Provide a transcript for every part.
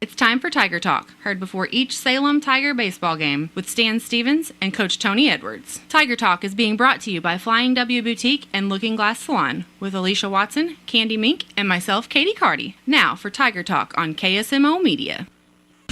It's time for Tiger Talk, heard before each Salem Tiger baseball game with Stan Stevens and Coach Tony Edwards. Tiger Talk is being brought to you by Flying W Boutique and Looking Glass Salon with Alicia Watson, Candy Mink, and myself, Katie Carty. Now for Tiger Talk on KSMO Media.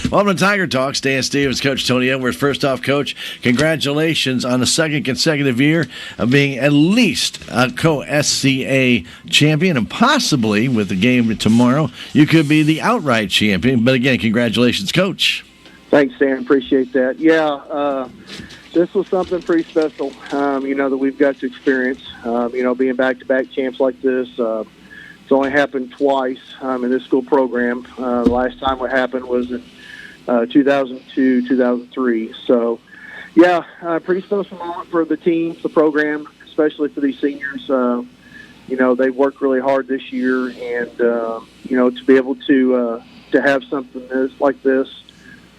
Welcome to Tiger Talk. Stan Stevens, Coach Tony Edwards. First off, Coach, congratulations on the second consecutive year of being at least a co-SCA champion, and possibly, with the game tomorrow, you could be the outright champion. But again, congratulations, Coach. Thanks, Stan. Appreciate that. Yeah, this was something pretty special, that we've got to experience. Being back-to-back champs like this. It's only happened twice in this school program. The last time it happened was in 2002, 2003. So, yeah, pretty special moment for the teams, the program, especially for these seniors. They worked really hard this year, and to be able to have something like this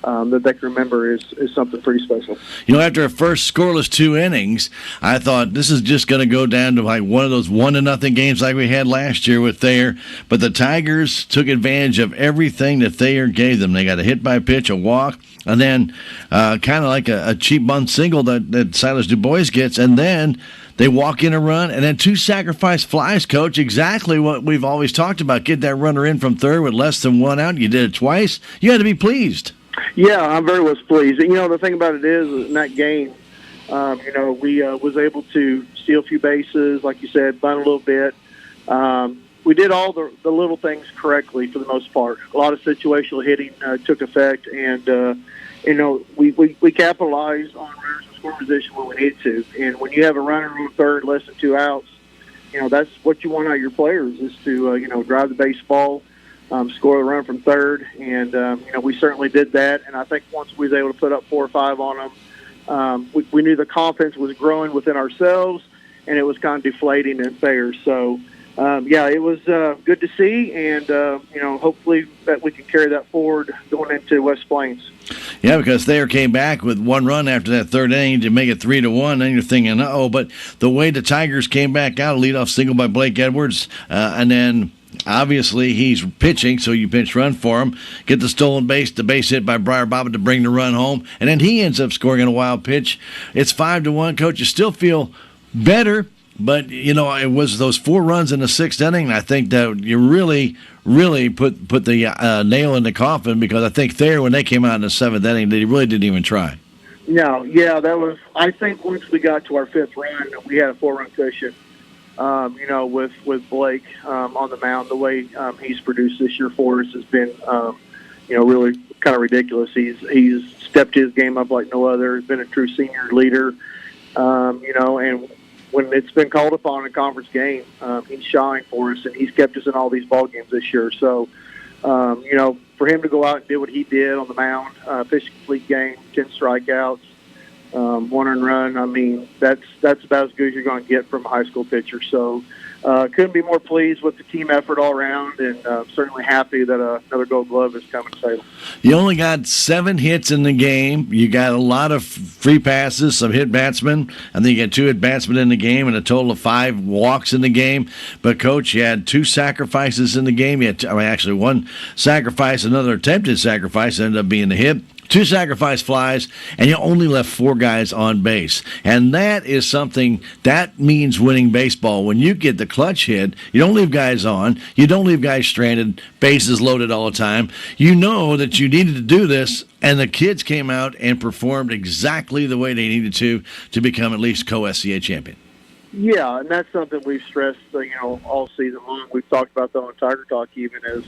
that they can remember is something pretty special. After a first scoreless 2 innings, I thought this is just going to go down to like one of those 1-0 games like we had last year with Thayer. But the Tigers took advantage of everything that Thayer gave them. They got a hit by pitch, a walk, and then kind of like a cheap bunt single that Silas Du Bois gets, and then they walk in a run, and then 2 sacrifice flies, Coach. Exactly what we've always talked about. Get that runner in from third with less than 1 out. You did it twice. You had to be pleased. Yeah, I'm very much pleased. And, the thing about it is in that game, we was able to steal a few bases, like you said, bunt a little bit. We did all the little things correctly for the most part. A lot of situational hitting took effect, and, we capitalized on runners in scoring position when we needed to. And when you have a runner on third, less than 2 outs, that's what you want out of your players is to, drive the baseball, score the run from third, and we certainly did that. And I think once we was able to put up 4 or 5 on them, we knew the confidence was growing within ourselves, and it was kind of deflating in Thayer. So, it was good to see, and hopefully that we can carry that forward going into West Plains. Yeah, because Thayer came back with 1 run after that third inning to make it 3-1. Then you're thinking, but the way the Tigers came back out, a leadoff single by Blake Edwards, and then obviously he's pitching, so you pinch run for him, get the stolen base, the base hit by Briar Bobbitt to bring the run home, and then he ends up scoring on a wild pitch. It's 5-1. Coach, you still feel better, but, it was those 4 runs in the 6th inning. I think that you really, really put the nail in the coffin, because I think Thayer, when they came out in the 7th inning, they really didn't even try. No, yeah, that was – I think once we got to our 5th run, we had a 4-run cushion. With Blake on the mound, the way he's produced this year for us has been, really kind of ridiculous. He's stepped his game up like no other. He's been a true senior leader, and when it's been called upon in a conference game, he's shined for us, and he's kept us in all these ball games this year. So, for him to go out and do what he did on the mound, pitch a complete game, 10 strikeouts, 1 earned run. I mean, that's about as good as you're going to get from a high school pitcher. So, couldn't be more pleased with the team effort all around, and certainly happy that another Gold Glove is coming to Salem. You only got 7 hits in the game. You got a lot of free passes, some hit batsmen. I think you got 2 hit batsmen in the game, and a total of 5 walks in the game. But, Coach, you had 2 sacrifices in the game. You had actually 1 sacrifice, another attempted sacrifice ended up being a hit. 2 sacrifice flies, and you only left 4 guys on base. And that is something that means winning baseball. When you get the clutch hit, you don't leave guys on, you don't leave guys stranded, bases loaded all the time. You know that you needed to do this, and the kids came out and performed exactly the way they needed to become at least co-SCA champion. Yeah, and that's something we've stressed, all season long. We've talked about that on Tiger Talk even as,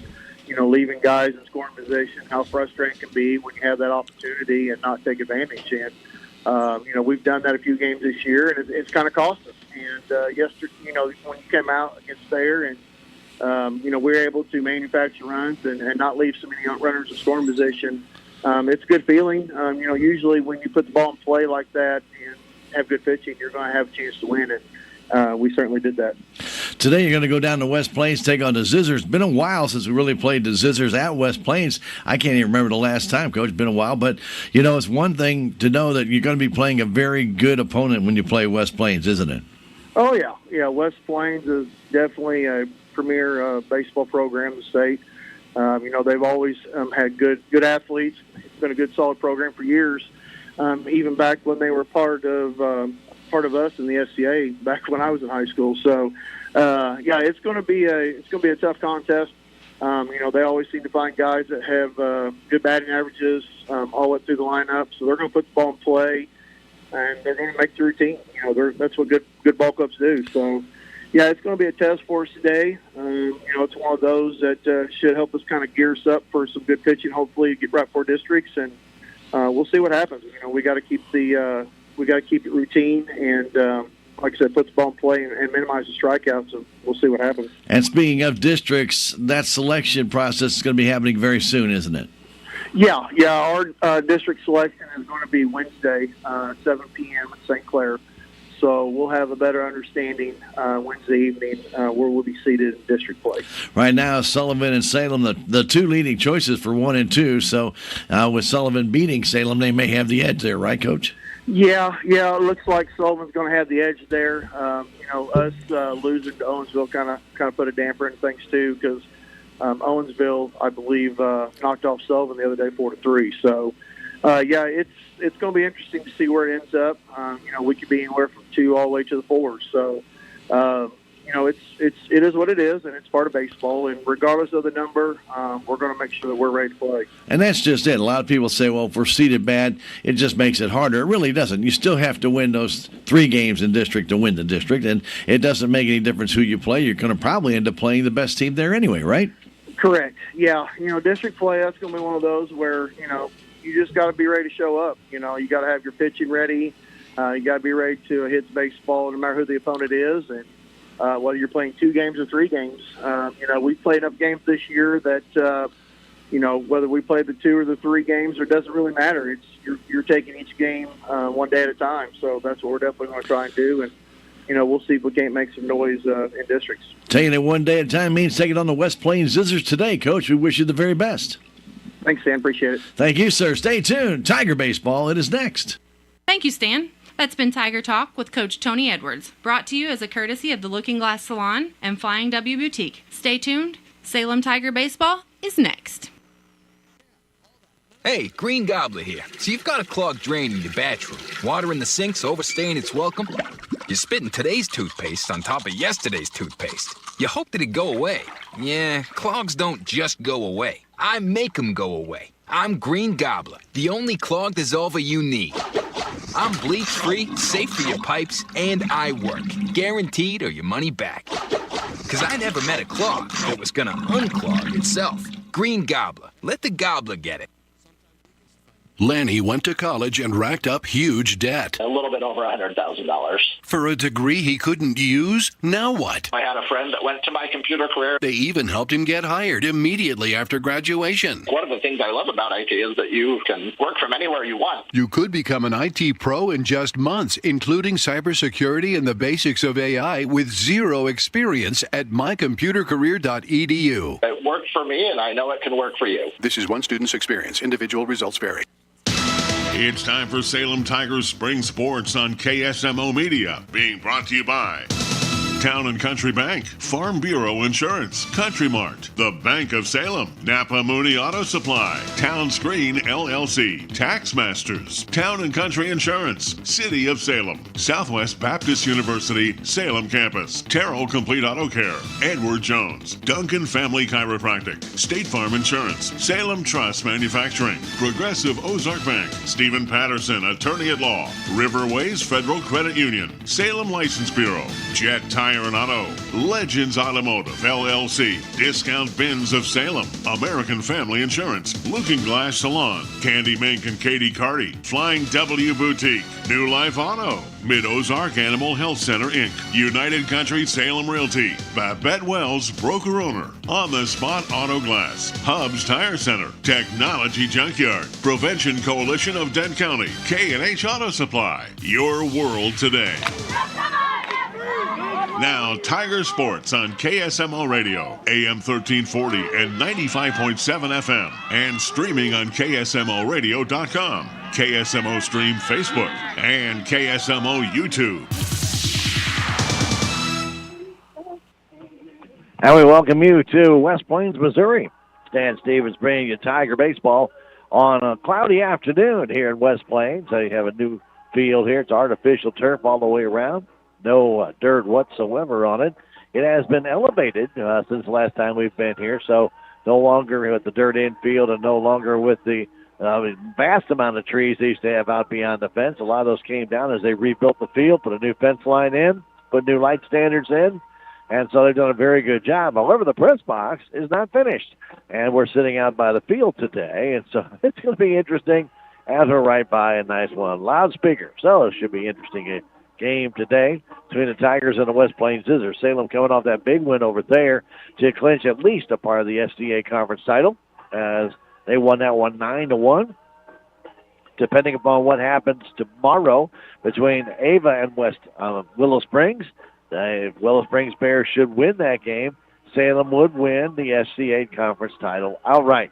leaving guys in scoring position, how frustrating it can be when you have that opportunity and not take advantage. And, we've done that a few games this year, and it's kind of cost us. And yesterday, when you came out against Thayer and, we were able to manufacture runs and not leave so many runners in scoring position, it's a good feeling. Usually when you put the ball in play like that and have good pitching, you're going to have a chance to win it. We certainly did that. Today you're going to go down to West Plains, take on the Zizzers. It's been a while since we really played the Zizzers at West Plains. I can't even remember the last time, Coach. It's been a while. But, it's one thing to know that you're going to be playing a very good opponent when you play West Plains, isn't it? Oh, yeah. Yeah, West Plains is definitely a premier baseball program in the state. They've always had good athletes. It's been a good, solid program for years, even back when they were part of us in the SCA back when I was in high school. So, it's going to be a tough contest. They always seem to find guys that have good batting averages all the way through the lineup. So they're going to put the ball in play, and they're going to make the routine. That's what good ball clubs do. So, yeah, it's going to be a test for us today. It's one of those that should help us kind of gear us up for some good pitching. Hopefully, get right for districts, and we'll see what happens. We got to keep it routine, and like I said, put the ball in play and minimize the strikeouts, and we'll see what happens. And speaking of districts, that selection process is going to be happening very soon, isn't it? Yeah. Our district selection is going to be Wednesday, 7 p.m. at St. Clair. So we'll have a better understanding Wednesday evening where we'll be seated in district play. Right now, Sullivan and Salem, the two leading choices for 1 and 2. So with Sullivan beating Salem, they may have the edge there, right, Coach? Yeah. It looks like Sullivan's going to have the edge there. Us losing to Owensville kind of put a damper in things too, because Owensville, I believe, knocked off Sullivan the other day 4-3. So, it's going to be interesting to see where it ends up. We could be anywhere from 2 all the way to the 4. So, it is what it is, and it's part of baseball. And regardless of the number, we're going to make sure that we're ready to play. And that's just it. A lot of people say, well, if we're seeded bad, it just makes it harder. It really doesn't. You still have to win those 3 games in district to win the district, and it doesn't make any difference who you play. You're going to probably end up playing the best team there anyway, right? Correct. Yeah. District play, that's going to be one of those where, you just got to be ready to show up. You got to have your pitching ready. You got to be ready to hit the baseball no matter who the opponent is. And whether you're playing 2 games or 3 games, we've played enough games this year that, whether we play the 2 or the 3 games, it doesn't really matter. It's you're taking each game one day at a time. So that's what we're definitely going to try and do. And, we'll see if we can't make some noise in districts. Taking it one day at a time means taking on the West Plains Zizzers today, Coach. We wish you the very best. Thanks, Stan. Appreciate it. Thank you, sir. Stay tuned. Tiger Baseball, it is next. Thank you, Stan. That's been Tiger Talk with Coach Tony Edwards, brought to you as a courtesy of the Looking Glass Salon and Flying W Boutique. Stay tuned. Salem Tiger Baseball is next. Hey, Green Gobbler here. So you've got a clogged drain in your bathroom. Water in the sink's overstaying its welcome. You're spitting today's toothpaste on top of yesterday's toothpaste. You hope that it go away. Yeah, clogs don't just go away. I make them go away. I'm Green Gobbler, the only clog dissolver you need. I'm bleach-free, safe for your pipes, and I work. Guaranteed or your money back. 'Cause I never met a clog that was gonna unclog itself. Green Gobbler. Let the gobbler get it. Lanny went to college and racked up huge debt. A little bit over $100,000. For a degree he couldn't use? Now what? I had a friend that went to my computer career. They even helped him get hired immediately after graduation. One of the things I love about IT is that you can work from anywhere you want. You could become an IT pro in just months, including cybersecurity and the basics of AI with zero experience at mycomputercareer.edu. It worked for me, and I know it can work for you. This is one student's experience. Individual results vary. It's time for Salem Tigers Spring Sports on KSMO Media, being brought to you by Town & Country Bank, Farm Bureau Insurance, Country Mart, The Bank of Salem, Napa Mooney Auto Supply, Town Screen LLC, Tax Masters, Town & Country Insurance, City of Salem, Southwest Baptist University, Salem Campus, Terrell Complete Auto Care, Edward Jones, Duncan Family Chiropractic, State Farm Insurance, Salem Trust Manufacturing, Progressive Ozark Bank, Stephen Patterson, Attorney at Law, Riverways Federal Credit Union, Salem License Bureau, Jet Tire and Auto, Legends Automotive, LLC, Discount Bins of Salem, American Family Insurance, Looking Glass Salon, Candy Mink and Katie Carty, Flying W Boutique, New Life Auto, Mid-Ozark Animal Health Center, Inc., United Country Salem Realty, Babette Wells, Broker Owner, On the Spot Auto Glass, Hubs Tire Center, Technology Junkyard, Prevention Coalition of Dent County, K&H Auto Supply, your world today. Now, Tiger Sports on KSMO Radio, AM 1340 and 95.7 FM, and streaming on KSMORadio.com, KSMO Stream Facebook, and KSMO YouTube. And we welcome you to West Plains, Missouri. Stan Stevens bringing you Tiger baseball on a cloudy afternoon here in West Plains. They have a new field here. It's artificial turf all the way around. No dirt whatsoever on it. It has been elevated since the last time we've been here, so no longer with the dirt infield and no longer with the vast amount of trees they used to have out beyond the fence. A lot of those came down as they rebuilt the field, put a new fence line in, put new light standards in, and so they've done a very good job. However, the press box is not finished, and we're sitting out by the field today, and so it's going to be interesting as we're right by a nice one. Loudspeaker, so it should be interesting game today between the Tigers and the West Plains Scissors. Salem coming off that big win over there to clinch at least a part of the SDA conference title, as they won that one 9-1. Depending upon what happens tomorrow between Ava and West Willow Springs, if Willow Springs Bears should win that game, Salem would win the SCA conference title outright.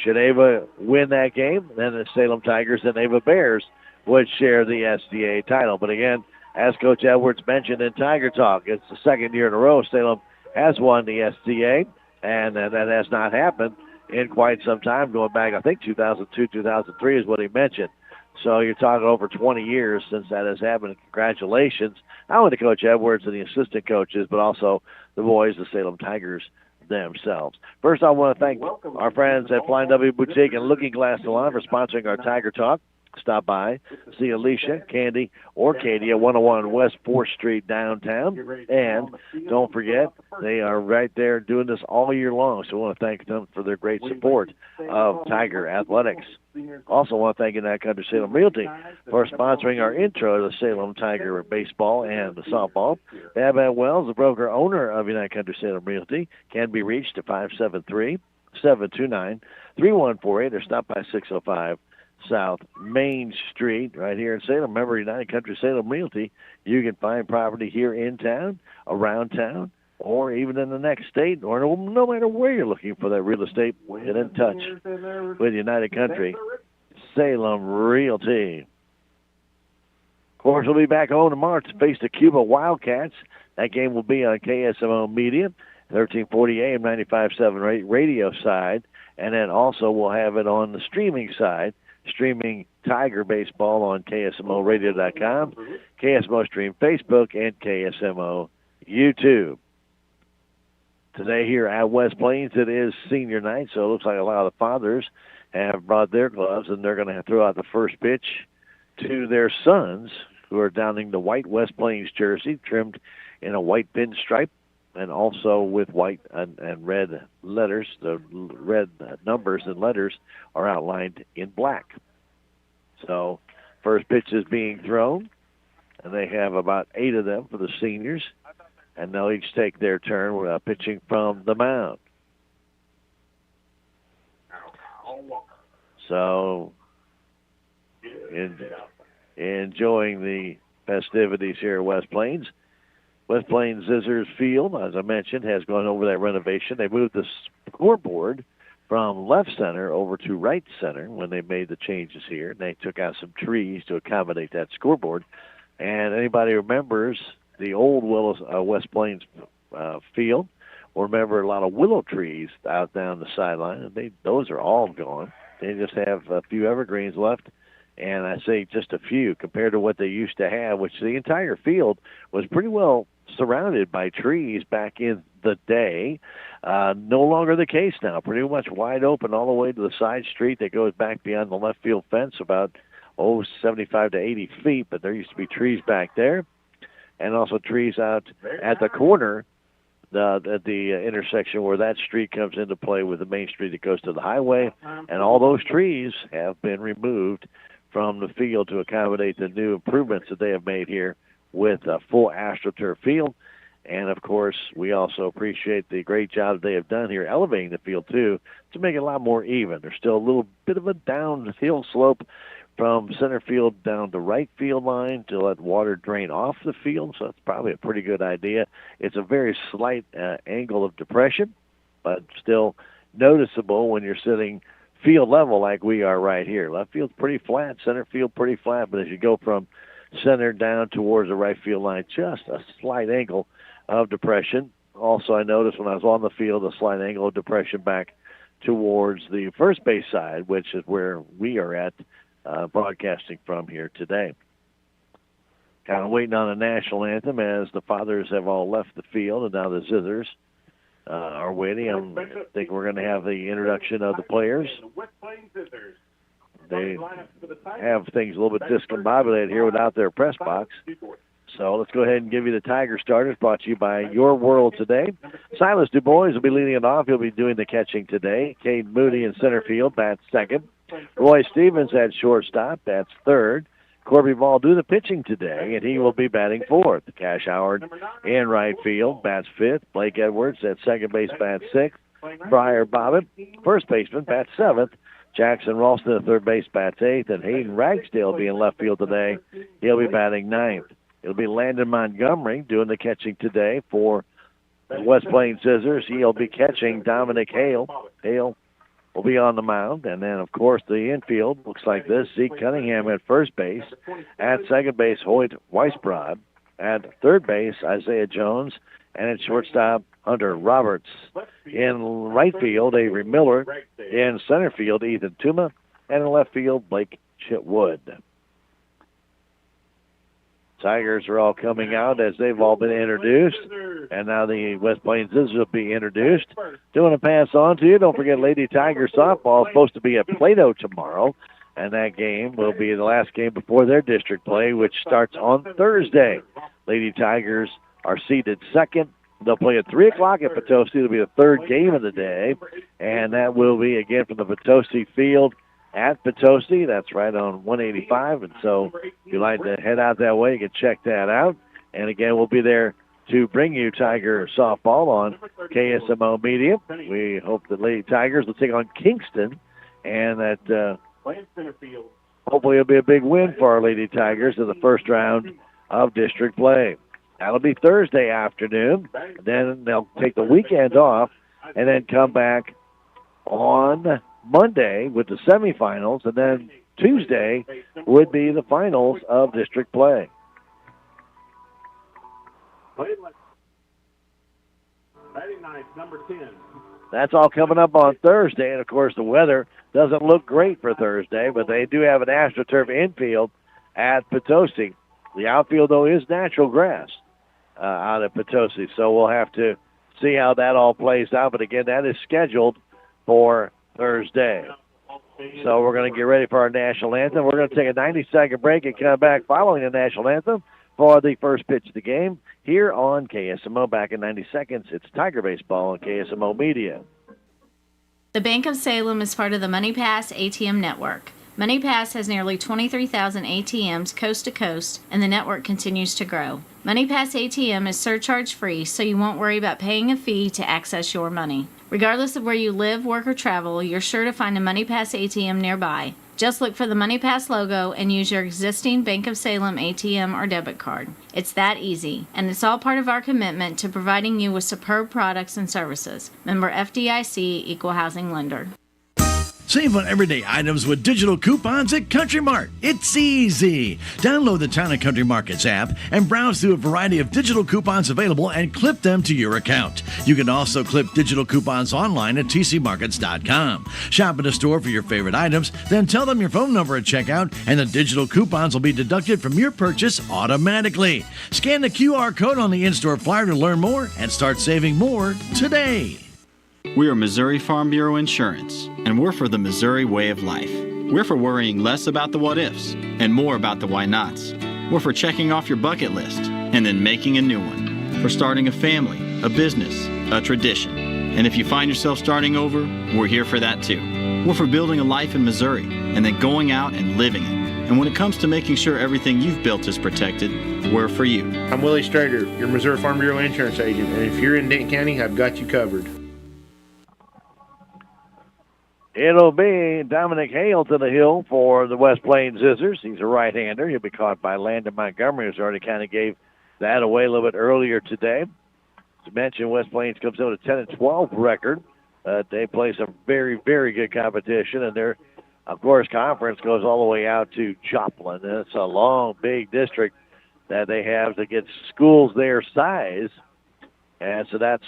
Should Ava win that game, then the Salem Tigers and Ava Bears would share the SDA title. But again, as Coach Edwards mentioned in Tiger Talk, it's the second year in a row Salem has won the SDA, and that has not happened in quite some time, going back, I think, 2002, 2003 is what he mentioned. So you're talking over 20 years since that has happened. Congratulations, not only to Coach Edwards and the assistant coaches, but also the boys, the Salem Tigers themselves. First, I want to thank our friends at Flying W Boutique and Looking Glass Salon for sponsoring our Tiger Talk. Stop by, see Alicia, Candy, or Katie at 101 West 4th Street downtown. And don't forget, they are right there doing this all year long, so I want to thank them for their great support of Tiger Athletics. Also want to thank United Country Salem Realty for sponsoring our intro to the Salem Tiger baseball and the softball. Babette Wells, the broker owner of United Country Salem Realty, can be reached at 573-729-3148 or stop by 605 South Main Street right here in Salem. Remember, United Country Salem Realty, you can find property here in town, around town, or even in the next state, or no matter where you're looking for that real estate, get in touch with United Country Salem Realty. Of course, we'll be back home tomorrow to face the Cuba Wildcats. That game will be on KSMO Media, 1340 AM 95.7 radio side, and then also we'll have it on the streaming side, streaming Tiger baseball on KSMOradio.com, KSMO Stream Facebook, and KSMO YouTube. Today here at West Plains, it is senior night, so it looks like a lot of the fathers have brought their gloves, and they're going to throw out the first pitch to their sons, who are donning the white West Plains jersey, trimmed in a white pinstripe, and also with white and red letters. The red numbers and letters are outlined in black. So first pitch is being thrown, and they have about 8 of them for the seniors, and they'll each take their turn pitching from the mound. So enjoying the festivities here at West Plains. West Plains Scissors Field, as I mentioned, has gone over that renovation. They moved the scoreboard from left center over to right center when they made the changes here. And they took out some trees to accommodate that scoreboard. And anybody who remembers the old West Plains field will remember a lot of willow trees out down the sideline. And those are all gone. They just have a few evergreens left. And I say just a few compared to what they used to have, which the entire field was pretty well surrounded by trees back in the day. No longer the case now. Pretty much wide open all the way to the side street that goes back beyond the left field fence about 75 to 80 feet, but there used to be trees back there, and also trees out at the corner at the intersection where that street comes into play with the main street that goes to the highway, and all those trees have been removed from the field to accommodate the new improvements that they have made here with a full AstroTurf field. And, of course, we also appreciate the great job that they have done here elevating the field, too, to make it a lot more even. There's still a little bit of a downhill slope from center field down to right field line to let water drain off the field, so that's probably a pretty good idea. It's a very slight angle of depression, but still noticeable when you're sitting field level like we are right here. Left field's pretty flat, center field pretty flat, but as you go from center down towards the right field line, just a slight angle of depression. Also, I noticed when I was on the field, a slight angle of depression back towards the first base side, which is where we are at broadcasting from here today. Kind of waiting on a national anthem as the fathers have all left the field, and now the Scissors are waiting. I think we're going to have the introduction of the players. They have things a little bit discombobulated here without their press box. So let's go ahead and give you the Tiger starters, brought to you by Your World Today. Silas DuBois will be leading it off. He'll be doing the catching today. Cade Moody in center field, bats second. Roy Stevens at shortstop, that's third. Corby Valdu the pitching today, and he will be batting fourth. Cash Howard in right field, bats fifth. Blake Edwards at second base, bats sixth. Briar Bobbitt, first baseman, bats seventh. Jackson Ralston at third base, bats eighth. And Hayden Ragsdale will be in left field today. He'll be batting ninth. It'll be Landon Montgomery doing the catching today for the West Plains Scissors. He'll be catching Dominic Hale. Hale will be on the mound. And then, of course, the infield looks like this. Zeke Cunningham at first base. At second base, Hoyt Weisbrod. At third base, Isaiah Jones. And at shortstop, Hunter Roberts. In right field, Avery Miller. In center field, Ethan Tuma. And in left field, Blake Chitwood. Tigers are all coming out as they've all been introduced. And now the West Plains Scissors will be introduced. Doing a pass on to you. Don't forget Lady Tiger softball is supposed to be at Plato tomorrow. And that game will be the last game before their district play, which starts on Thursday. Lady Tigers are seated second. They'll play at 3 o'clock at Potosi. It'll be the third game of the day. And that will be, again, from the Potosi field at Potosi. That's right on 185. And so if you'd like to head out that way, you can check that out. And again, we'll be there to bring you Tiger softball on KSMO Media. We hope the Lady Tigers will take on Kingston, and that hopefully it'll be a big win for our Lady Tigers in the first round of district play. That'll be Thursday afternoon. Then they'll take the weekend off and then come back on Monday with the semifinals, and then Tuesday would be the finals of district play. That's all coming up on Thursday, and of course the weather doesn't look great for Thursday, but they do have an AstroTurf infield at Potosi. The outfield, though, is natural grass out at Potosi, so we'll have to see how that all plays out. But again, that is scheduled for Thursday. So we're going to get ready for our national anthem. We're going to take a 90-second break and come back following the national anthem for the first pitch of the game here on KSMO. Back in 90 seconds, it's Tiger Baseball on KSMO Media. The Bank of Salem is part of the MoneyPass ATM network. MoneyPass has nearly 23,000 ATMs coast to coast, and the network continues to grow. MoneyPass ATM is surcharge-free, so you won't worry about paying a fee to access your money. Regardless of where you live, work, or travel, you're sure to find a MoneyPass ATM nearby. Just look for the MoneyPass logo and use your existing Bank of Salem ATM or debit card. It's that easy, and it's all part of our commitment to providing you with superb products and services. Member FDIC, Equal Housing Lender. Save on everyday items with digital coupons at Country Mart. It's easy. Download the Town & Country Markets app and browse through a variety of digital coupons available and clip them to your account. You can also clip digital coupons online at tcmarkets.com. Shop in a store for your favorite items, then tell them your phone number at checkout, and the digital coupons will be deducted from your purchase automatically. Scan the QR code on the in-store flyer to learn more and start saving more today. We are Missouri Farm Bureau Insurance, and we're for the Missouri way of life. We're for worrying less about the what-ifs and more about the why-nots. We're for checking off your bucket list and then making a new one. For starting a family, a business, a tradition. And if you find yourself starting over, we're here for that too. We're for building a life in Missouri and then going out and living it. And when it comes to making sure everything you've built is protected, we're for you. I'm Willie Strader, your Missouri Farm Bureau Insurance agent, and if you're in Dayton County, I've got you covered. It'll be Dominic Hale to the hill for the West Plains Scissors. He's a right-hander. He'll be caught by Landon Montgomery, who's already kind of gave that away a little bit earlier today. As mentioned, West Plains comes in with a 10-12 record. They play some very, very good competition, and their, of course, conference goes all the way out to Joplin. And it's a long, big district that they have to get schools their size, and so that's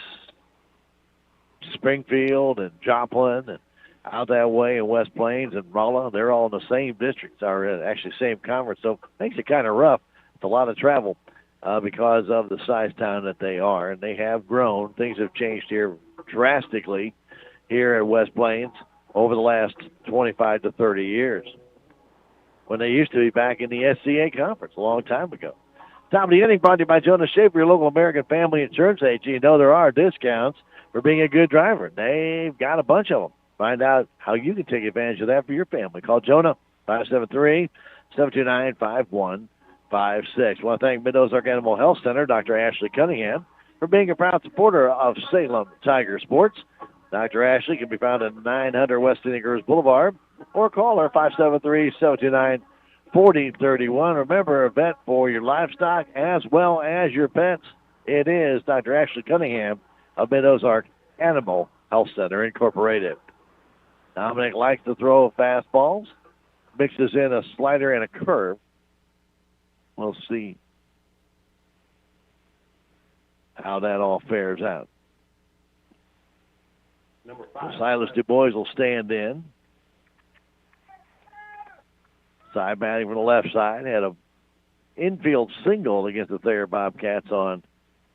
Springfield and Joplin and out that way in West Plains and Rolla, they're all in the same districts, or actually same conference. So it makes it kind of rough. It's a lot of travel because of the size town that they are. And they have grown. Things have changed here drastically here at West Plains over the last 25 to 30 years, when they used to be back in the SCA conference a long time ago. Top of the inning brought to you by Jonas Schaefer, your local American family insurance agent. You know there are discounts for being a good driver. They've got a bunch of them. Find out how you can take advantage of that for your family. Call Jonah, 573-729-5156. I want to thank Mid-Ozark Animal Health Center, Dr. Ashley Cunningham, for being a proud supporter of Salem Tiger Sports. Dr. Ashley can be found at 900 West Indian Girls Boulevard, or call her 573-729-4031. Remember, a vet for your livestock as well as your pets. It is Dr. Ashley Cunningham of Mid-Ozark Animal Health Center, Incorporated. Dominic likes to throw fastballs, mixes in a slider and a curve. We'll see how that all fares out. Silas Du Bois will stand in. Side batting from the left side. Had a infield single against the Thayer Bobcats on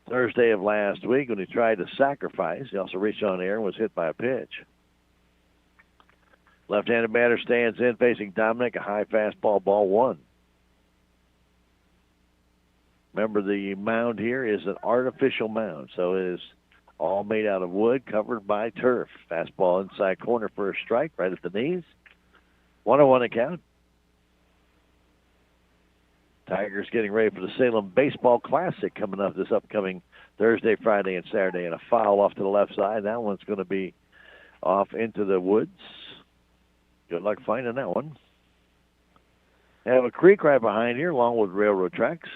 Thursday of last week when he tried to sacrifice. He also reached on air and was hit by a pitch. Left-handed batter stands in facing Dominic, a high fastball, ball one. Remember, the mound here is an artificial mound, so it is all made out of wood, covered by turf. Fastball inside corner for a strike, right at the knees. 1-1 account. Tigers getting ready for the Salem Baseball Classic coming up this upcoming Thursday, Friday, and Saturday. And a foul off to the left side. That one's going to be off into the woods. Good luck finding that one. They have a creek right behind here, along with railroad tracks.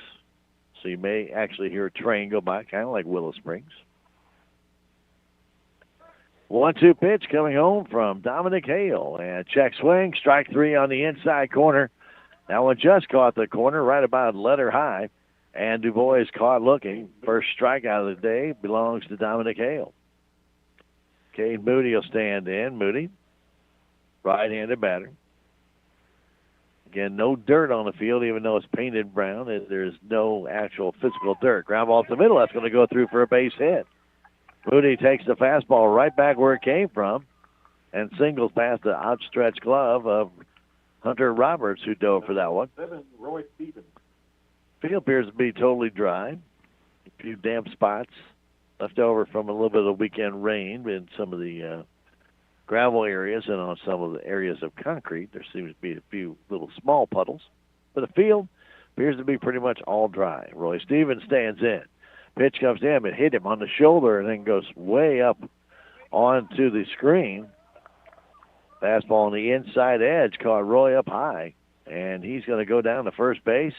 So you may actually hear a train go by, kind of like Willow Springs. 1-2 pitch coming home from Dominic Hale. And check swing, strike three on the inside corner. That one just caught the corner right about letter high. And Du Bois caught looking. First strikeout of the day belongs to Dominic Hale. Cade Moody will stand in. Moody, right-handed batter. Again, no dirt on the field, even though it's painted brown. There's no actual physical dirt. Ground ball to the middle. That's going to go through for a base hit. Moody takes the fastball right back where it came from and singles past the outstretched glove of Hunter Roberts, who dove for that one. Roy Stevens. Field appears to be totally dry. A few damp spots left over from a little bit of weekend rain in some of the gravel areas and on some of the areas of concrete. There seems to be a few little small puddles. But the field appears to be pretty much all dry. Roy Stevens stands in. Pitch comes in, but hit him on the shoulder and then goes way up onto the screen. Fastball on the inside edge caught Roy up high, and he's going to go down to first base,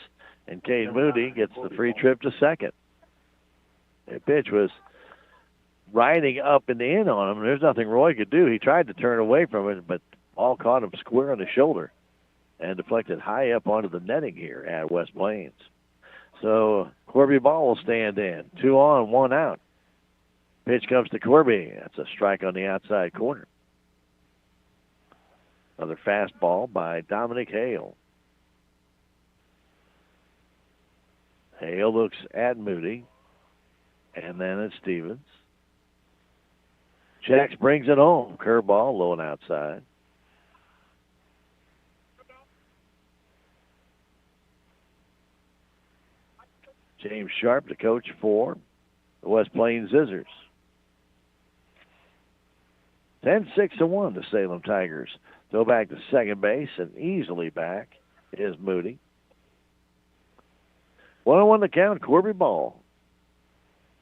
and Cade Moody gets the free trip to second. The pitch was riding up and in on him. There's nothing Roy could do. He tried to turn away from it, but ball caught him square on the shoulder and deflected high up onto the netting here at West Plains. So Corby Ball will stand in. 2 on, 1 out. Pitch comes to Corby. That's a strike on the outside corner. Another fastball by Dominic Hale. Hale looks at Moody, and then at Stevens. Checks brings it home. Curveball, low and outside. James Sharp, the coach for the West Plains Scissors. 10-6-1, the Salem Tigers. Go back to second base, and easily back is Moody. 1-1 the count, Corby Ball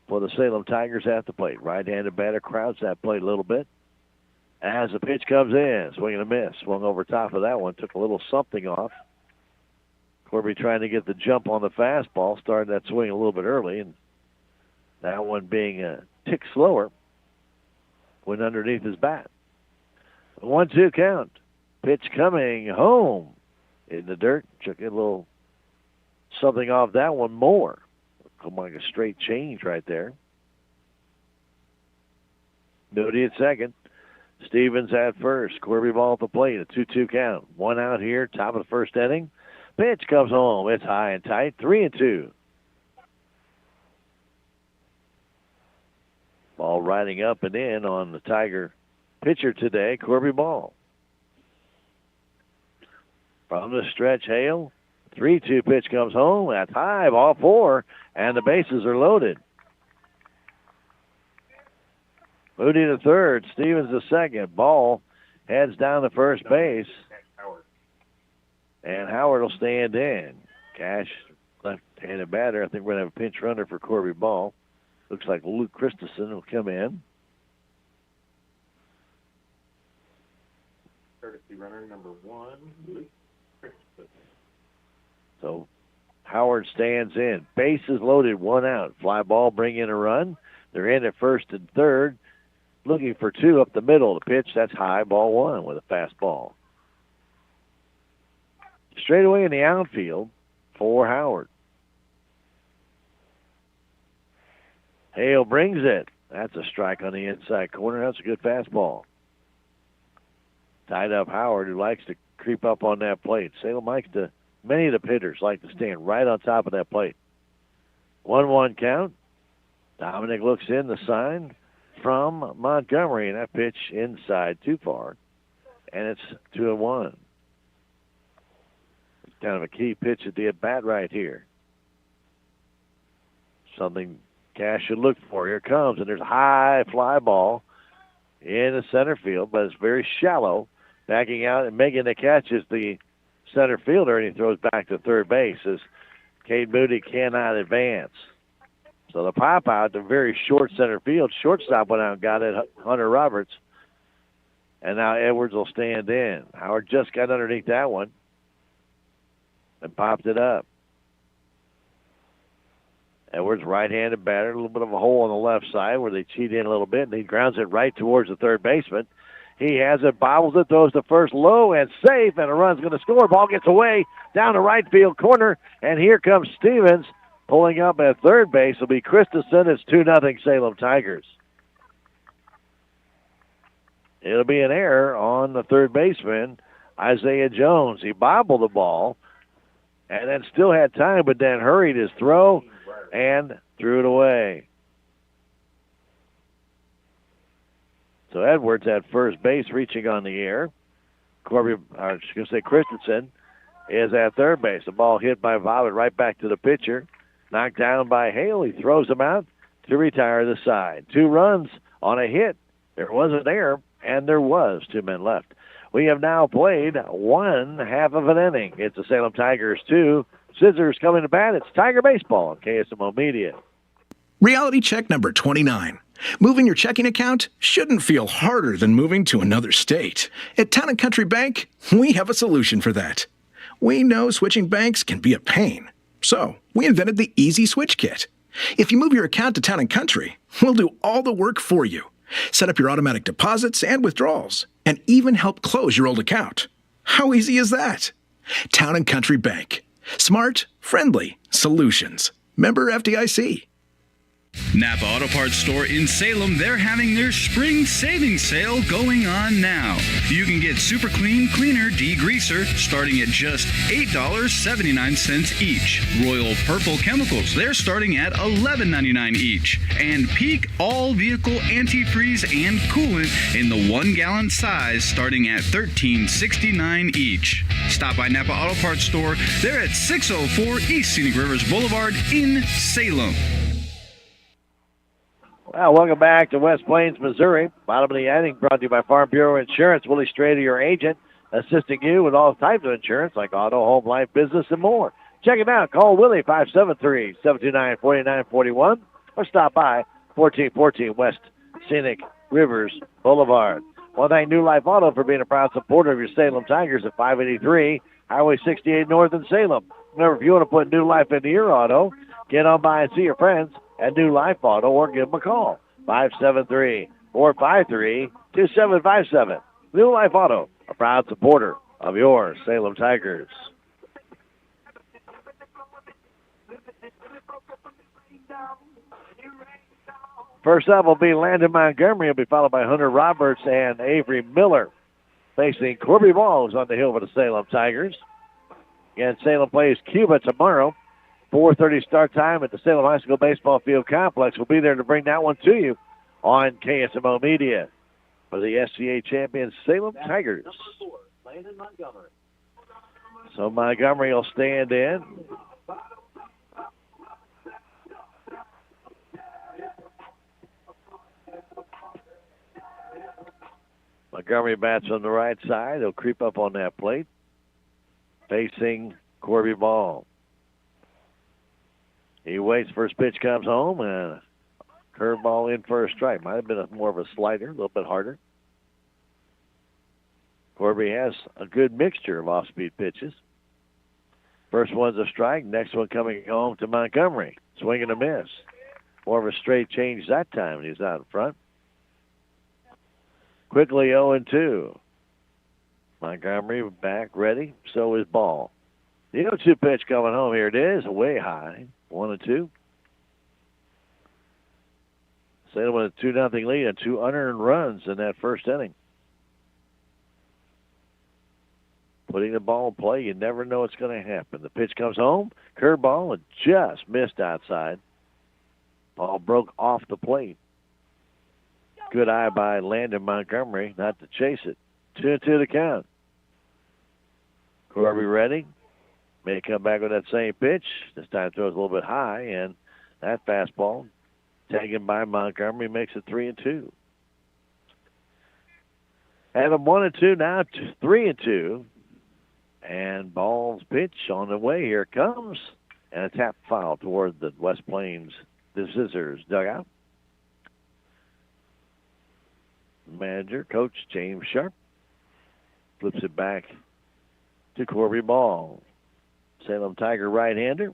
for the Salem Tigers at the plate. Right-handed batter crowds that plate a little bit. As the pitch comes in, swing and a miss. Swung over top of that one, took a little something off. Corby trying to get the jump on the fastball, started that swing a little bit early, and that one being a tick slower went underneath his bat. 1-2 count. Pitch coming home in the dirt. Took a little something off that one more. Come like a straight change right there. Moody at second. Stevens at first. Corby ball at the plate. A 2-2 count. One out here, top of the first inning. Pitch comes home. It's high and tight. 3-2. Ball riding up and in on the Tiger pitcher today, Corby Ball. From the stretch, Hale. 3-2 pitch comes home. That's high, ball 4, and the bases are loaded. Moody to third, Stevens to second. Ball heads down to first base. And Howard will stand in. Cash, left-handed batter. I think we're going to have a pinch runner for Corby Ball. Looks like Luke Christensen will come in. Courtesy runner number 1, Luke. So Howard stands in. Bases loaded, one out. Fly ball, bring in a run. They're in at first and third. Looking for 2 up the middle. The pitch, that's high, ball 1 with a fastball. Straight away in the outfield for Howard. Hale brings it. That's a strike on the inside corner. That's a good fastball. Tied up Howard, who likes to creep up on that plate. Salem likes to, many of the hitters like to stand right on top of that plate. 1-1 count. Dominic looks in the sign from Montgomery, and that pitch inside too far. And it's 2-1. It's kind of a key pitch at the at-bat right here. Something Cash should look for. Here it comes, and there's a high fly ball in the center field, but it's very shallow. Backing out and making the catch is the center fielder, and he throws back to third base as Cade Moody cannot advance. So the pop out to very short center field. Shortstop went out and got it, Hunter Roberts. And now Edwards will stand in. Howard just got underneath that one and popped it up. Edwards, right-handed batter, a little bit of a hole on the left side where they cheat in a little bit, and he grounds it right towards the third baseman. He has it, bobbles it, throws to first low and safe, and a run's going to score. Ball gets away down the right field corner, and here comes Stevens. Pulling up at third base will be Christensen. It's 2-0 Salem Tigers. It'll be an error on the third baseman, Isaiah Jones. He bobbled the ball and then still had time, but then hurried his throw and threw it away. So Edwards at first base, reaching on the air. Christensen is at third base. The ball hit by Violet right back to the pitcher. Knocked down by Hale. He throws him out to retire the side. 2 runs on a hit. There was an error, and there was 2 men left. We have now played 1/2 of an inning. It's the Salem Tigers 2. Scissors coming to bat. It's Tiger Baseball on KSMO Media. Reality check number 29. Moving your checking account shouldn't feel harder than moving to another state. At Town & Country Bank, we have a solution for that. We know switching banks can be a pain, so we invented the Easy Switch Kit. If you move your account to Town & Country, we'll do all the work for you. Set up your automatic deposits and withdrawals, and even help close your old account. How easy is that? Town & Country Bank. Smart, friendly solutions. Member FDIC. Napa Auto Parts Store in Salem, they're having their spring savings sale going on now. You can get Super Clean Cleaner Degreaser starting at just $8.79 each. Royal Purple Chemicals, they're starting at $11.99 each. And Peak All Vehicle Antifreeze and Coolant in the 1-gallon size starting at $13.69 each. Stop by Napa Auto Parts Store. They're at 604 East Scenic Rivers Boulevard in Salem. Well, welcome back to West Plains, Missouri. Bottom of the inning brought to you by Farm Bureau Insurance. Willie Strader, your agent, assisting you with all types of insurance like auto, home, life, business, and more. Check him out. Call Willie 573-729-4941 or stop by 1414 West Scenic Rivers Boulevard. Well, thank New Life Auto for being a proud supporter of your Salem Tigers at 583 Highway 68 North in Salem. Remember, if you want to put new life into your auto, get on by and see your friends at New Life Auto or give them a call. 573-453-2757. New Life Auto, a proud supporter of your Salem Tigers. First up will be Landon Montgomery. He'll be followed by Hunter Roberts and Avery Miller. Facing Corby Ball, who's on the hill for the Salem Tigers. Again, Salem plays Cuba tomorrow. 4:30 start time at the Salem High School Baseball Field Complex. We'll be there to bring that one to you on KSMO Media for the SCA champion Salem Tigers. So Montgomery will stand in. Montgomery bats on the right side. He'll creep up on that plate. Facing Corby Ball. He waits, first pitch comes home, and curveball in for a strike. Might have been more of a slider, a little bit harder. Corby has a good mixture of off-speed pitches. First one's a strike, next one coming home to Montgomery. Swing and a miss. More of a straight change that time, and he's out in front. Quickly 0-2. Montgomery back ready, so is Ball. The 0-2 pitch coming home. Here it is, way high. 1-2. Salem with a 2-0 lead and 2 unearned runs in that first inning. Putting the ball in play, you never know what's going to happen. The pitch comes home, curveball, and just missed outside. Ball broke off the plate. Good eye by Landon Montgomery not to chase it. 2-2 the count. Corby ready. May come back with that same pitch. This time throws a little bit high, and that fastball taken by Montgomery makes it 3-2. Have them 1-2 now, 3-2. And Ball's pitch on the way. Here it comes. And a tap foul toward the West Plains, the Scissors dugout. Manager, Coach James Sharp, flips it back to Corby Ball. Salem Tiger right-hander.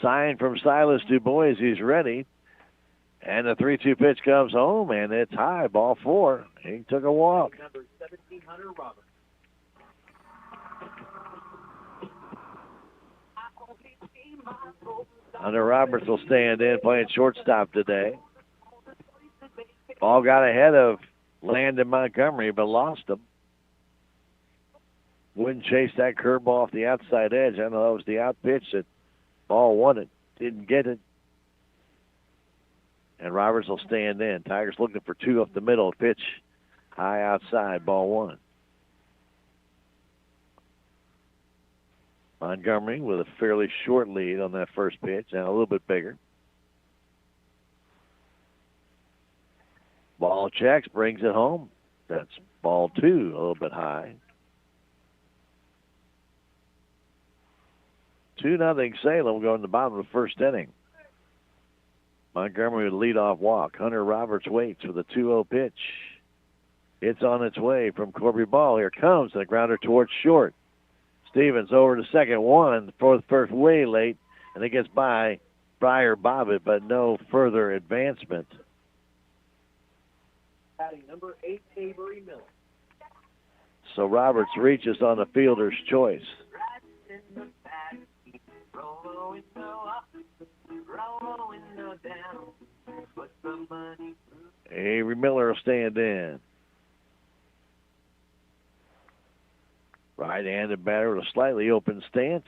Sign from Silas DuBois, he's ready. And the 3-2 pitch comes home, and it's high, ball 4. He took a walk. Number 17, Hunter Roberts. Hunter Roberts will stand in, playing shortstop today. Ball got ahead of Landon Montgomery, but lost him. Wouldn't chase that curveball off the outside edge. I know that was the out pitch that Ball wanted. Didn't get it. And Roberts will stand in. Tigers looking for 2 up the middle. Pitch high outside, ball 1. Montgomery with a fairly short lead on that first pitch and a little bit bigger. Ball checks, brings it home. That's ball 2, a little bit high. 2-0 Salem going to the bottom of the first inning. Montgomery with a leadoff walk. Hunter Roberts waits with a 2-0 pitch. It's on its way from Corby Ball. Here comes the grounder towards short. Stevens over to second, 1 for the first, way late, and it gets by Briar Bobbitt, but no further advancement. Batting number 8, Avery Miller. So Roberts reaches on the fielder's choice. Avery Miller will stand in. Right-handed batter with a slightly open stance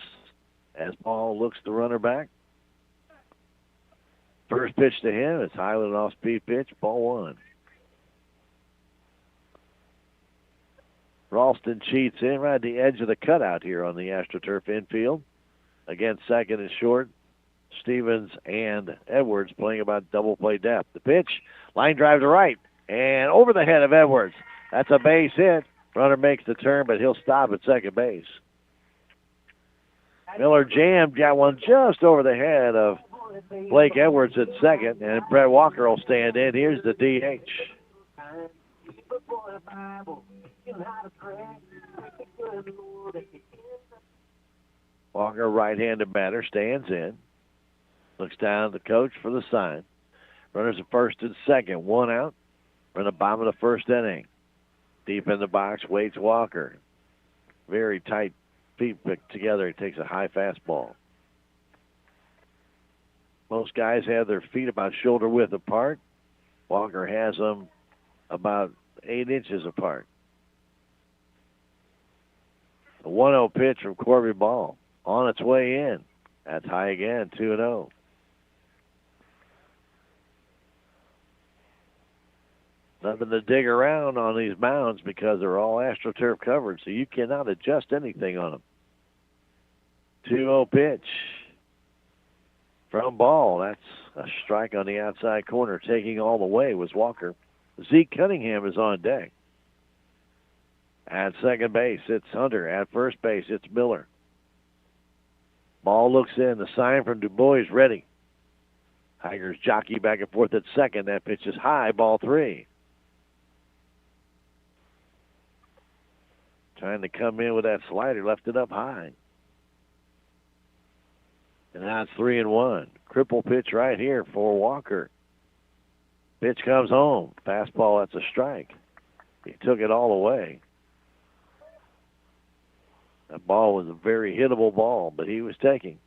as Ball looks the runner back. First pitch to him, it's high with an off-speed pitch, ball 1. Ralston cheats in right at the edge of the cutout here on the AstroTurf infield. Again, second and short. Stevens and Edwards playing about double play depth. The pitch, line drive to right, and over the head of Edwards. That's a base hit. Runner makes the turn, but he'll stop at second base. Miller jammed, got one just over the head of Blake Edwards at second, and Brett Walker will stand in. Here's the DH. Walker, right-handed batter, stands in. Looks down at the coach for the sign. Runners at first and second, 1 out. We're in the bottom of the first inning. Deep in the box, waits Walker. Very tight feet put together. He takes a high fastball. Most guys have their feet about shoulder width apart. Walker has them about 8 inches apart. The 1-0 pitch from Corby Ball on its way in. That's high again, 2-0. Nothing to dig around on these mounds because they're all AstroTurf covered, so you cannot adjust anything on them. 2-0 pitch from Ball. That's a strike on the outside corner. Taking all the way was Walker. Zeke Cunningham is on deck. At second base, it's Hunter. At first base, it's Miller. Ball looks in. The sign from Dubois ready. Tigers jockey back and forth at second. That pitch is high, ball 3. Trying to come in with that slider, left it up high. And now it's 3-1. Cripple pitch right here for Walker. Pitch comes home. Fastball, that's a strike. He took it all away. That ball was a very hittable ball, but he was taking.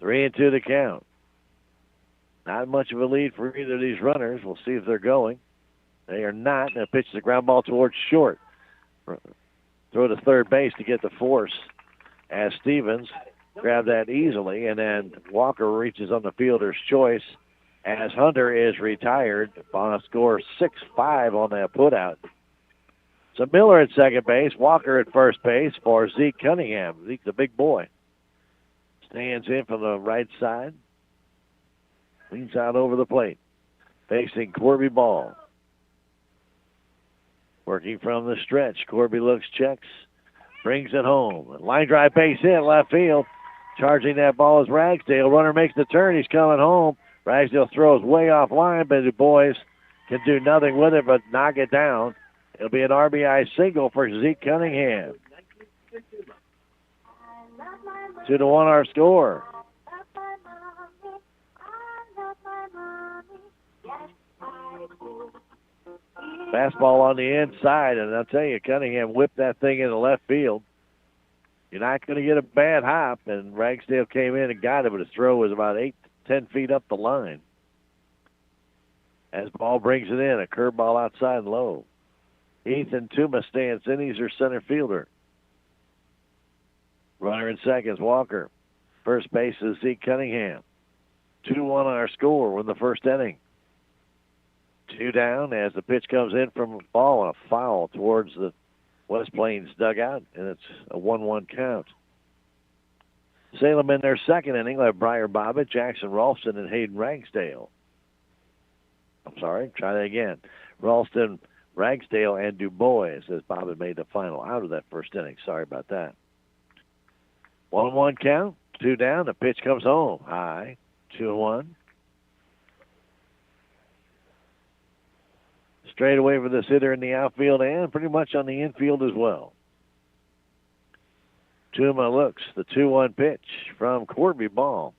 3-2 the count. Not much of a lead for either of these runners. We'll see if they're going. They are not. Now pitch the ground ball towards short. Throw to third base to get the force as Stevens grabbed that easily, and then Walker reaches on the fielder's choice as Hunter is retired on a score 6-5 on that putout. So Miller at second base, Walker at first base for Zeke Cunningham. Zeke, the big boy, stands in from the right side, leans out over the plate, facing Corby Ball. Working from the stretch, Corby looks, checks, brings it home. Line drive base hit, left field. Charging that ball is Ragsdale. Runner makes the turn. He's coming home. Ragsdale throws way off line, but the boys can do nothing with it but knock it down. It'll be an RBI single for Zeke Cunningham. 2-1 our score. Fastball on the inside, and I'll tell you, Cunningham whipped that thing into left field. You're not going to get a bad hop, and Ragsdale came in and got it, but his throw was about 8 to 10 feet up the line. As Ball brings it in, a curveball outside low. Ethan Tuma stands in. He's their center fielder. Runner in seconds, Walker. First base is Zeke Cunningham. 2-1 our score in the first inning. 2 down as the pitch comes in from Ball, a foul towards the West Plains dugout, and it's a 1-1 count. Salem in their second inning will have Briar Bobbitt, Jackson Ralston, and Hayden Ragsdale. I'm sorry, try that again. Ralston, Ragsdale, and Dubois as Bobbitt made the final out of that first inning. Sorry about that. 1-1 count, 2 down. The pitch comes home. High, 2-1. Straight away for this hitter in the outfield and pretty much on the infield as well. Tuma looks. The 2-1 pitch from Corby Ball.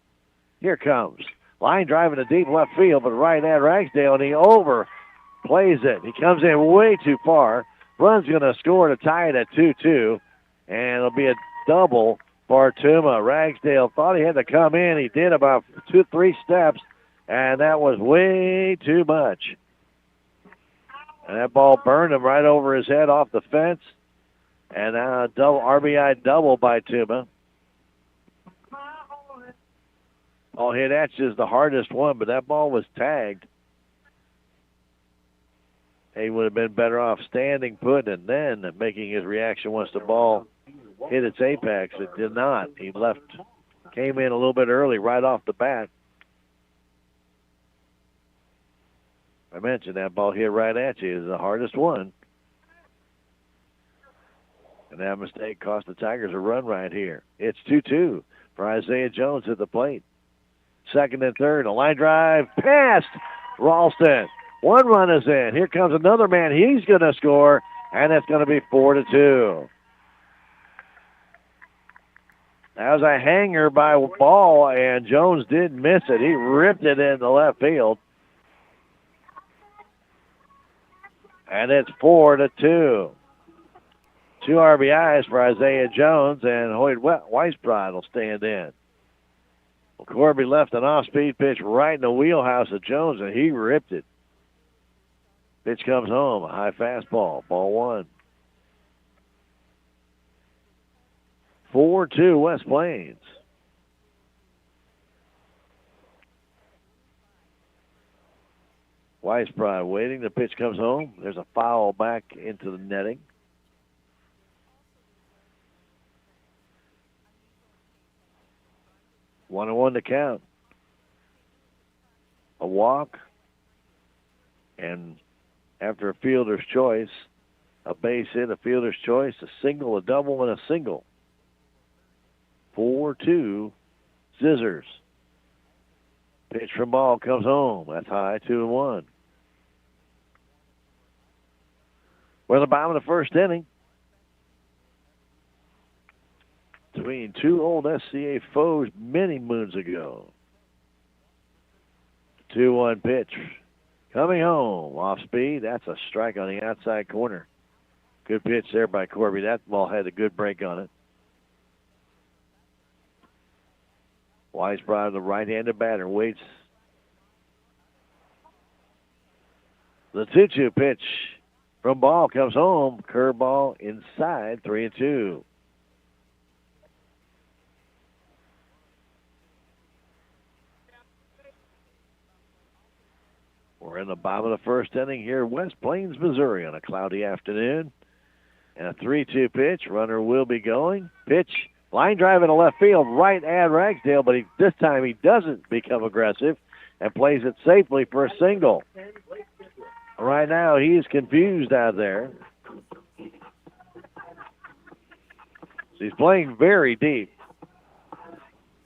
Here comes. Line driving to deep left field, but right at Ragsdale, and he overplays it. He comes in way too far. Run's going to score to tie it at 2-2, and it'll be a double for Tuma. Ragsdale thought he had to come in. He did about 2-3 steps, and that was way too much. And that ball burned him right over his head off the fence. And now a double RBI double by Tuma. Ball hit Etches the hardest one, but that ball was tagged. He would have been better off standing put and then making his reaction once the ball hit its apex. It did not. He came in a little bit early right off the bat. I mentioned that ball hit right at you is the hardest one. And that mistake cost the Tigers a run right here. It's 2-2 for Isaiah Jones at the plate. Second and third, a line drive past Ralston. 1 run is in. Here comes another man. He's going to score, and it's going to be 4-2. That was a hanger by Ball, and Jones did miss it. He ripped it into left field. And it's 4-2. 2 RBIs for Isaiah Jones, and Hoyt Weisbrod will stand in. Corby left an off-speed pitch right in the wheelhouse of Jones, and he ripped it. Pitch comes home, a high fastball, ball one. 4-2 West Plains. Weisbrod waiting. The pitch comes home. There's a foul back into the netting. One and one to count. A walk. And after a fielder's choice, a base hit, a fielder's choice, a single, a double, and a single. 4-2 Scissors. Pitch from Ball comes home. That's high, 2-1. We're in the bottom of the first inning. Between two old SCA foes many moons ago. 2-1 pitch. Coming home. Off speed. That's a strike on the outside corner. Good pitch there by Corby. That ball had a good break on it. Weisbrod, the right-handed batter, waits. The 2-2 pitch from Ball comes home. Curveball inside, 3-2. We're in the bottom of the first inning here, West Plains, Missouri, on a cloudy afternoon. And a 3-2 pitch. Runner will be going. Pitch, line drive in the left field, right at Ragsdale, but this time he doesn't become aggressive and plays it safely for a single. Right now, he's confused out there. He's playing very deep.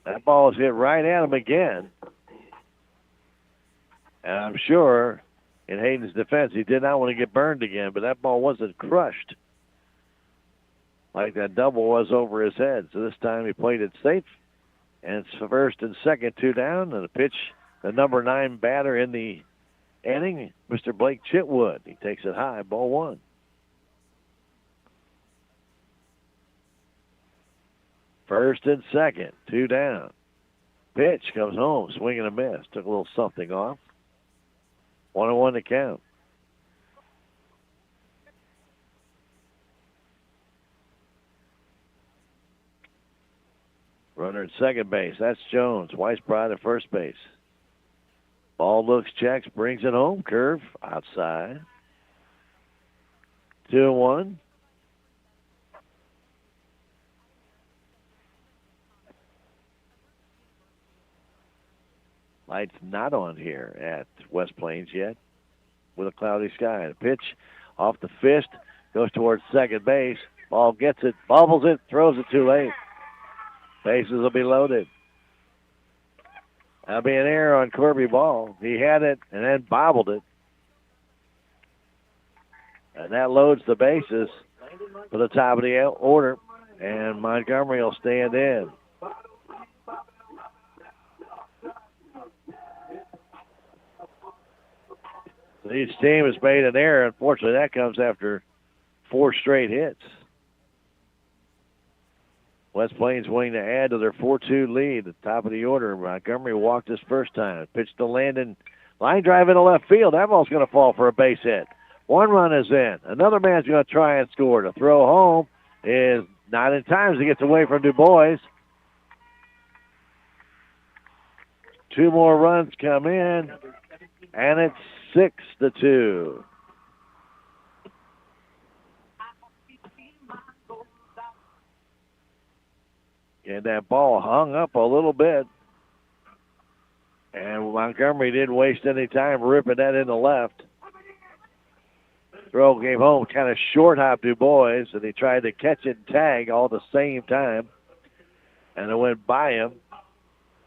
That ball is hit right at him again. And I'm sure, in Hayden's defense, he did not want to get burned again, but that ball wasn't crushed like that double was over his head. So this time he played it safe. And it's first and second, 2 down. And the pitch, the number 9 batter in the inning, Mr. Blake Chitwood. He takes it high, ball one. First and second, 2 down. Pitch comes home, swing and a miss. Took a little something off. 1-1 to count. Runner at second base. That's Jones. Weisbrod at first base. Ball looks, checks, brings it home. Curve outside. 2-1. Lights not on here at West Plains yet with a cloudy sky. The pitch off the fist goes towards second base. Ball gets it, bobbles it, throws it too late. Bases will be loaded. That'll be an error on Corby Ball. He had it and then bobbled it. And that loads the bases for the top of the order. And Montgomery will stand in. Each team has made an error. Unfortunately, that comes after 4 straight hits. West Plains willing to add to their 4-2 lead at the top of the order. Montgomery walked his first time. Pitched to Landon. Line drive into left field. That ball's going to fall for a base hit. 1 run is in. Another man's going to try and score. To throw home is not in time as he gets away from Du Bois. 2 more runs come in, and it's 6-2. And that ball hung up a little bit. And Montgomery didn't waste any time ripping that in the left. Throw came home, kind of short hop Du Bois, and he tried to catch and tag all at the same time. And it went by him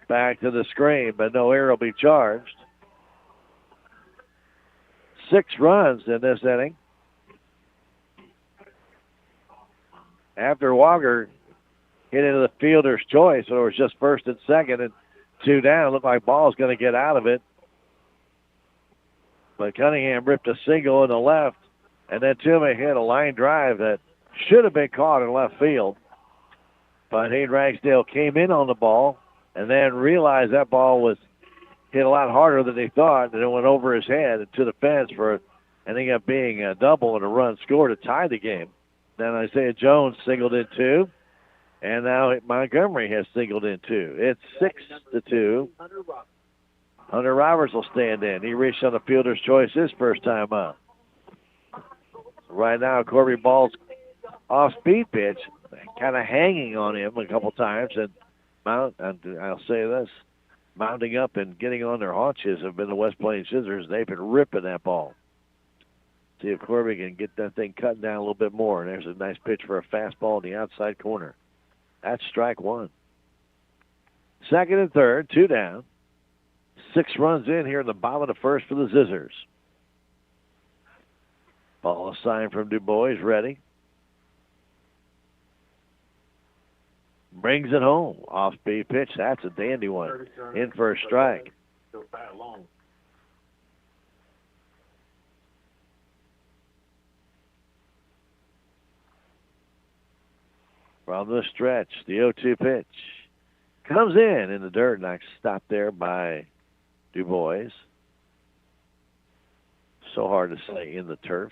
back to the screen, but no error will be charged. 6 runs in this inning. After Walker hit into the fielder's choice, so it was just first and second and 2 down. Looked like Ball's going to get out of it. But Cunningham ripped a single in the left, and then Toomey hit a line drive that should have been caught in left field. But Hayden Ragsdale came in on the ball and then realized that ball was hit a lot harder than he thought, and it went over his head and to the fence for ending up being a double and a run score to tie the game. Then Isaiah Jones singled in 2, and now Montgomery has singled in 2. It's 6-2. Hunter Roberts will stand in. He reached on the fielder's choice his first time up. Right now, Corby Ball's off-speed pitch, kind of hanging on him a couple times, and I'll say this, mounting up and getting on their haunches have been the West Plains Scissors. They've been ripping that ball. See if Corby can get that thing cut down a little bit more. And there's a nice pitch for a fastball in the outside corner. That's strike 1. Second and third, 2 down. 6 runs in here in the bottom of the first for the Scissors. Ball assigned from Du Bois, ready. Brings it home. Off-speed pitch. That's a dandy one. In for a strike. From the stretch, the 0-2 pitch. Comes in the dirt, and I stopped there by Du Bois. So hard to say in the turf.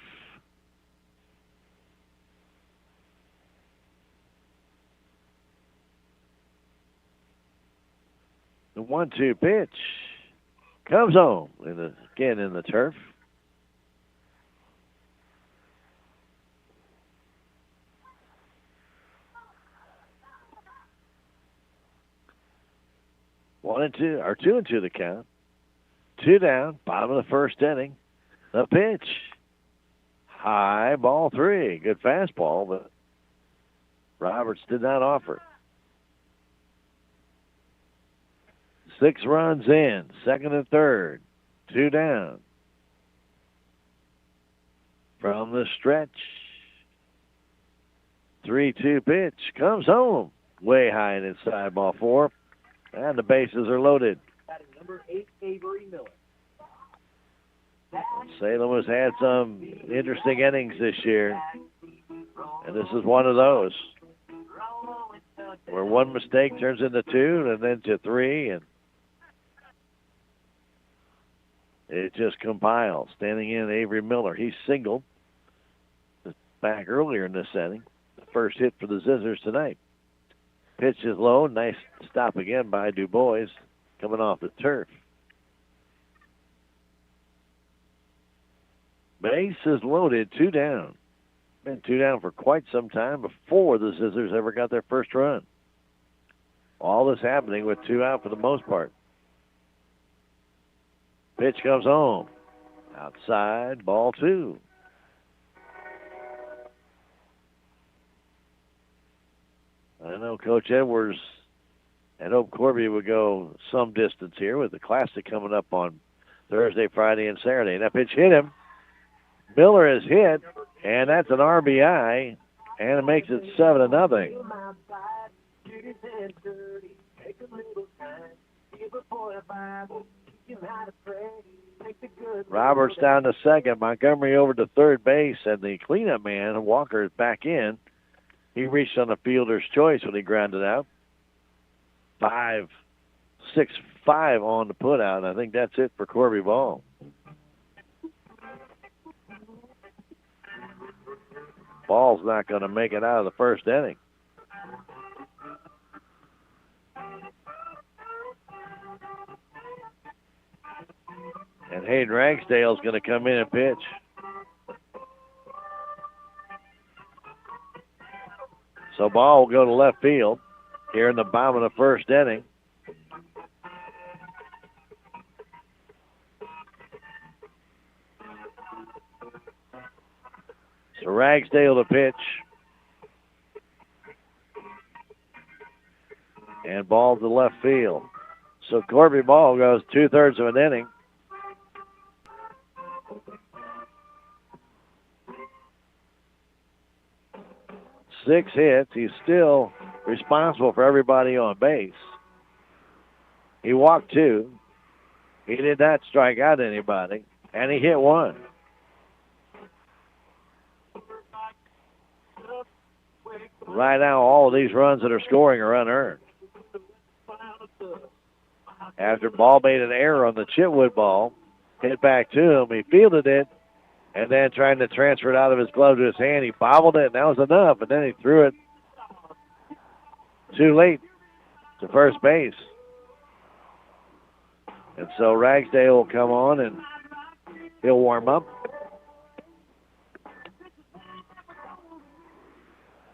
The 1-2 pitch comes home again in the turf. One and two, or 2-2 the count. 2 down, bottom of the first inning. The pitch. High, ball 3. Good fastball, but Roberts did not offer. 6 runs in, second and third. 2 down. From the stretch. 3-2 pitch comes home. Way high and inside, ball 4. And the bases are loaded. Number 8, Avery Miller. Salem has had some interesting innings this year, and this is one of those where one mistake turns into 2 and then to 3, and it just compiles. Standing in, Avery Miller. He singled back earlier in this inning. The first hit for the Scissors tonight. Pitch is low. Nice stop again by Du Bois coming off the turf. Base is loaded, 2 down. Been 2 down for quite some time before the Scissors ever got their first run. All this happening with 2 out for the most part. Pitch comes home. Outside, ball 2. I know Coach Edwards had hoped Corby would go some distance here with the Classic coming up on Thursday, Friday, and Saturday. That pitch hit him. Miller is hit, and that's an RBI, and it makes it 7-0. Roberts down to second. Montgomery over to third base, and the cleanup man, Walker, is back in. He reached on the fielder's choice when he grounded out. 5-6-5 on the putout, and I think that's it for Corby Ball. Ball's not going to make it out of the first inning. And Hayden Ragsdale's going to come in and pitch. So ball will go to left field here in the bottom of the first inning. So Ragsdale to pitch. And ball to left field. So Corby Ball goes 2/3 of an inning. Six hits. He's still responsible for everybody on base. He walked 2. He did not strike out anybody. And he hit 1. Right now, all of these runs that are scoring are unearned. After ball made an error on the Chitwood ball, hit back to him. He fielded it, and then trying to transfer it out of his glove to his hand. He bobbled it, and that was enough. And then he threw it too late to first base. And so Ragsdale will come on, and he'll warm up.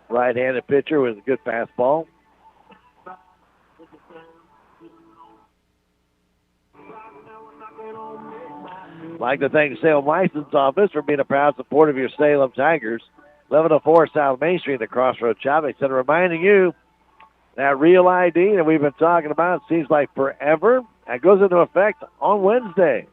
Right-handed pitcher with a good fastball. I'd like to thank the Salem License Office for being a proud supporter of your Salem Tigers. 1104 South Main Street, the Crossroads Shopping Center, reminding you that Real ID that we've been talking about seems like forever. That goes into effect on Wednesday.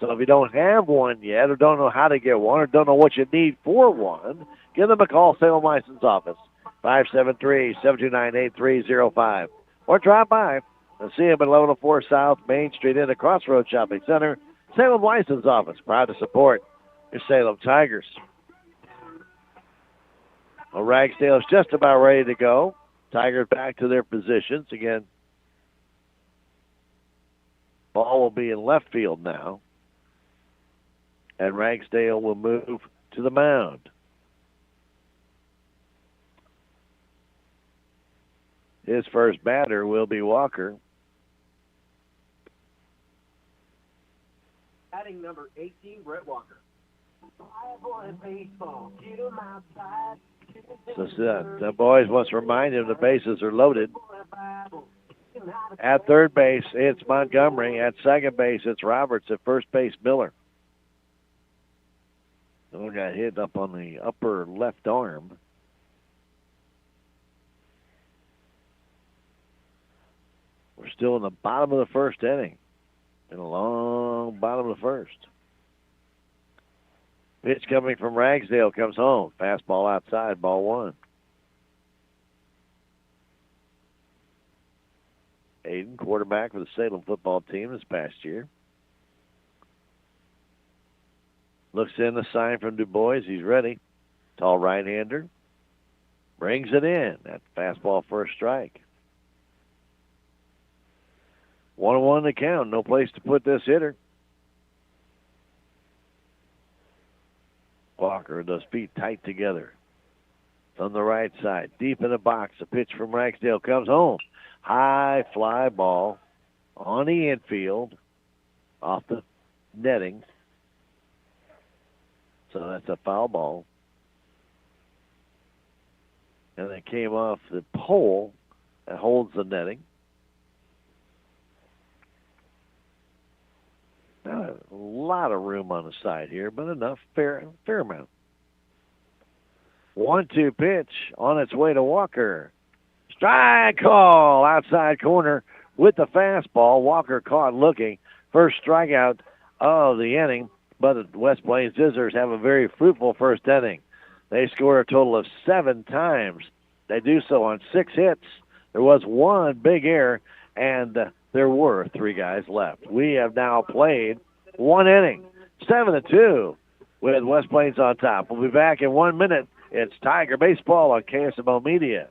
So if you don't have one yet, or don't know how to get one, or don't know what you need for one, give them a call, Salem License Office, 573-729-8305. Or drop by and see them at 1104 South Main Street in the Crossroads Shopping Center. Salem License Office, proud to support your Salem Tigers. Well, Ragsdale's just about ready to go. Tigers back to their positions again. Ball will be in left field now. And Ragsdale will move to the mound. His first batter will be Walker. Batting number 18, Brett Walker. So the boys must remind him the bases are loaded. At third base, it's Montgomery. At second base, it's Roberts. At first base, Miller. The one got hit up on the upper left arm. We're still in the bottom of the first inning. In a long bottom of the first. Pitch coming from Ragsdale comes home. Fastball outside, ball one. Aiden, quarterback for the Salem football team this past year. Looks in the sign from Du Bois. He's ready. Tall right-hander. Brings it in. That fastball first strike. 1-1 to count. No place to put this hitter. Walker with those feet tight together. On the right side, deep in the box, a pitch from Ragsdale comes home. High fly ball on the infield, off the netting. So that's a foul ball. And it came off the pole that holds the netting. Not a lot of room on the side here, but enough, fair amount. 1-2 pitch on its way to Walker. Strike call outside corner with the fastball. Walker caught looking. First strikeout of the inning, but the West Plains Visitors have a very fruitful first inning. They score a total of 7 times. They do so on 6 hits. There was one big error, and there were 3 guys left. We have now played 1 inning, 7-2, with West Plains on top. We'll be back in 1 minute. It's Tiger Baseball on KSMO Media.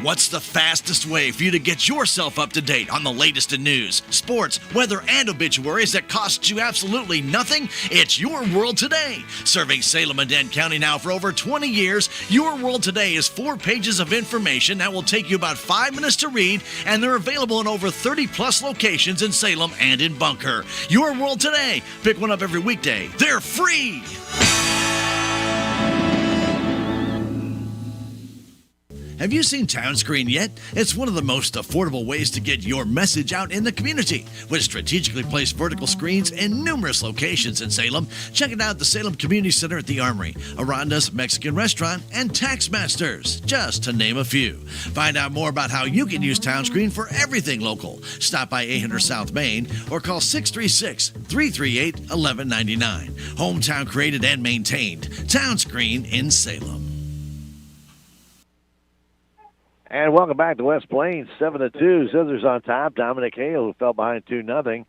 What's the fastest way for you to get yourself up to date on the latest in news, sports, weather, and obituaries that costs you absolutely nothing? It's Your World Today. Serving Salem and Dent County now for over 20 years, Your World Today is 4 pages of information that will take you about 5 minutes to read, and they're available in over 30-plus locations in Salem and in Bunker. Your World Today. Pick one up every weekday. They're free. Have you seen Town Screen yet? It's one of the most affordable ways to get your message out in the community. With strategically placed vertical screens in numerous locations in Salem, check it out at the Salem Community Center at the Armory, Aranda's Mexican Restaurant, and Tax Masters, just to name a few. Find out more about how you can use Town Screen for everything local. Stop by 800 South Main or call 636-338-1199. Hometown created and maintained. Town Screen in Salem. And welcome back to West Plains, 7-2. Scissors on top. Dominic Hale, who fell behind 2-0,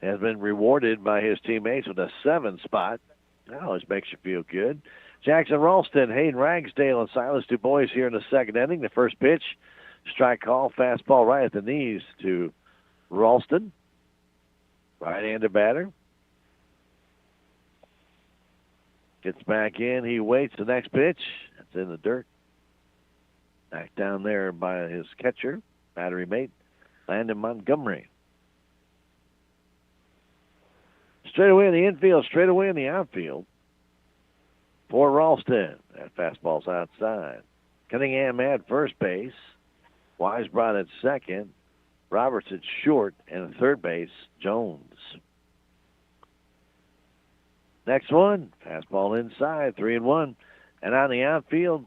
has been rewarded by his teammates with a 7 spot. That always makes you feel good. Jackson Ralston, Hayden Ragsdale, and Silas Du Bois here in the second inning. The first pitch Strike call, fastball right at the knees to Ralston. Right-handed batter. Gets back in. He waits the next pitch. It's in the dirt. Back down there by his catcher, battery mate, Landon Montgomery. Straight away in the infield, straight away in the outfield for Ralston. That fastball's outside. Cunningham at first base. Weisbrod at second. Roberts at short. And at third base, Jones. Next one, fastball inside, 3-1. And on the outfield,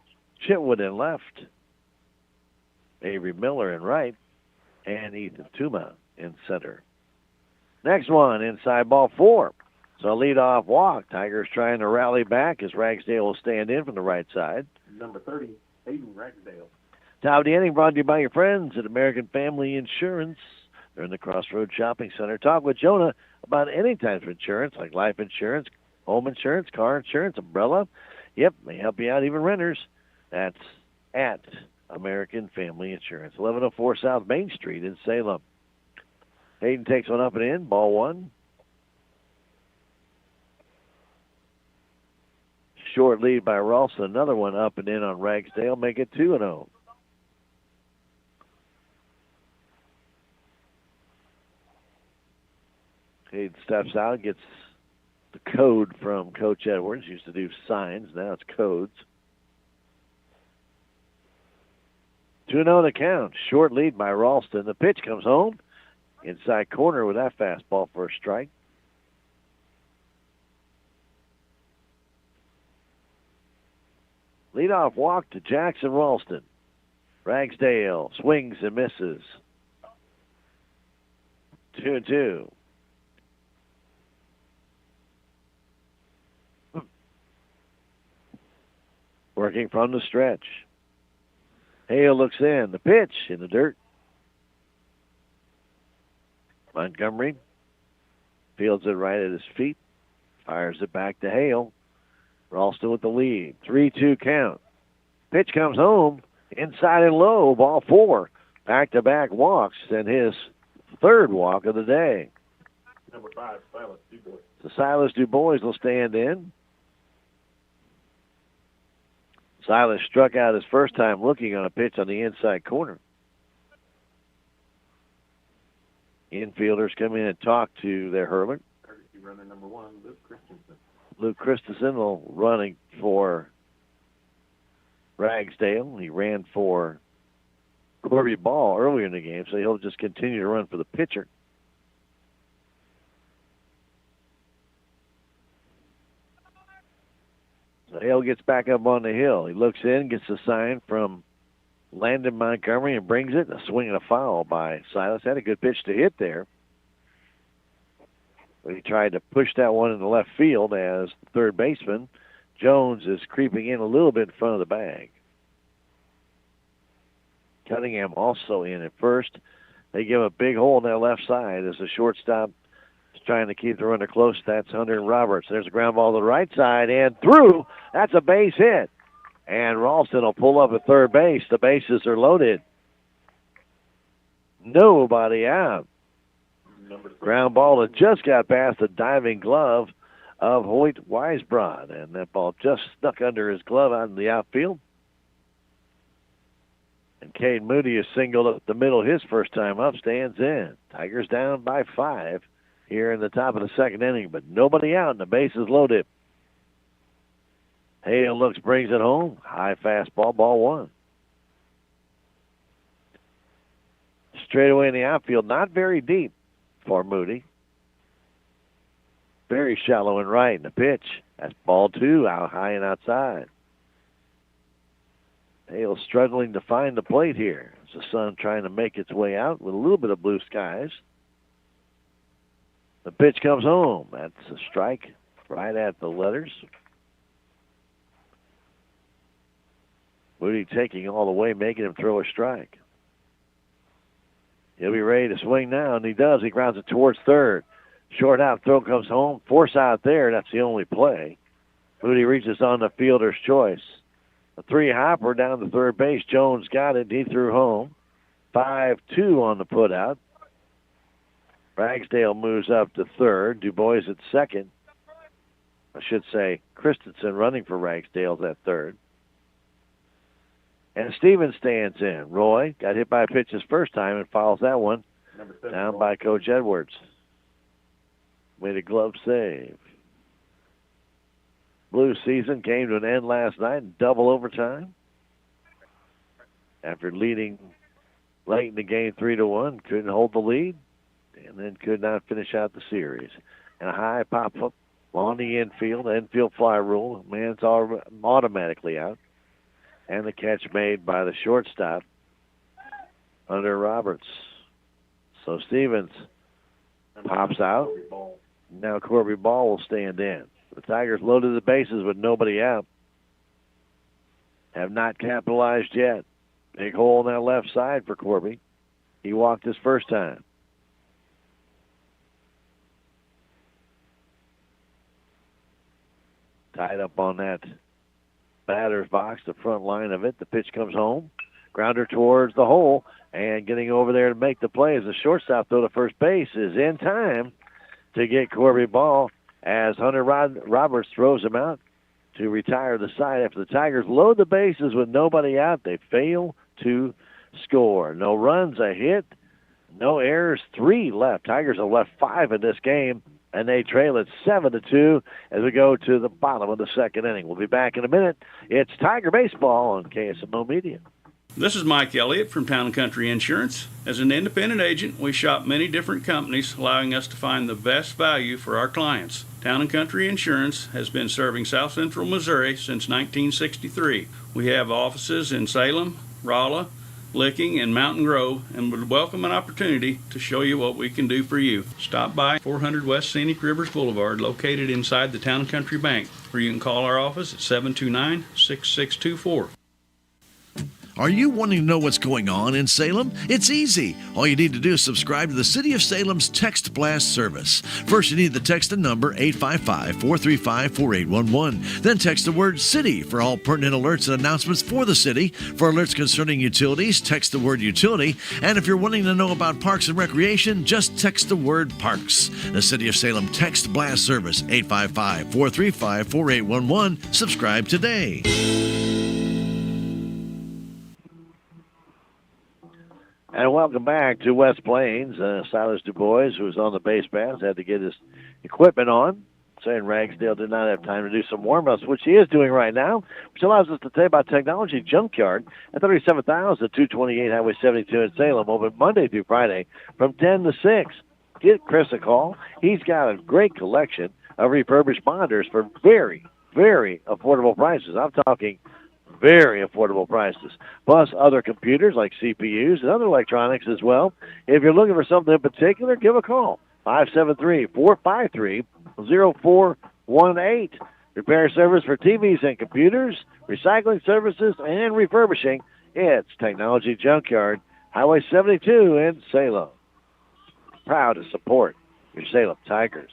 Chitwood in left. Avery Miller in right. And Ethan Tuma in center. Next one, inside ball 4. So a leadoff walk. Tigers trying to rally back as Ragsdale will stand in from the right side. Number 30, Hayden Ragsdale. Top of the inning brought to you by your friends at American Family Insurance. They're in the Crossroads Shopping Center. Talk with Jonah about any type of insurance, like life insurance, home insurance, car insurance, umbrella. Yep, they help you out, even renters. That's at American Family Insurance, 1104 South Main Street in Salem. Hayden takes one up and in, ball 1. Short lead by Ralston, another one up and in on Ragsdale, make it 2-0. Hayden steps out, gets the code from Coach Edwards. Used to do signs, now it's codes. 2-0 the count. Short lead by Ralston. The pitch comes home. Inside corner with that fastball for a strike. Leadoff walk to Jackson Ralston. Ragsdale swings and misses. 2-2. Working from the stretch. Hale looks in. The pitch in the dirt. Montgomery fields it right at his feet. Fires it back to Hale. Ralston with the lead. 3-2 count. Pitch comes home. Inside and low. Ball 4. Back-to-back walks and his third walk of the day. Number 5, Silas Dubois. So Silas Dubois will stand in. Silas struck out his first time looking on a pitch on the inside corner. Infielders come in and talk to their hurler. Courtesy runner number 1, Luke Christensen. Luke Christensen will running for Ragsdale. He ran for Corby Ball earlier in the game, so he'll just continue to run for the pitcher. So Hale gets back up on the hill. He looks in, gets a sign from Landon Montgomery and brings it. A swing and a foul by Silas. Had a good pitch to hit there. But he tried to push that one in the left field as the third baseman, Jones, is creeping in a little bit in front of the bag. Cunningham also in at first. They give a big hole in that left side as the shortstop is trying to keep the runner close. That's Hunter Roberts. There's a ground ball to the right side and through. That's a base hit. And Ralston will pull up at third base. The bases are loaded. Nobody out. Ground ball that just got past the diving glove of Hoyt Weisbrod. And that ball just snuck under his glove out in the outfield. And Cade Moody is singled up the middle his first time up, stands in. Tigers down by 5 here in the top of the second inning, but nobody out and the bases loaded. Hale looks, brings it home. High fastball, ball 1. Straight away in the outfield, not very deep for Moody. Very shallow and right in the pitch. That's ball 2, out high and outside. Hale struggling to find the plate here. As the sun trying to make its way out with a little bit of blue skies. The pitch comes home. That's a strike right at the letters. Moody taking all the way, making him throw a strike. He'll be ready to swing now, and he does. He grounds it towards third. Short out, throw comes home. Force out there, that's the only play. Moody reaches on the fielder's choice. A 3-hopper down to third base. Jones got it. He threw home. 5-2 on the putout. Ragsdale moves up to third. Du Bois at second. I should say Christensen running for Ragsdale's at third. And Stevens stands in. Roy got hit by a pitch his first time and fouls that one down by Coach Edwards. Made a glove save. Blue season came to an end last night in double overtime. After leading late in the game 3-1, couldn't hold the lead, and then could not finish out the series. And a high pop-up on the infield fly rule. Man's automatically out. And the catch made by the shortstop, Hunter Roberts. So Stevens pops out. Now Corby Ball will stand in. The Tigers loaded the bases with nobody out. Have not capitalized yet. Big hole on that left side for Corby. He walked his first time. Tied up on that batter's box, the front line of it. The pitch comes home. Grounder towards the hole. And getting over there to make the play as the shortstop throw to first base is in time to get Corby Ball as Hunter Roberts throws him out to retire the side. After the Tigers load the bases with nobody out, they fail to score. No runs, a hit, no errors, 3 left. Tigers have left 5 in this game, and they trail it 7-2 as we go to the bottom of the second inning. We'll be back in a minute. It's Tiger Baseball on KSMO Media. This is Mike Elliott from Town & Country Insurance. As an independent agent, we shop many different companies, allowing us to find the best value for our clients. Town & Country Insurance has been serving South Central Missouri since 1963. We have offices in Salem, Rolla, Licking, and Mountain Grove, and would welcome an opportunity to show you what we can do for you. Stop by 400 West Scenic Rivers Boulevard, located inside the Town & Country Bank, or you can call our office at 729-6624. Are you wanting to know what's going on in Salem? It's easy. All you need to do is subscribe to the City of Salem's Text Blast service. First, you need to text the number 855-435-4811. Then text the word CITY for all pertinent alerts and announcements for the city. For alerts concerning utilities, text the word utility. And if you're wanting to know about parks and recreation, just text the word parks. The City of Salem Text Blast service, 855-435-4811. Subscribe today. And welcome back to West Plains. Silas Du Bois, who was on the base paths, had to get his equipment on, saying Ragsdale did not have time to do some warm-ups, which he is doing right now, which allows us to tell you about Technology Junkyard at 37,228 Highway 72 in Salem, open Monday through Friday from 10 to 6. Give Chris a call. He's got a great collection of refurbished monitors for very, very affordable prices. I'm talking very affordable prices, plus other computers like CPUs and other electronics as well. If you're looking for something in particular, give a call, 573-453-0418. Repair service for TVs and computers, recycling services, and refurbishing. It's Technology Junkyard, Highway 72 in Salem. Proud to support your Salem Tigers.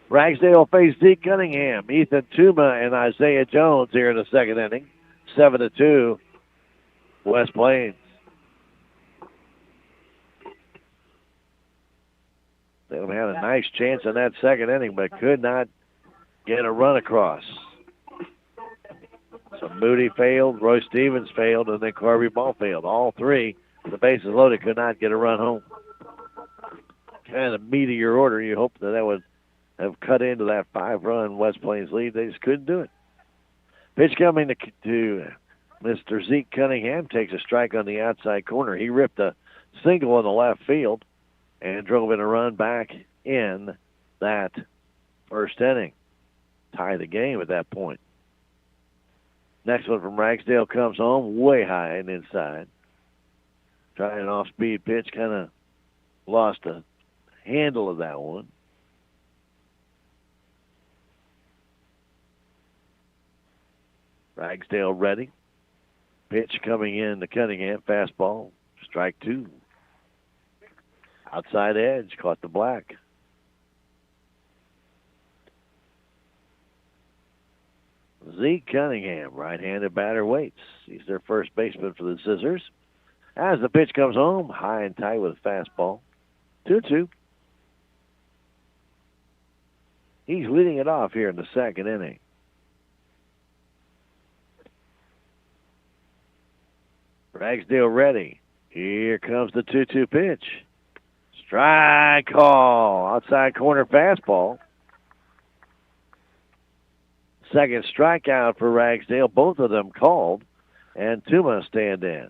Ragsdale faced Zeke Cunningham, Ethan Tuma, and Isaiah Jones here in the second inning. 7-2, West Plains. They had a nice chance in that second inning, but could not get a run across. So Moody failed, Roy Stevens failed, and then Corby Ball failed. All three, with the bases loaded, could not get a run home. Kind of meteor order. You hope that would have cut into that 5-run West Plains lead. They just couldn't do it. Pitch coming to Mr. Zeke Cunningham. Takes a strike on the outside corner. He ripped a single in the left field and drove in a run back in that first inning. Tie the game at that point. Next one from Ragsdale comes home way high and inside. Trying an off-speed pitch. Kind of lost the handle of that one. Ragsdale ready. Pitch coming in to Cunningham. Fastball. Strike 2. Outside edge. Caught the black. Zeke Cunningham, right-handed batter, waits. He's their first baseman for the Scissors. As the pitch comes home, high and tight with a fastball. 2-2. He's leading it off here in the second inning. Ragsdale ready. Here comes the 2-2 pitch. Strike call. Outside corner fastball. Second strikeout for Ragsdale. Both of them called. And Tuma stand in.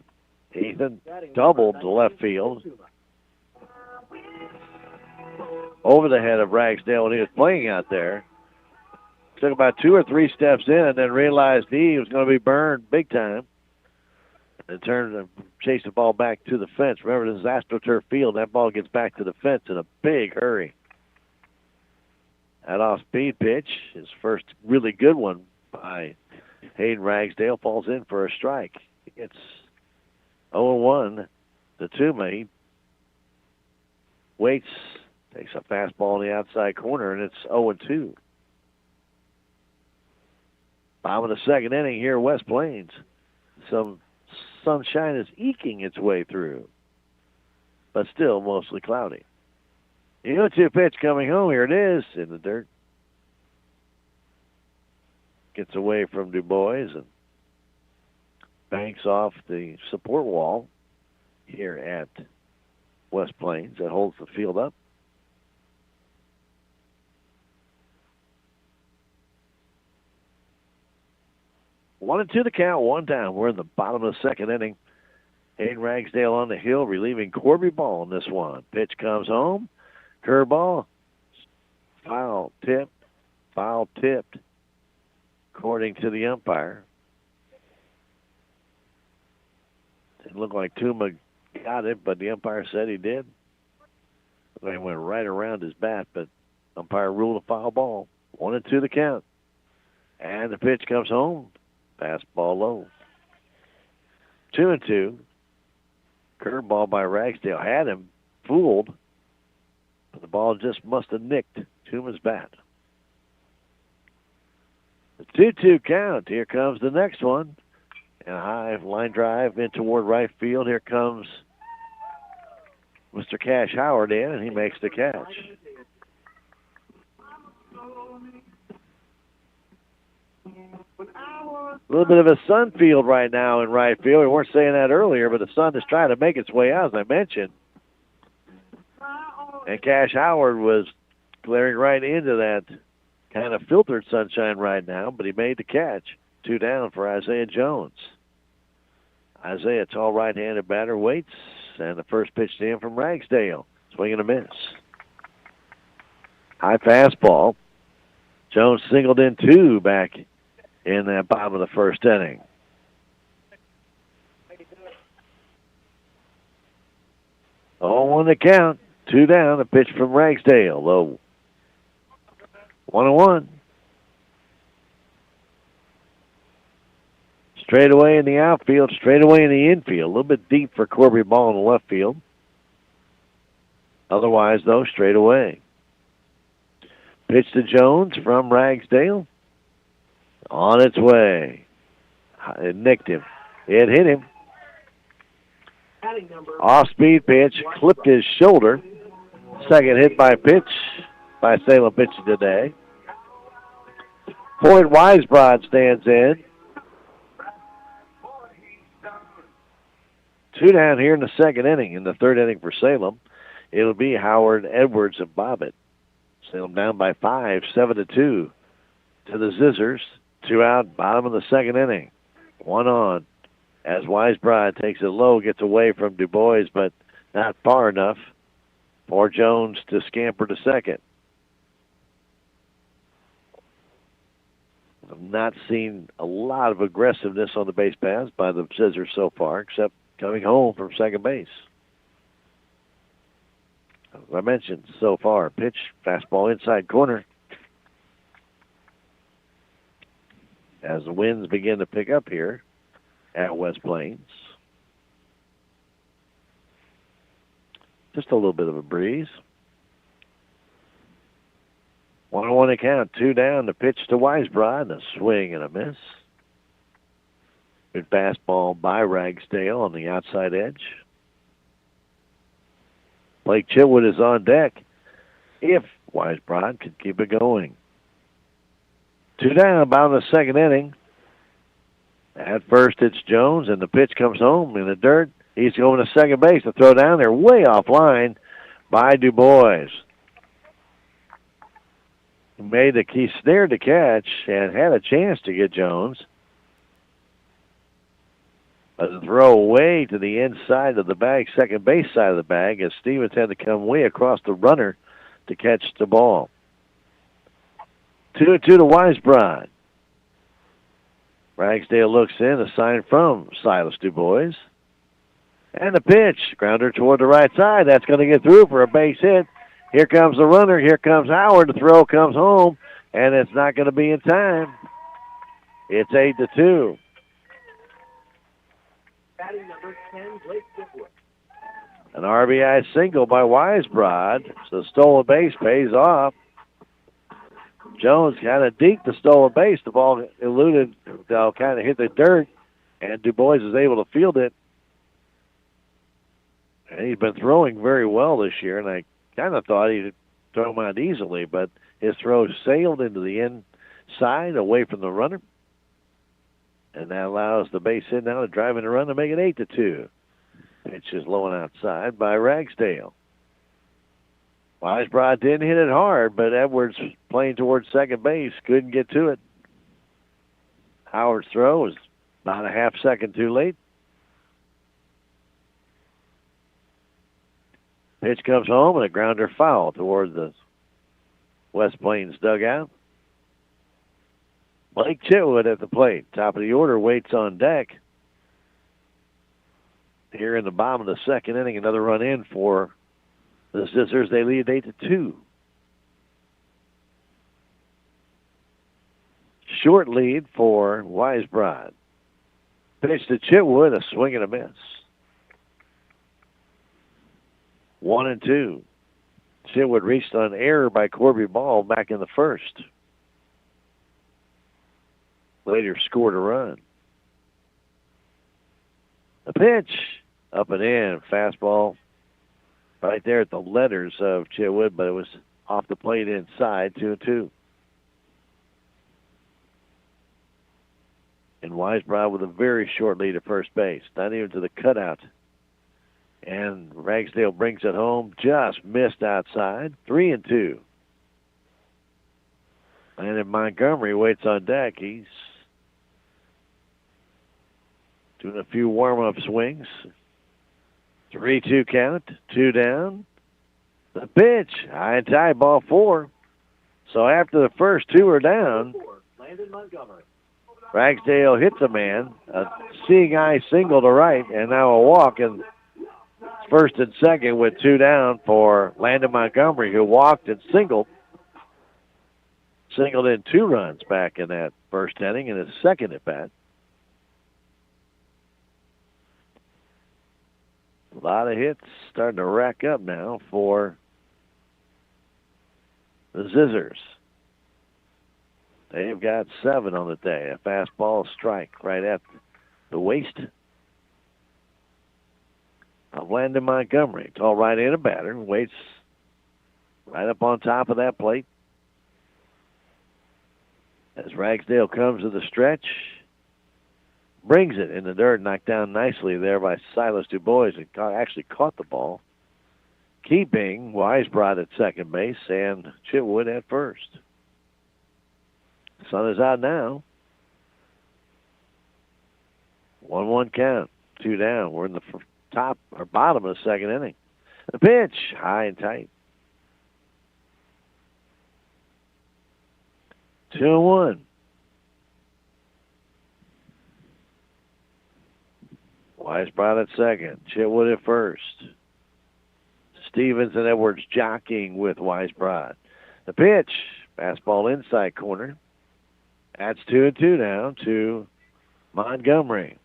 Ethan doubled to left field. Over the head of Ragsdale when he was playing out there. Took about 2 or 3 steps in and then realized he was going to be burned big time. And turned and chased the ball back to the fence. Remember, this is AstroTurf Field. That ball gets back to the fence in a big hurry. That off-speed pitch, his first really good one by Hayden Ragsdale, falls in for a strike. It's 0-1 to Tuma. He waits, takes a fastball in the outside corner, and it's 0-2. Bottom of the second inning here, West Plains. Some sunshine is eking its way through, but still mostly cloudy. The 0-2 pitch coming home. Here it is in the dirt. Gets away from Du Bois and banks off the support wall here at West Plains that holds the field up. One and two the count, one down. We're in the bottom of the second inning. Hayden Ragsdale on the hill, relieving Corby Ball in this one. Pitch comes home. Curveball. Foul tipped, according to the umpire. Didn't look like Tuma got it, but the umpire said he did. He went right around his bat, but umpire ruled a foul ball. 1-2 the count. And the pitch comes home. Fastball low. 2-2. Curveball by Ragsdale. Had him fooled. But the ball just must have nicked Tuma's bat. The 2-2 count. Here comes the next one. And a high line drive in toward right field. Here comes Mr. Cash Howard in, and he makes the catch. A little bit of a sun field right now in right field. We weren't saying that earlier, but the sun is trying to make its way out, as I mentioned. And Cash Howard was glaring right into that kind of filtered sunshine right now, but he made the catch. 2 down for Isaiah Jones. Isaiah, tall right-handed batter, waits, and the first pitch to him from Ragsdale. Swing and a miss. High fastball. Jones singled in 2 back in the bottom of the first inning. On the count, 2 down, a pitch from Ragsdale, low. 1-1. Straight away in the outfield, straight away in the infield. A little bit deep for Corby Ball in the left field. Otherwise, though, straight away. Pitch to Jones from Ragsdale. On its way. It nicked him. It hit him. Off-speed pitch, clipped his shoulder. Second hit by pitch by Salem pitching today. Floyd Weisbrod stands in. 2 down here in the second inning. In the third inning for Salem, it'll be Howard, Edwards, and Bobbitt. Salem down by 5, 7-2 to the Scissors. 2 out, bottom of the second inning. 1 on. As Weisbrod takes it low, gets away from Du Bois, but not far enough for Jones to scamper to second. I've not seen a lot of aggressiveness on the base paths by the Scissors so far, except coming home from second base. As I mentioned, so far, pitch, fastball inside corner. As the winds begin to pick up here at West Plains. Just a little bit of a breeze. 1-1 2-1 count. 2 down. The pitch to Weisbrod. A swing and a miss. Good fastball by Ragsdale on the outside edge. Blake Chitwood is on deck if Weisbrod could keep it going. 2 down, about in the second inning. At first, it's Jones, and the pitch comes home in the dirt. He's going to second base. The throw down there way offline by Dubois. He made the key, snared the catch, and had a chance to get Jones. A throw way to the inside of the bag, second base side of the bag, as Stevens had to come way across the runner to catch the ball. 2-2 to Weisbrod. Ragsdale looks in, a sign from Silas Dubois. And the pitch, grounder toward the right side. That's going to get through for a base hit. Here comes the runner. Here comes Howard. The throw comes home, and it's not going to be in time. It's 8-2. Batting number 10, Blake Chitwood. An RBI single by Weisbrod. So stolen base pays off. Jones kind of deked the stolen base. The ball eluded, kind of hit the dirt, and Dubois was able to field it. And he's been throwing very well this year, and I kind of thought he'd throw him out easily, but his throw sailed into the inside away from the runner. And that allows the base hit now to drive in a run to make it 8-2. Pitch is low and outside by Ragsdale. Weisbrod didn't hit it hard, but Edwards playing towards second base couldn't get to it. Howard's throw was about a half second too late. Pitch comes home and a grounder foul toward the West Plains dugout. Blake Chitwood at the plate. Top of the order waits on deck. Here in the bottom of the second inning, another run in for the Scissors. They lead 8-2. Short lead for Weisbrod. Pitch to Chitwood, a swing and a miss. 1-2. Chitwood reached on error by Corby Ball back in the first. Later scored a run. The pitch, up and in, fastball right there at the letters of Chitwood, but it was off the plate inside, 2-2. And Weisbrod with a very short lead at first base, not even to the cutout. And Ragsdale brings it home, just missed outside, 3-2. And then Montgomery waits on deck. He's doing a few warm-up swings. 3-2 count, 2 down. The pitch, high and tight, ball 4. So after the first 2 are down, Ragsdale hits a man, a seeing eye single to right, and now a walk. And first and second with 2 down for Landon Montgomery, who walked and singled. Singled in 2 runs back in that first inning in his second at bat. A lot of hits starting to rack up now for the Scissors. They've got 7 on the day. A fastball strike right at the waist of Landon Montgomery. Tall right-handed batter, waits right up on top of that plate. As Ragsdale comes to the stretch, brings it in the dirt, knocked down nicely there by Silas Dubois, and actually caught the ball. Keeping Weisbrod at second base and Chitwood at first. Sun is out now. 1-1 count, 2 down. We're in the top or bottom of the second inning. The pitch, high and tight. 2-1. Weisbrod at second. Chitwood at first. Stevens and Edwards jockeying with Weisbrod. The pitch, fastball inside corner. That's 2-2 now to Montgomery.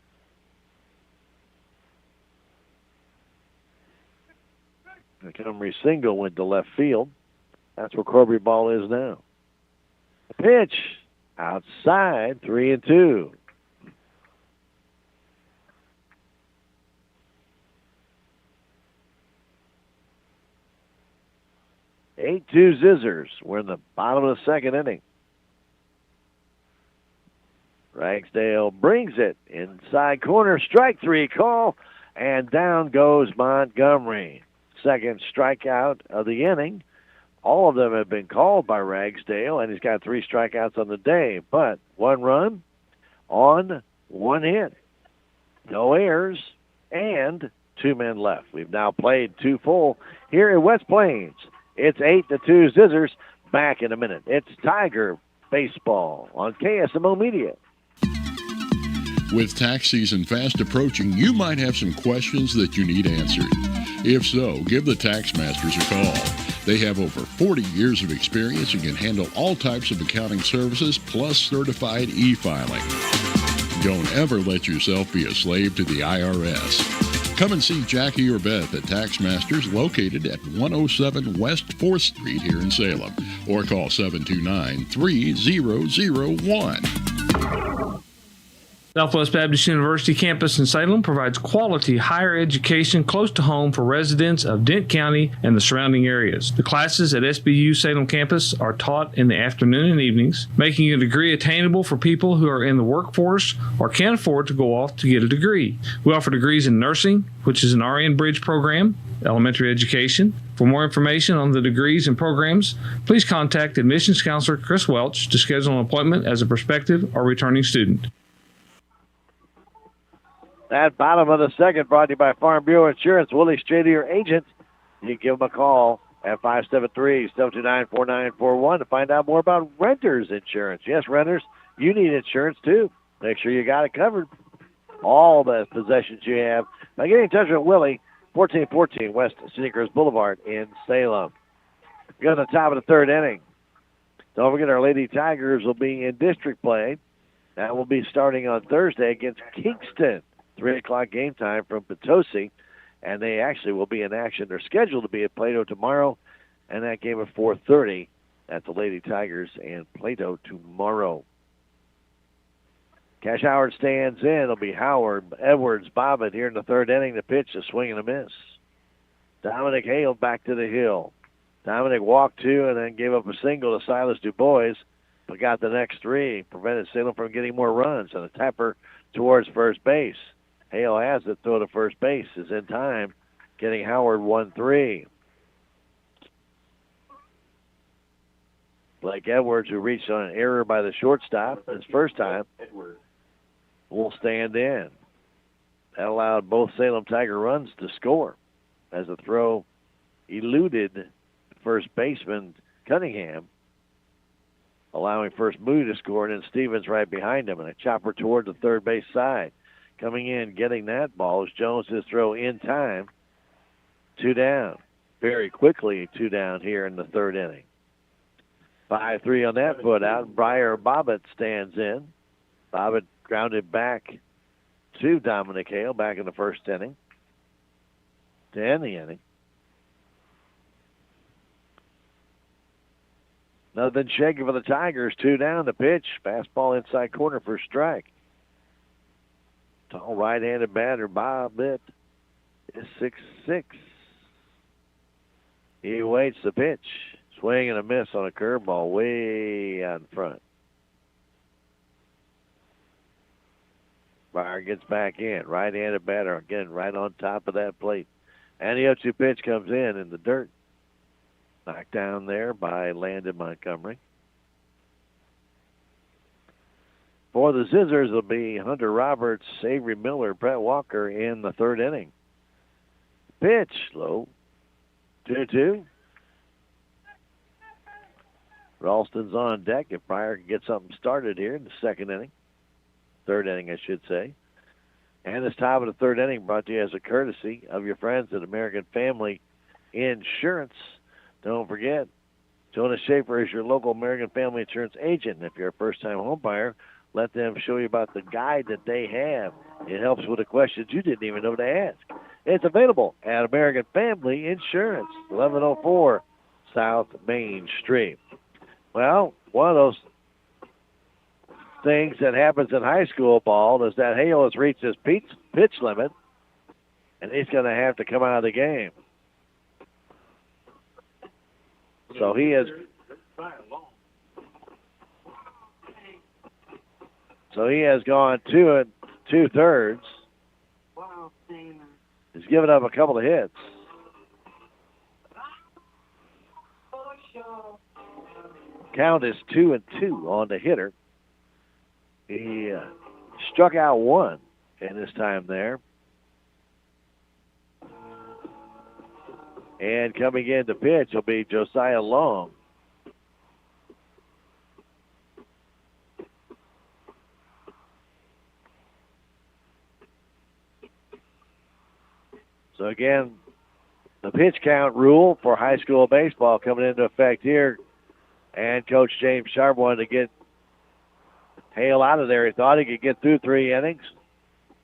Montgomery single went to left field. That's where Corby Ball is now. Pitch outside, 3-2. Eight-two Zizzers. We're in the bottom of the second inning. Ragsdale brings it inside corner, strike three call, and down goes Montgomery. Second strikeout of the inning. All of them have been called by Ragsdale, and he's got 3 strikeouts on the day, but 1 run on 1 hit. No errors, and 2 men left. We've now played 2 full here in West Plains. It's 8-2 Zizzers. Back in a minute. It's Tiger Baseball on KSMO Media. With tax season fast approaching, you might have some questions that you need answered. If so, give the Tax Masters a call. They have over 40 years of experience and can handle all types of accounting services plus certified e-filing. Don't ever let yourself be a slave to the IRS. Come and see Jackie or Beth at Tax Masters, located at 107 West 4th Street here in Salem, or call 729-3001. Southwest Baptist University campus in Salem provides quality higher education close to home for residents of Dent County and the surrounding areas. The classes at SBU Salem campus are taught in the afternoon and evenings, making a degree attainable for people who are in the workforce or can't afford to go off to get a degree. We offer degrees in nursing, which is an RN Bridge program, elementary education. For more information on the degrees and programs, please contact admissions counselor Chris Welch to schedule an appointment as a prospective or returning student. That bottom of the second brought to you by Farm Bureau Insurance. Willie Strady, your agent. You give them a call at 573-729-4941 to find out more about renters insurance. Yes, renters, you need insurance too. Make sure you got it covered. All the possessions you have. By getting in touch with Willie, 1414 West Sneakers Boulevard in Salem. We go to the top of the third inning. Don't forget our Lady Tigers will be in district play. That will be starting on Thursday against Kingston. 3 o'clock game time from Potosi, and they actually will be in action. They're scheduled to be at Plato tomorrow, and that game at 4:30 at the Lady Tigers and Plato tomorrow. Cash Howard stands in. It'll be Howard, Edwards, Bobbitt here in the third inning. The pitch, a swing and a miss. Dominic Hale back to the hill. Dominic walked 2 and then gave up a single to Silas DuBois, but got the next 3, prevented Salem from getting more runs, and a tapper towards first base. Hale has it, throw to first base, is in time, getting Howard 1-3. Blake Edwards, who reached on an error by the shortstop his first time, will stand in. That allowed both Salem Tiger runs to score as the throw eluded first baseman Cunningham, allowing first Moody to score, and then Stevens right behind him, and a chopper toward the third base side. Coming in, getting that ball is Jones' throw in time. 2 down. Very quickly 2 down here in the third inning. 5-3 on that put out. Briar Bobbitt stands in. Bobbitt grounded back to Dominic Hale back in the first inning to end the inning. Nothing shaking for the Tigers. 2 down. The pitch. Fastball inside corner for a strike. Tall right-handed batter Bobbitt is 6'6". He waits the pitch. Swing and a miss on a curveball way out in front. Briar gets back in. Right-handed batter again right on top of that plate. And the 0-2 pitch comes in the dirt. Knocked down there by Landon Montgomery. For the Zizzers, it'll be Hunter Roberts, Avery Miller, Brett Walker in the third inning. Pitch, low. 2-2. Ralston's on deck if Pryor can get something started here in the second inning. Third inning, I should say. And this top of the third inning brought to you as a courtesy of your friends at American Family Insurance. Don't forget, Jonah Schaefer is your local American Family Insurance agent. And if you're a first-time home buyer, let them show you about the guide that they have. It helps with the questions you didn't even know to ask. It's available at American Family Insurance, 1104 South Main Street. Well, one of those things that happens in high school ball is that Hale has reached his pitch limit, and he's going to have to come out of the game. So he has gone 2 2/3. He's given up a couple of hits. Count is 2-2 on the hitter. He struck out one in his time there. And coming in to pitch will be Josiah Long. So again, the pitch count rule for high school baseball coming into effect here. And Coach James Sharp wanted to get Hale out of there. He thought he could get through 3 innings.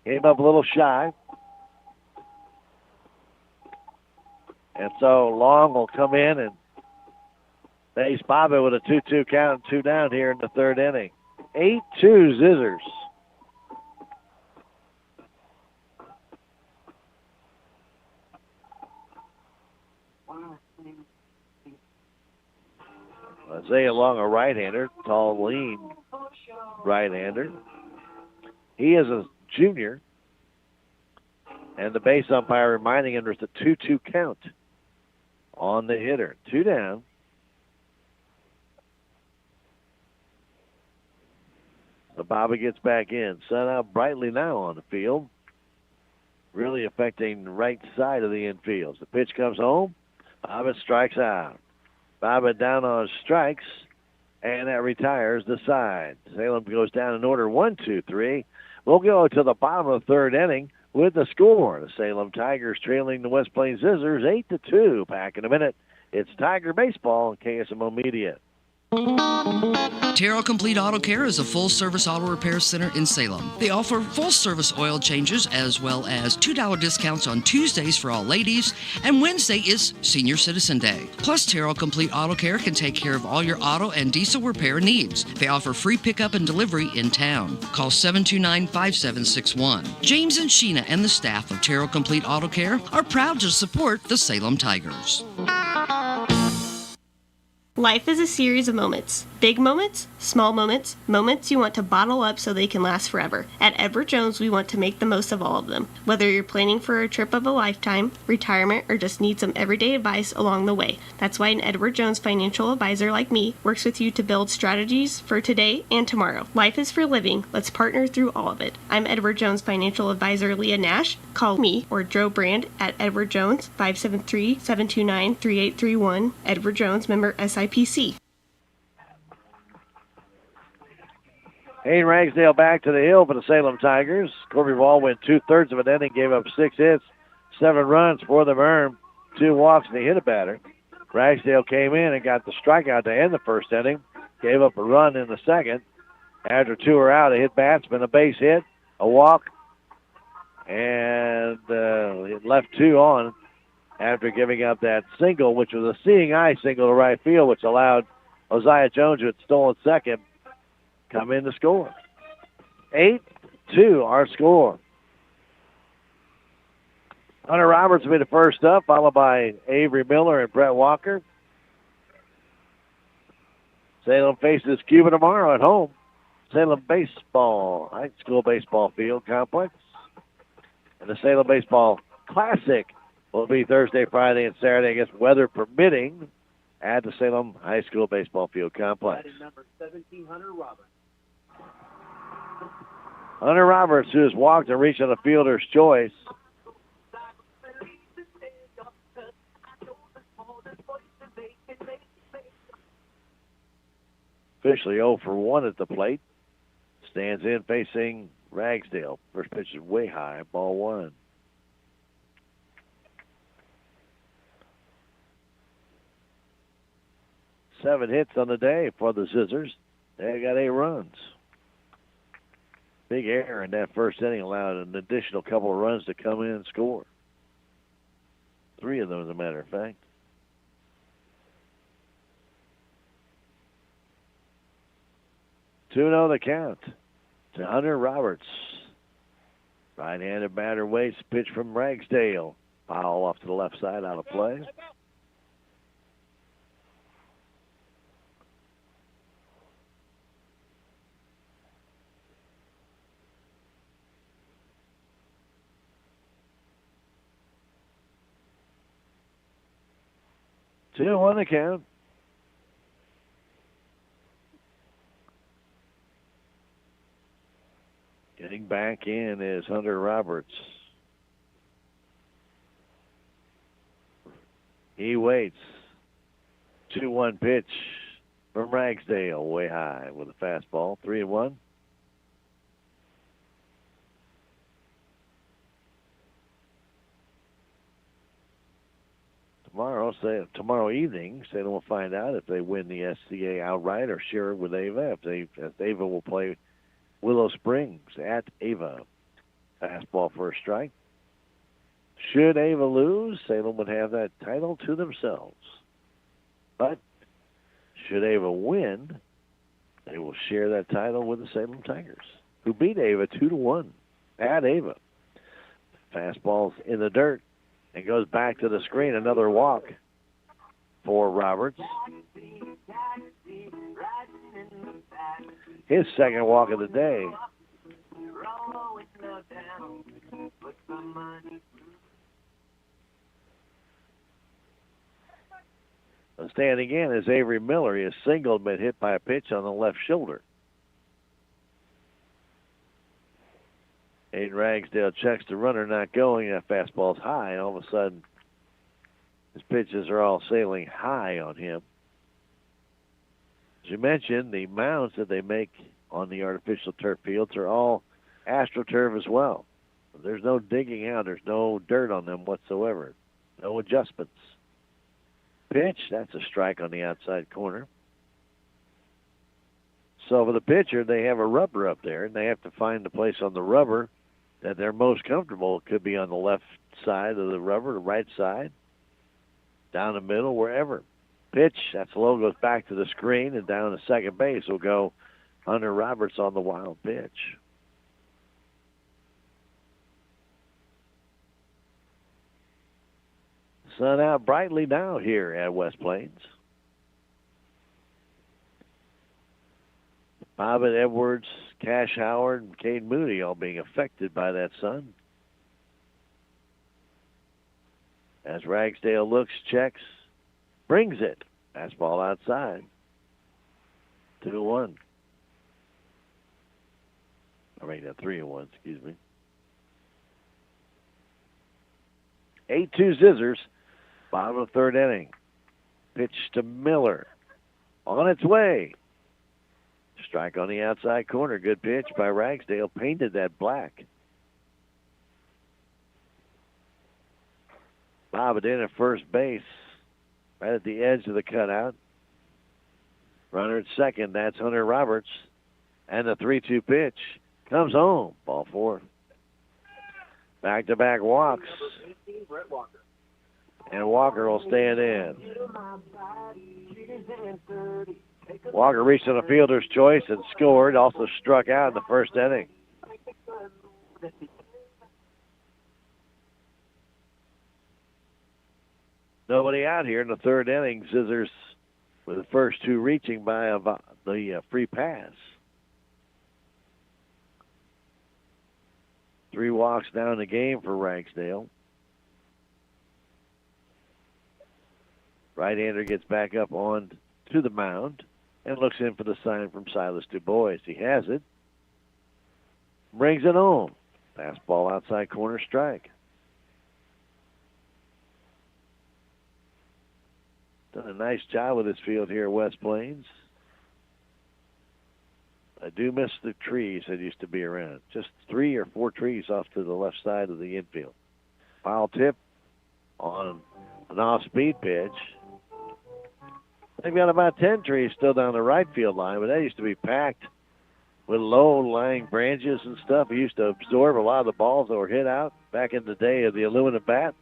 Came up a little shy. And so Long will come in and face Bobby with a 2-2 count and 2 down here in the 3rd inning. 8-2 Zizzers. Isaiah Long, a right-hander, tall, lean right-hander. He is a junior, and the base umpire reminding him there's a 2-2 count on the hitter. 2 down. So Bobby gets back in. Sun out brightly now on the field, really affecting the right side of the infield. The pitch comes home. Bobby strikes out. Bobby down on strikes, and that retires the side. Salem goes down in order 1-2-3. We'll go to the bottom of the 3rd inning with the score. The Salem Tigers trailing the West Plains Zizzers 8-2. Back in a minute. It's Tiger Baseball on KSMO Media. Terrell Complete Auto Care is a full-service auto repair center in Salem. They offer full-service oil changes as well as $2 discounts on Tuesdays for all ladies, and Wednesday is Senior Citizen Day. Plus, Terrell Complete Auto Care can take care of all your auto and diesel repair needs. They offer free pickup and delivery in town. Call 729-5761. James and Sheena and the staff of Terrell Complete Auto Care are proud to support the Salem Tigers. Life is a series of moments. Big moments, small moments, moments you want to bottle up so they can last forever. At Edward Jones, we want to make the most of all of them. Whether you're planning for a trip of a lifetime, retirement, or just need some everyday advice along the way. That's why an Edward Jones financial advisor like me works with you to build strategies for today and tomorrow. Life is for living. Let's partner through all of it. I'm Edward Jones financial advisor Leah Nash. Call me or Joe Brand at Edward Jones, 573-729-3831. Edward Jones, member SIPC. Hayden Ragsdale back to the hill for the Salem Tigers. Corby Ball went 2/3 of an inning, gave up 6 hits, 7 runs for them earned, 2 walks, and he hit a batter. Ragsdale came in and got the strikeout to end the 1st inning, gave up a run in the 2nd. After 2 are out, a hit batsman, a base hit, a walk, and it left 2 on after giving up that single, which was a seeing eye single to right field, which allowed Osiah Jones, who had stolen second, come in to score. 8-2 our score. Hunter Roberts will be the first up, followed by Avery Miller and Brett Walker. Salem faces Cuba tomorrow at home. Salem Baseball, high school baseball field complex. And the Salem Baseball Classic will be Thursday, Friday, and Saturday, I guess, weather permitting, at the Salem High School Baseball Field Complex. Number 17, Hunter Roberts. Hunter Roberts, who has walked and reached on a fielder's choice. Officially 0 for 1 at the plate. Stands in facing Ragsdale. First pitch is way high, ball 1. Seven hits on the day for the Zizzers. They got 8 runs. Big error in that 1st inning allowed an additional couple of runs to come in and score. 3 of them, as a matter of fact. 2-0 the count to Hunter Roberts. Right-handed batter waits. Pitch from Ragsdale. Foul off to the left side, out of play. Two on the count. Getting back in is Hunter Roberts. He waits. 2-1 pitch from Ragsdale, way high with a fastball. 3-1. Tomorrow evening, Salem will find out if they win the SCA outright or share it with Ava. If Ava will play Willow Springs at Ava. Fastball for a strike. Should Ava lose, Salem would have that title to themselves. But should Ava win, they will share that title with the Salem Tigers, who beat Ava 2-1 at Ava. Fastball's in the dirt and goes back to the screen. Another walk for Roberts. His second walk of the day. Standing in is Avery Miller. He has singled, been hit by a pitch on the left shoulder. Aiden Ragsdale checks the runner not going. That fastball's high, and all of a sudden his pitches are all sailing high on him. As you mentioned, the mounds that they make on the artificial turf fields are all AstroTurf as well. There's no digging out. There's no dirt on them whatsoever. No adjustments. Pitch, that's a strike on the outside corner. So for the pitcher, they have a rubber up there, and they have to find the place on the rubber that they're most comfortable. It could be on the left side of the rubber, the right side, down the middle, wherever. Pitch, that's low, goes back to the screen, and down to second base will go Hunter Roberts on the wild pitch. Sun out brightly now here at West Plains. Bobbitt, Edwards, Cash Howard, and Cade Moody all being affected by that sun. As Ragsdale looks, checks, brings it. Fastball outside. 2-1. I mean, 3-1, excuse me. 8-2 Scissors. Bottom of the third inning. Pitch to Miller. On its way. Strike on the outside corner. Good pitch by Ragsdale. Painted that black. Bobbitt in at first base. Right at the edge of the cutout. Runner at second. That's Hunter Roberts. And the 3-2 pitch comes home. Ball four. Back-to-back walks. And Walker will stand in. Walker reached on a fielder's choice and scored. Also struck out in the first inning. Nobody out here in the third inning. Scissors with the first two reaching by the free pass. 3 walks down the game for Ragsdale. Right-hander gets back up on to the mound and looks in for the sign from Silas DuBois. He has it. Brings it home. Fastball outside corner, strike. Done a nice job with this field here at West Plains. I do miss the trees that used to be around. Just 3 or 4 trees off to the left side of the infield. Foul tip on an off-speed pitch. They've got about 10 trees still down the right field line, but that used to be packed with low-lying branches and stuff. It used to absorb a lot of the balls that were hit out back in the day of the aluminum bat.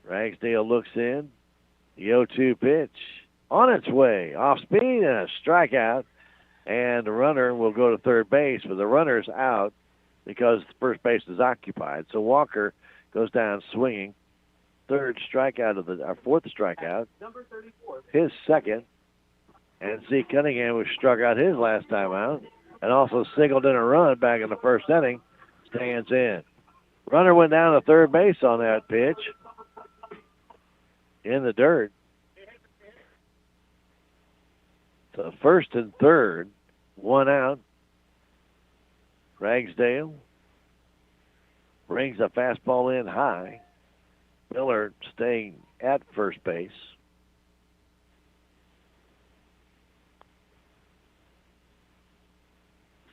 Ragsdale looks in. The 0-2 pitch on its way. Off speed and a strikeout. And the runner will go to third base, but the runner's out because first base is occupied. So Walker goes down swinging. Fourth strikeout. Number 34. His second. And Z. Cunningham, who struck out his last time out, and also singled in a run back in the first inning, stands in. Runner went down to third base on that pitch. In the dirt. So first and third, one out. Ragsdale brings a fastball in high. Miller staying at first base.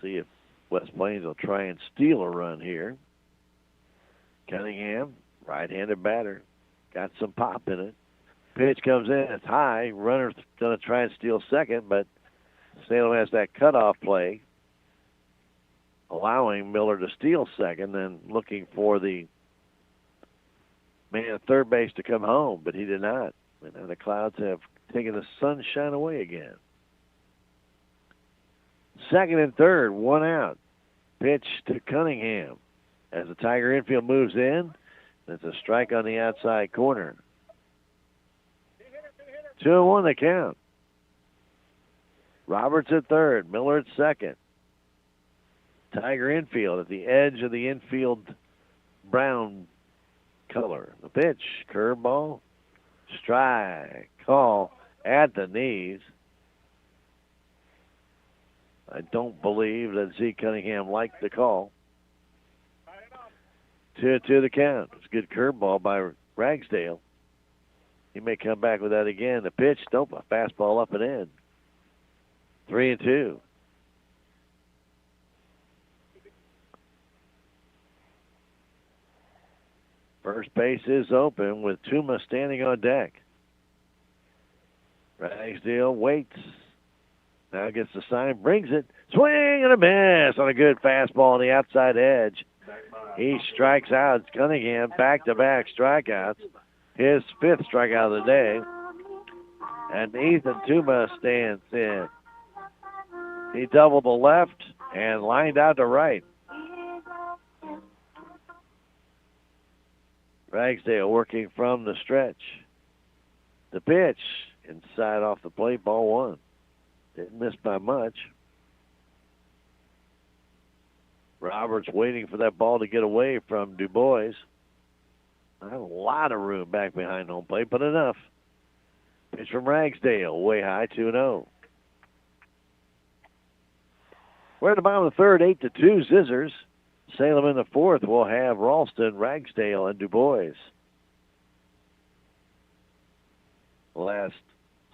See if West Plains will try and steal a run here. Cunningham, right-handed batter, got some pop in it. Pitch comes in, it's high. Runner's going to try and steal second, but Salem has that cutoff play, allowing Miller to steal second and looking for the man at third base to come home, but he did not. And the Clouds have taken the sunshine away again. Second and third, one out. Pitch to Cunningham. As the Tiger infield moves in, it's a strike on the outside corner. 2-1 the count. Roberts at third, Miller at second. Tiger infield at the edge of the infield brown color. The pitch, curveball, strike, call at the knees. I don't believe that Z. Cunningham liked the call. 2-2 the count. It's a good curveball by Ragsdale. He may come back with that again. The pitch, nope, a fastball up and in. 3-2. First base is open with Tuma standing on deck. Ragsdale waits. Now gets the sign, brings it. Swing and a miss on a good fastball on the outside edge. He strikes out. Cunningham back-to-back strikeouts. His fifth strikeout of the day. And Ethan Tuma stands in. He doubled the left and lined out to right. Ragsdale working from the stretch. The pitch inside off the plate, ball one. Didn't miss by much. Roberts waiting for that ball to get away from Du Bois. Not a lot of room back behind home plate, but enough. Pitch from Ragsdale, way high, 2-0. We're at the bottom of the third, 8-2 Scissors. Salem in the fourth will have Ralston, Ragsdale, and Du Bois. The last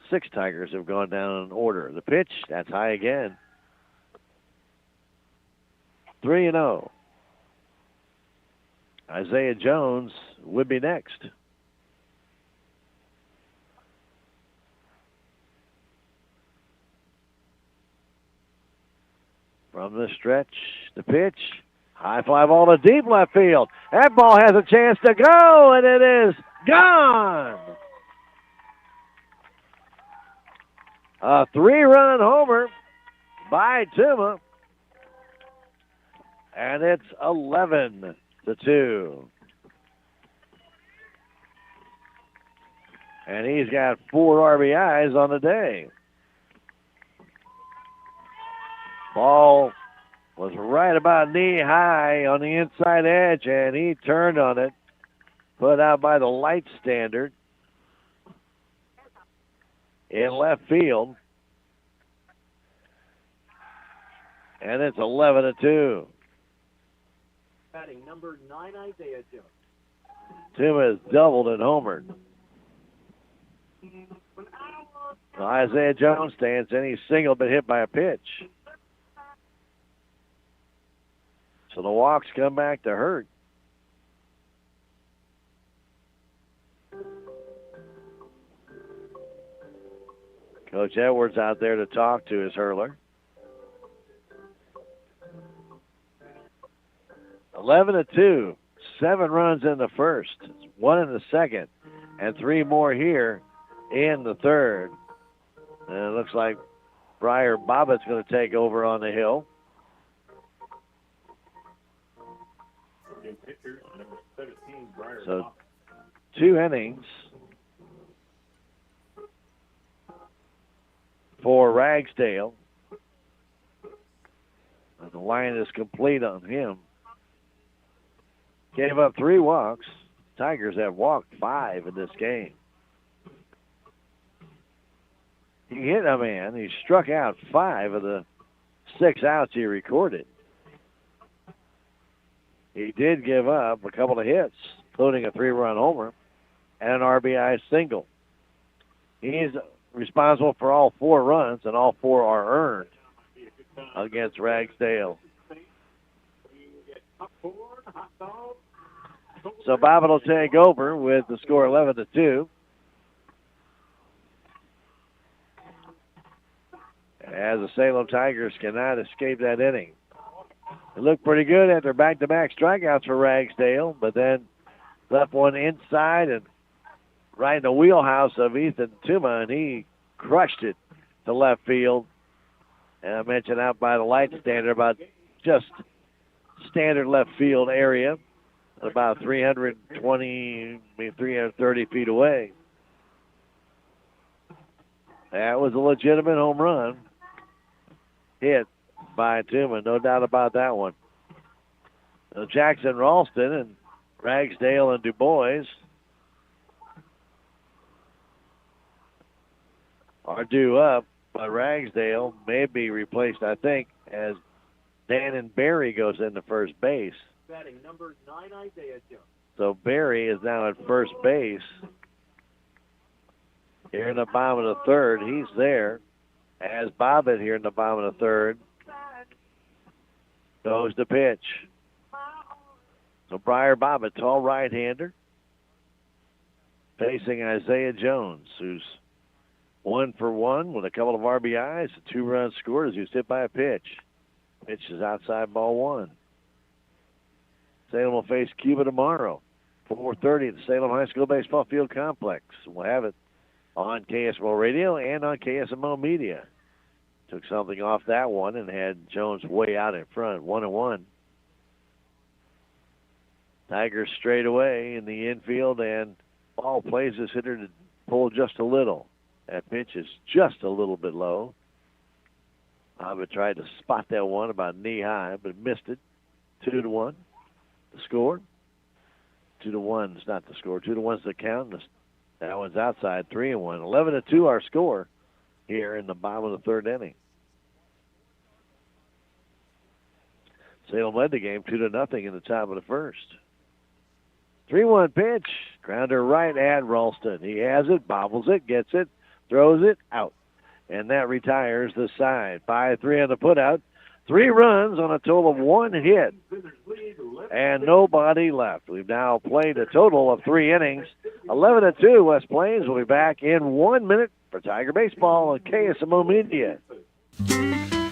6 Tigers have gone down in order. The pitch, that's high again. 3-0. Isaiah Jones would be next. From the stretch, the pitch. High fly ball to deep left field. That ball has a chance to go, and it is gone. A 3-run homer by Tuma. And it's 11-2. And he's got 4 RBIs on the day. Ball was right about knee high on the inside edge, and he turned on it. Put out by the light standard in left field. And it's 11-2. Batting number 9, Isaiah Jones. Tuma has doubled and homered. Well, Isaiah Jones stands in. He's singled but hit by a pitch. So the walks come back to hurt. Coach Edwards out there to talk to his hurler. 11-2. 7 runs in the first, 1 in the second, and 3 more here in the third. And it looks like Briar Bobbitt's going to take over on the hill. So 2 innings for Ragsdale. And the line is complete on him. Gave up 3 walks. Tigers have walked 5 in this game. He hit a man. He struck out 5 of the 6 outs he recorded. He did give up a couple of hits, including a 3-run homer and an RBI single. He's responsible for all 4 runs, and all 4 are earned against Ragsdale. So Bobbitt will take over with the score 11-2. As the Salem Tigers cannot escape that inning. It looked pretty good after back-to-back strikeouts for Ragsdale, but then left one inside and right in the wheelhouse of Ethan Tuma, and he crushed it to left field. And I mentioned out by the light standard, about just standard left field area, about 320, maybe 330 feet away. That was a legitimate home run hit by Tuma, no doubt about that one. So Jackson Ralston and Ragsdale and Du Bois are due up, but Ragsdale may be replaced, I think, as Dannon Berry goes into first base. Batting number 9, Isaiah Jones. So Berry is now at first base. Here in the bottom of the third, he's there. As Bobbitt here in the bottom of the third. Goes the pitch. So Briar Bobbitt, tall right-hander, facing Isaiah Jones, who's 1 for 1 with a couple of RBIs, a 2-run scored as he was hit by a pitch. Pitch is outside, ball 1. Salem will face Cuba tomorrow, 4:30 at the Salem High School Baseball Field Complex. We'll have it on KSMO Radio and on KSMO Media. Took something off that one and had Jones way out in front, 1-1. Tigers straight away in the infield, and ball plays this hitter to pull just a little. That pitch is just a little bit low. Bobbitt tried to spot that one about knee high, but missed it. 2-1. The score. 2-1 is not the score. 2-1 is the count. That one's outside. 3-1. 11-2 our score here in the bottom of the third inning. Salem led the game 2-0 in the top of the first. 3-1 pitch. Grounder right at Ralston. He has it, bobbles it, gets it, throws it out. And that retires the side. 5-3 on the putout. 3 runs on a total of 1 hit. And nobody left. We've now played a total of 3 innings. 11-2. West Plains will be back in 1 minute for Tiger Baseball on KSMO Media.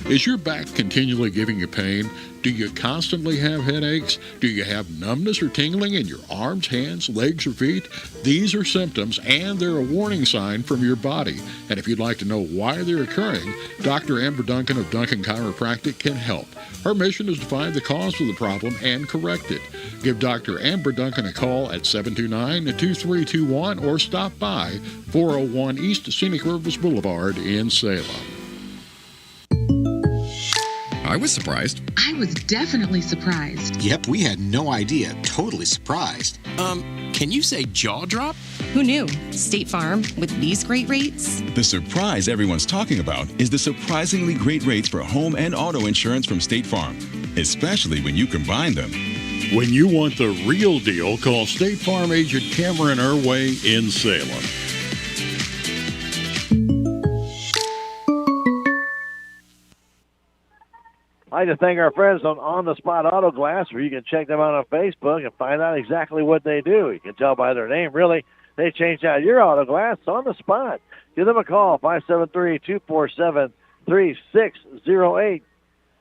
Is your back continually giving you pain? Do you constantly have headaches? Do you have numbness or tingling in your arms, hands, legs, or feet? These are symptoms, and they're a warning sign from your body. And if you'd like to know why they're occurring, Dr. Amber Duncan of Duncan Chiropractic can help. Her mission is to find the cause of the problem and correct it. Give Dr. Amber Duncan a call at 729-2321 or stop by 401 East Scenic Rivers Boulevard in Salem. I was surprised. I was definitely surprised. Yep, we had no idea. Totally surprised. Can you say jaw drop? Who knew? State Farm with these great rates? The surprise everyone's talking about is the surprisingly great rates for home and auto insurance from State Farm, especially when you combine them. When you want the real deal, call State Farm agent Cameron Irway in Salem. I'd like to thank our friends on the Spot Auto Glass, where you can check them out on Facebook and find out exactly what they do. You can tell by their name, really. They change out your auto glass on the spot. Give them a call, 573-247-3608.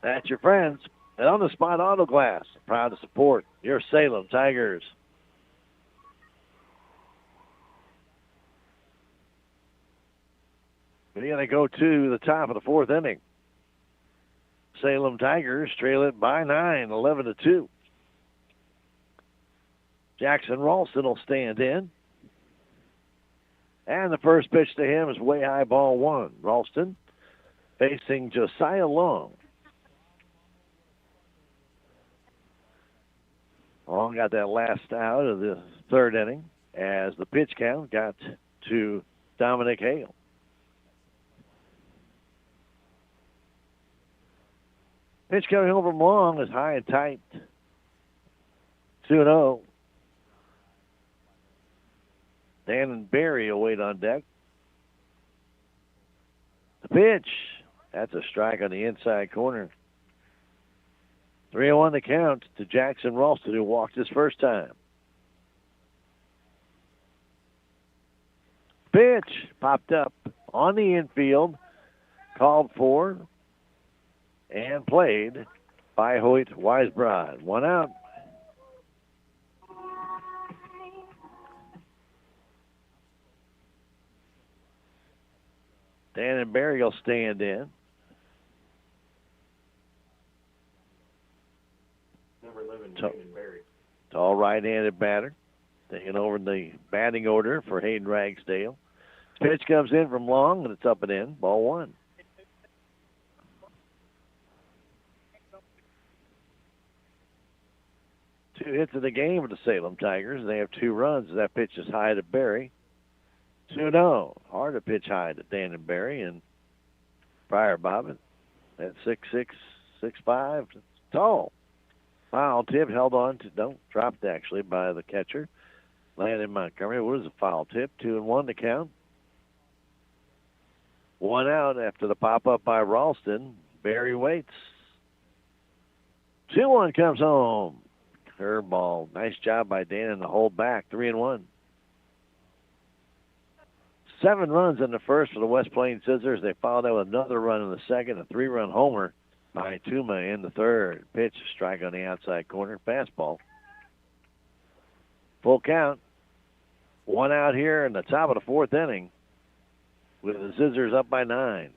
That's your friends at On the Spot Auto Glass. Proud to support your Salem Tigers. We're going to go to the top of the fourth inning. Salem Tigers trail it by 9, 11-2. Jackson Ralston will stand in. And the first pitch to him is way high, ball one. Ralston facing Josiah Long. Long got that last out of the third inning as the pitch count got to Dominic Hale. Pitch coming home from Long is high and tight. 2-0. Dan and Barry will wait on deck. The pitch. That's a strike on the inside corner. 3-1 the count to Jackson Ralston, who walked his first time. Pitch popped up on the infield, called for and played by Hoyt Weisbrod. 1 out. Dan and Barry will stand in. Number 11, Dan and Barry. Tall right-handed batter. Taking over the batting order for Hayden Ragsdale. Pitch comes in from Long, and it's up and in. Ball one. Two hits in the game for the Salem Tigers. They have 2 runs. That pitch is high to Barry. 2-0. Hard to pitch high to Dan and Barry and Pryor Bobbin at 6'6", 6'5", tall. Foul tip held on to, dropped actually by the catcher, Landon Montgomery. What is a foul tip? 2-1 to count. 1 out after the pop-up by Ralston. Barry waits. 2-1 comes home. Curveball. Nice job by Dan in the hold back. 3-1. 7 runs in the first for the West Plains Scissors. They followed that with another run in the second, a 3-run homer by Tuma in the third. Pitch, strike on the outside corner, fastball. Full count. 1 out here in the top of the fourth inning with the Scissors up by 9.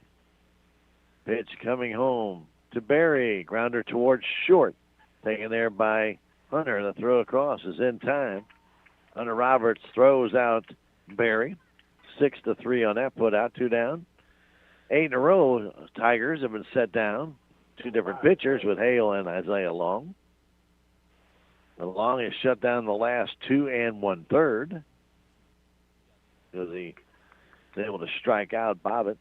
Pitch coming home to Barry. Grounder towards short. Taken there by Hunter. The throw across is in time. Hunter Roberts throws out Barry. 6-3 on that put out, 2 down. 8 in a row, Tigers have been set down. 2 different pitchers with Hale and Isaiah Long. And Long has shut down the last 2 1/3 because he was able to strike out Bobbitt.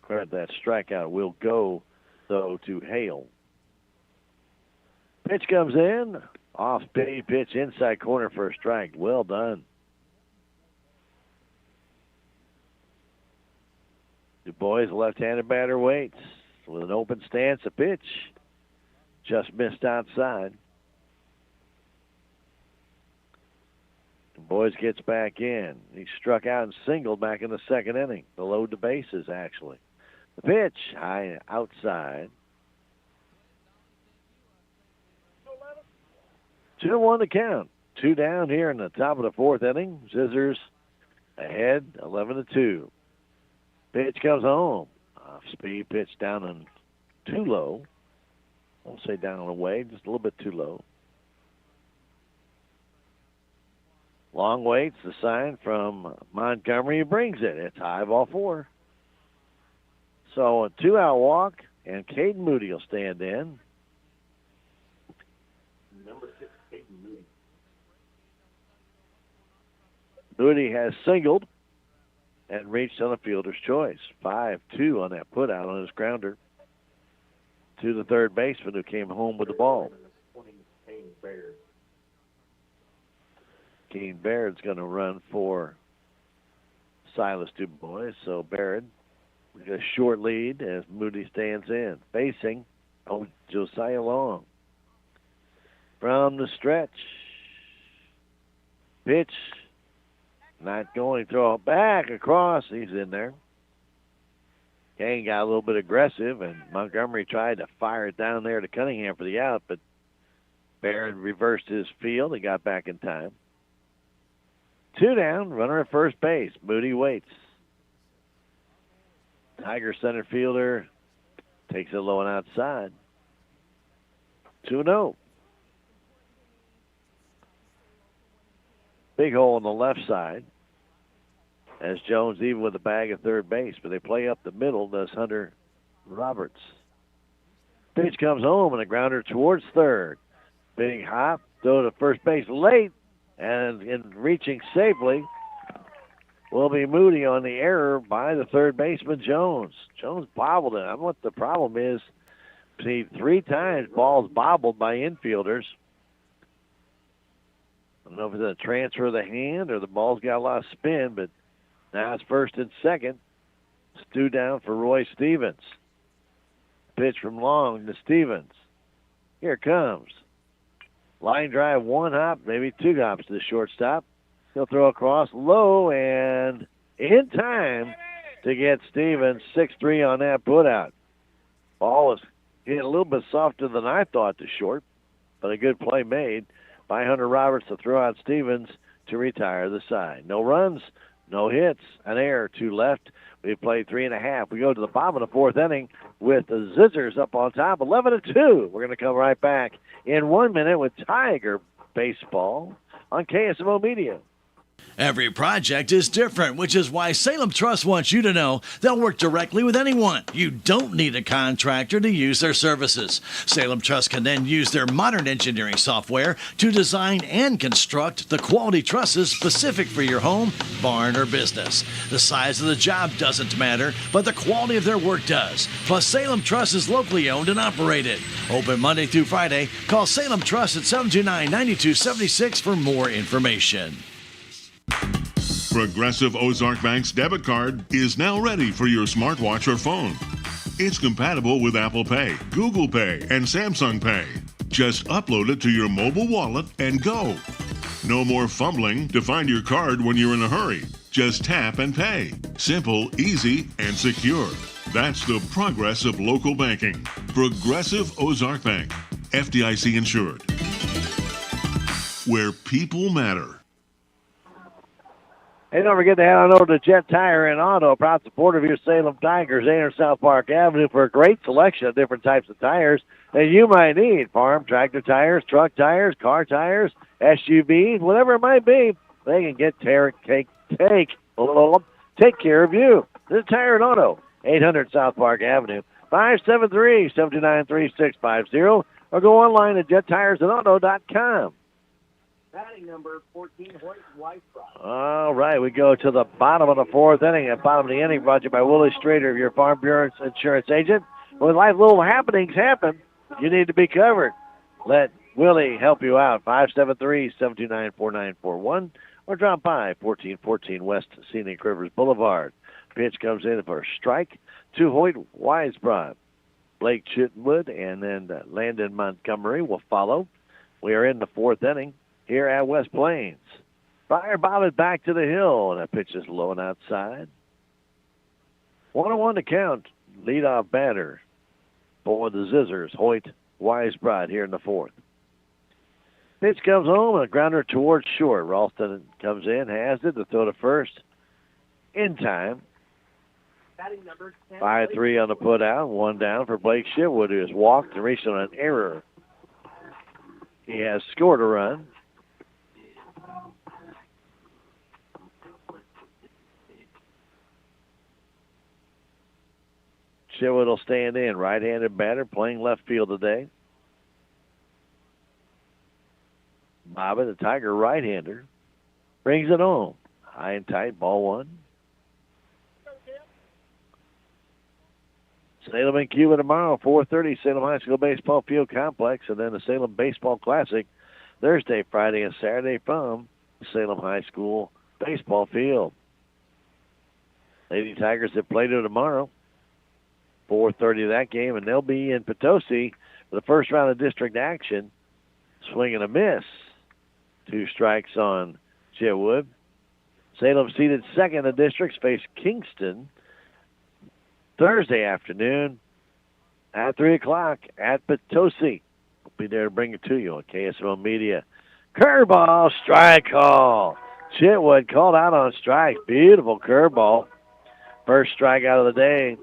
Credit that strikeout will go, though, to Hale. Pitch comes in. Off-speed pitch inside corner for a strike. Well done. Du Bois, left-handed batter, waits with an open stance. A pitch just missed outside. Du Bois gets back in. He struck out and singled back in the second inning. To load the bases, actually. The pitch, high outside. 2-1 to count. 2 down here in the top of the fourth inning. Scissors ahead, 11-2. Pitch comes home. Off-speed pitch down and too low. I won't say down and away, just a little bit too low. Long waits, the sign from Montgomery. He brings it. It's high, ball 4. So a 2-out walk, and Caden Moody will stand in. Number 6, Caden Moody. Moody has singled and reached on a fielder's choice. 5-2 on that put out on his grounder to the third baseman who came home with the ball. Kane Baird's going to run for Silas Du Bois. So Baird with a short lead as Moody stands in. Facing Josiah Long. From the stretch. Pitch. Not going, throw it back across. He's in there. Kane got a little bit aggressive, and Montgomery tried to fire it down there to Cunningham for the out, but Barrett reversed his field and got back in time. 2 down, runner at first base. Moody waits. Tiger center fielder takes it low and outside. 2-0. Big hole on the left side. As Jones even with the bag at third base, but they play up the middle, does Hunter Roberts. Pitch comes home and a grounder towards third. Big hop, throw to first base late, and in reaching safely will be Moody on the error by the third baseman Jones. Jones bobbled it. I don't know what the problem is. See, 3 times balls bobbled by infielders. I don't know if it's a transfer of the hand or the ball's got a lot of spin, but now it's first and second. Stu down for Roy Stevens. Pitch from Long to Stevens. Here it comes. Line drive, 1 hop, maybe 2 hops to the shortstop. He'll throw across low and in time to get Stevens 6-3 on that putout. Ball was getting a little bit softer than I thought to short, but a good play made by Hunter Roberts to throw out Stevens to retire the side. No runs, no hits, an error, 2 left. We played 3.5. We go to the bottom of the 4th inning with the Zizzers up on top, 11-2. We're going to come right back in 1 minute with Tiger Baseball on KSMO Media. Every project is different, which is why Salem Trust wants you to know they'll work directly with anyone. You don't need a contractor to use their services. Salem Trust can then use their modern engineering software to design and construct the quality trusses specific for your home, barn, or business. The size of the job doesn't matter, but the quality of their work does. Plus, Salem Trust is locally owned and operated. Open Monday through Friday. Call Salem Trust at 729-9276 for more information. Progressive Ozark Bank's debit card is now ready for your smartwatch or phone. It's compatible with Apple Pay, Google Pay, and Samsung Pay. Just upload it to your mobile wallet and go. No more fumbling to find your card when you're in a hurry. Just tap and pay. Simple, easy, and secure. That's the progress of local banking. Progressive Ozark Bank, FDIC insured. Where people matter. Hey, don't forget to head on over to Jet Tire and Auto, a proud supporter of your Salem Tigers, 800 South Park Avenue, for a great selection of different types of tires that you might need. Farm, tractor tires, truck tires, car tires, SUVs, whatever it might be. They can take care of you. This is Tire and Auto, 800 South Park Avenue, 573-729-3650, or go online at jettiresandauto.com. Batting number 14, Hoyt Weisbrot. All right, we go to the bottom of the 4th inning. At bottom of the inning, brought to you by Willie Strader, your Farm Bureau insurance agent. When life little happenings happen, you need to be covered. Let Willie help you out. 573-729-4941, or drop by 1414 West Scenic Rivers Boulevard. Pitch comes in for a strike to Hoyt Weisbrot. Blake Chitwood and then Landon Montgomery will follow. We are in the 4th inning here at West Plains. Fire bobbed back to the hill, and that pitch is low and outside. 1-1 to count. Leadoff batter for the Zizzers, Hoyt Weisbrot, here in the 4th. Pitch comes home, and a grounder towards short. Ralston comes in, has it to throw to first in time. 5-3 on the putout, 1 down for Blake Chitwood, who has walked and reached on an error. He has scored a run. Chitwood will stand in. Right-handed batter playing left field today. Bobby, the Tiger right-hander, brings it home. High and tight, ball 1. Salem and Cuba tomorrow, 4:30, Salem High School Baseball Field Complex, and then the Salem Baseball Classic Thursday, Friday, and Saturday from Salem High School Baseball Field. Lady Tigers have played it tomorrow. 4:30 that game, and they'll be in Potosi for the first round of district action. Swing and a miss. 2 strikes on Chitwood. Salem seated second in the districts face Kingston Thursday afternoon at 3 o'clock at Potosi. We'll be there to bring it to you on KSMO Media. Curveball, strike call. Chitwood called out on strike. Beautiful curveball. First strikeout of the day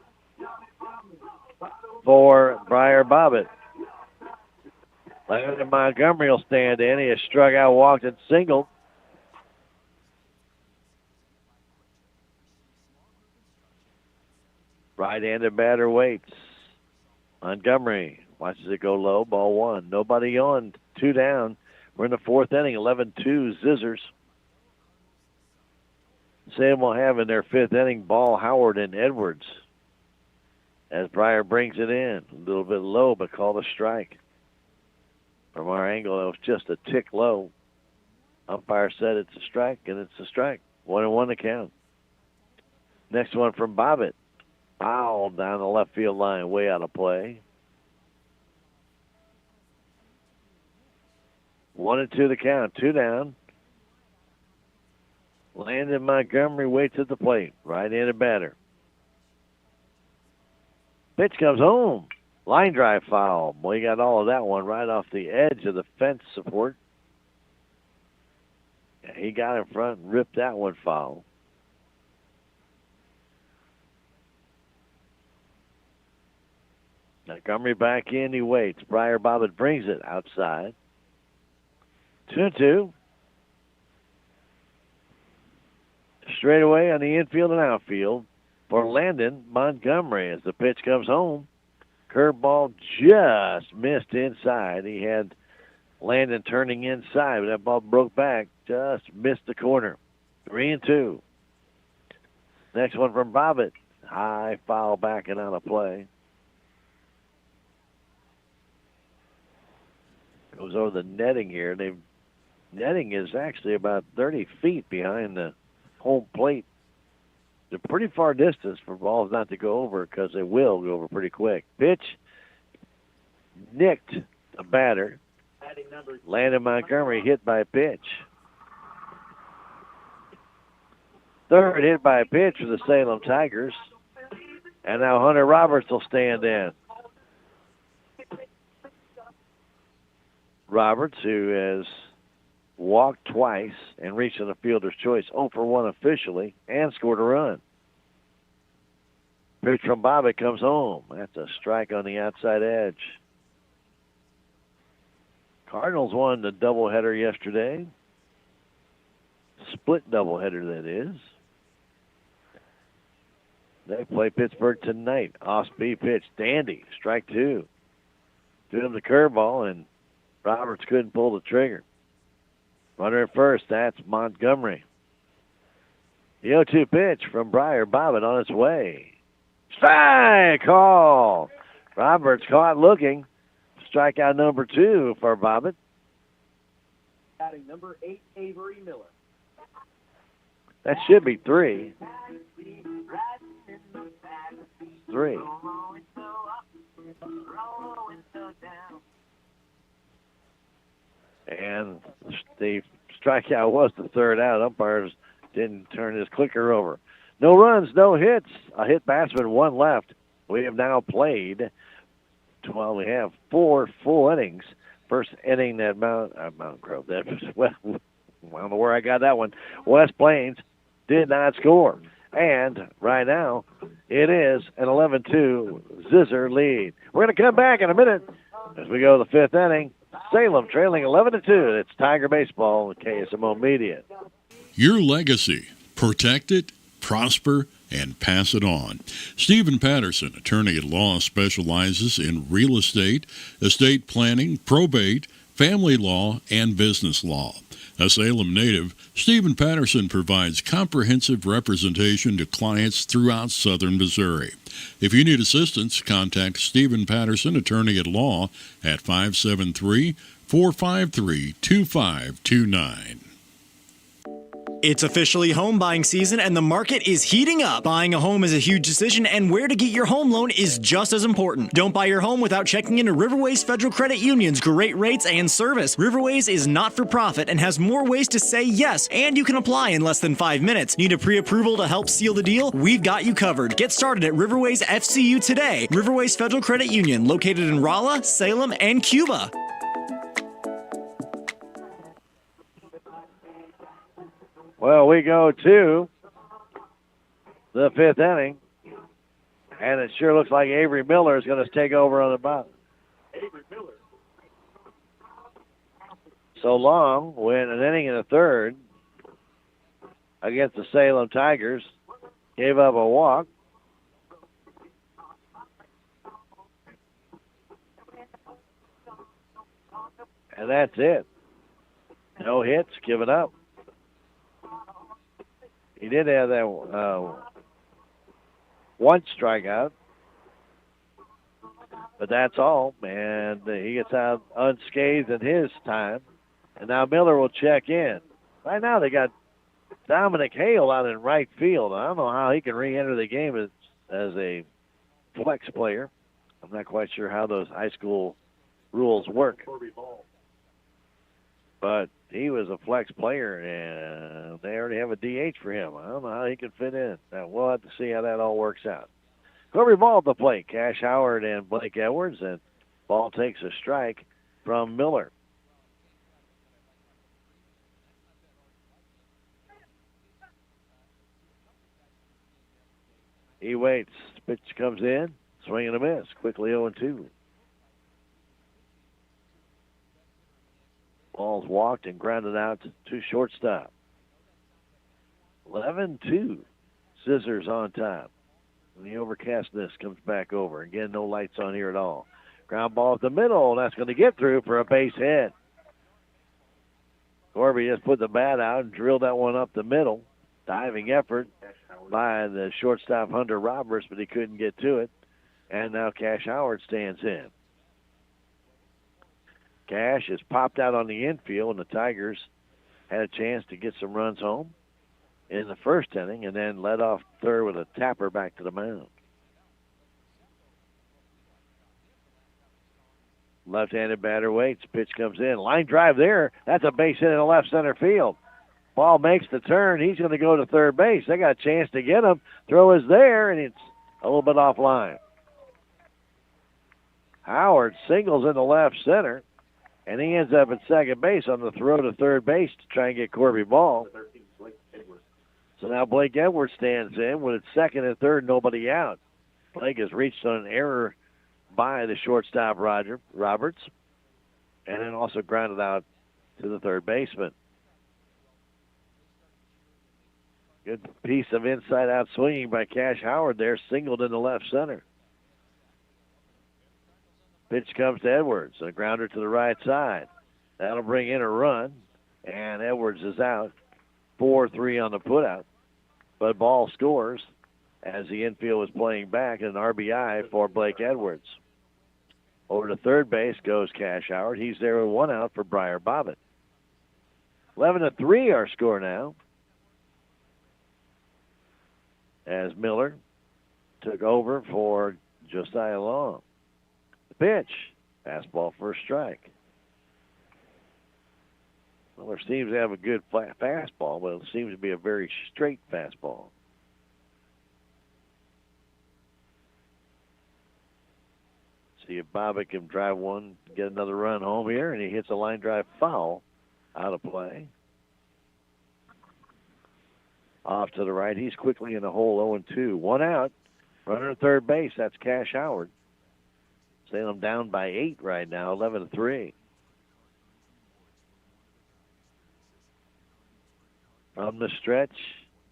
for Briar Bobbitt. Landon Montgomery will stand in. He has struck out, walked, and singled. Right-handed batter waits. Montgomery watches it go low. Ball one. Nobody on. 2 down. We're in the 4th inning. 11-2 Zizzers. Salem will have in their 5th inning Ball, Howard, and Edwards. As Briar brings it in. A little bit low, but called a strike. From our angle, it was just a tick low. Umpire said it's a strike, and it's a strike. 1-1 to count. Next one from Bobbitt. Foul down the left field line, way out of play. 1-2 the count, 2 down. Landon Montgomery waits at the plate, right-handed batter. Pitch comes home. Line drive foul. Well, he got all of that one right off the edge of the fence support. Yeah, he got in front and ripped that one foul. Montgomery back in, he waits. Briar Bobbitt brings it outside. 2-2. Straight away on the infield and outfield for Landon Montgomery as the pitch comes home. Curveball just missed inside. He had Landon turning inside, but that ball broke back, just missed the corner. 3-2. Next one from Bobbitt. High foul back and out of play. Goes over the netting here. Netting is actually about 30 feet behind the home plate. It's a pretty far distance for balls not to go over because they will go over pretty quick. Pitch nicked a batter. Landon Montgomery hit by a pitch. Third hit by a pitch for the Salem Tigers. And now Hunter Roberts will stand in. Roberts, who has walked twice and reached on the fielder's choice, 0 for 1 officially, and scored a run. Pitch from Bobbitt comes home. That's a strike on the outside edge. Cardinals won the doubleheader yesterday. Split doubleheader, that is. They play Pittsburgh tonight. Off-speed pitch. Dandy, strike 2. Threw him the curveball, and Roberts couldn't pull the trigger. Runner at first, that's Montgomery. The 0-2 pitch from Briar Bobbitt on its way. Strike call. Roberts caught looking. Strikeout number 2 for Bobbitt. Batting number 8, Avery Miller. That should be 3. 3. And the strikeout was the 3rd out. Umpires didn't turn his clicker over. No runs, no hits. A hit batsman, 1 left. We have now played, well, we have 4 full innings. First inning that Mount Grove, that was, well, I don't know where I got that one. West Plains did not score. And right now, it is an 11-2 Zizzer lead. We're going to come back in a minute as we go to the 5th inning. Salem trailing 11-2. It's Tiger Baseball and KSMO Media. Your legacy. Protect it, prosper, and pass it on. Stephen Patterson, attorney at law, specializes in real estate planning, probate, family law, and business law. A Salem native, Stephen Patterson provides comprehensive representation to clients throughout southern Missouri. If you need assistance, contact Stephen Patterson, attorney at law, at 573-453-2529. It's officially home buying season and the market is heating up. Buying a home is a huge decision and where to get your home loan is just as important. Don't buy your home without checking into Riverways Federal Credit Union's great rates and service. Riverways is not for profit and has more ways to say yes, and you can apply in less than 5 minutes. Need a pre-approval to help seal the deal? We've got you covered. Get started at Riverways FCU today. Riverways Federal Credit Union, located in Rolla, Salem, and Cuba. Well, we go to the 5th inning. And it sure looks like Avery Miller is going to take over on the bottom. So Long went an inning and a third against the Salem Tigers. Gave up a walk. And that's it. No hits, given up. He did have that one strikeout. But that's all. And he gets out unscathed in his time. And now Miller will check in. Right now they got Dominic Hale out in right field. I don't know how he can re-enter the game as a flex player. I'm not quite sure how those high school rules work. But he was a flex player, and they already have a DH for him. I don't know how he can fit in. Now, we'll have to see how that all works out. Corby Ball at the plate. Cash Howard and Blake Edwards, and Ball takes a strike from Miller. He waits. Pitch comes in. Swing and a miss. Quickly 0-2. Ball's walked and grounded out to shortstop. 11-2. Scissors on top. And the overcastness comes back over. Again, no lights on here at all. Ground ball at the middle, and that's going to get through for a base hit. Corby just put the bat out and drilled that one up the middle. Diving effort by the shortstop Hunter Roberts, but he couldn't get to it. And now Cash Howard stands in. Cash has popped out on the infield, and the Tigers had a chance to get some runs home in the first inning and then led off third with a tapper back to the mound. Left-handed batter waits. Pitch comes in. Line drive there. That's a base hit in the left center field. Ball makes the turn. He's going to go to third base. They got a chance to get him. Throw is there, and it's a little bit offline. Howard singles in the left center, and he ends up at second base on the throw to third base to try and get Corby Ball. So now Blake Edwards stands in with second and third, nobody out. Blake has reached on an error by the shortstop Roberts, and then also grounded out to the third baseman. Good piece of inside-out swinging by Cash Howard there, singled in the left center. Pitch comes to Edwards, a grounder to the right side. That'll bring in a run, and Edwards is out. 4-3 on the putout, but Ball scores as the infield was playing back, an RBI for Blake Edwards. Over to third base goes Cash Howard. He's there with one out for Briar Bobbitt. 11-3 our score now, as Miller took over for Josiah Long. The pitch, fastball for a strike. Miller seems to have a good fastball, but it seems to be a very straight fastball. See if Bobbitt can drive one, get another run home here, and he hits a line drive foul out of play. Off to the right. He's quickly in the hole, 0-2. One out. Runner at third base. That's Cash Howard. Salem down by 8 right now, 11-3. From the stretch,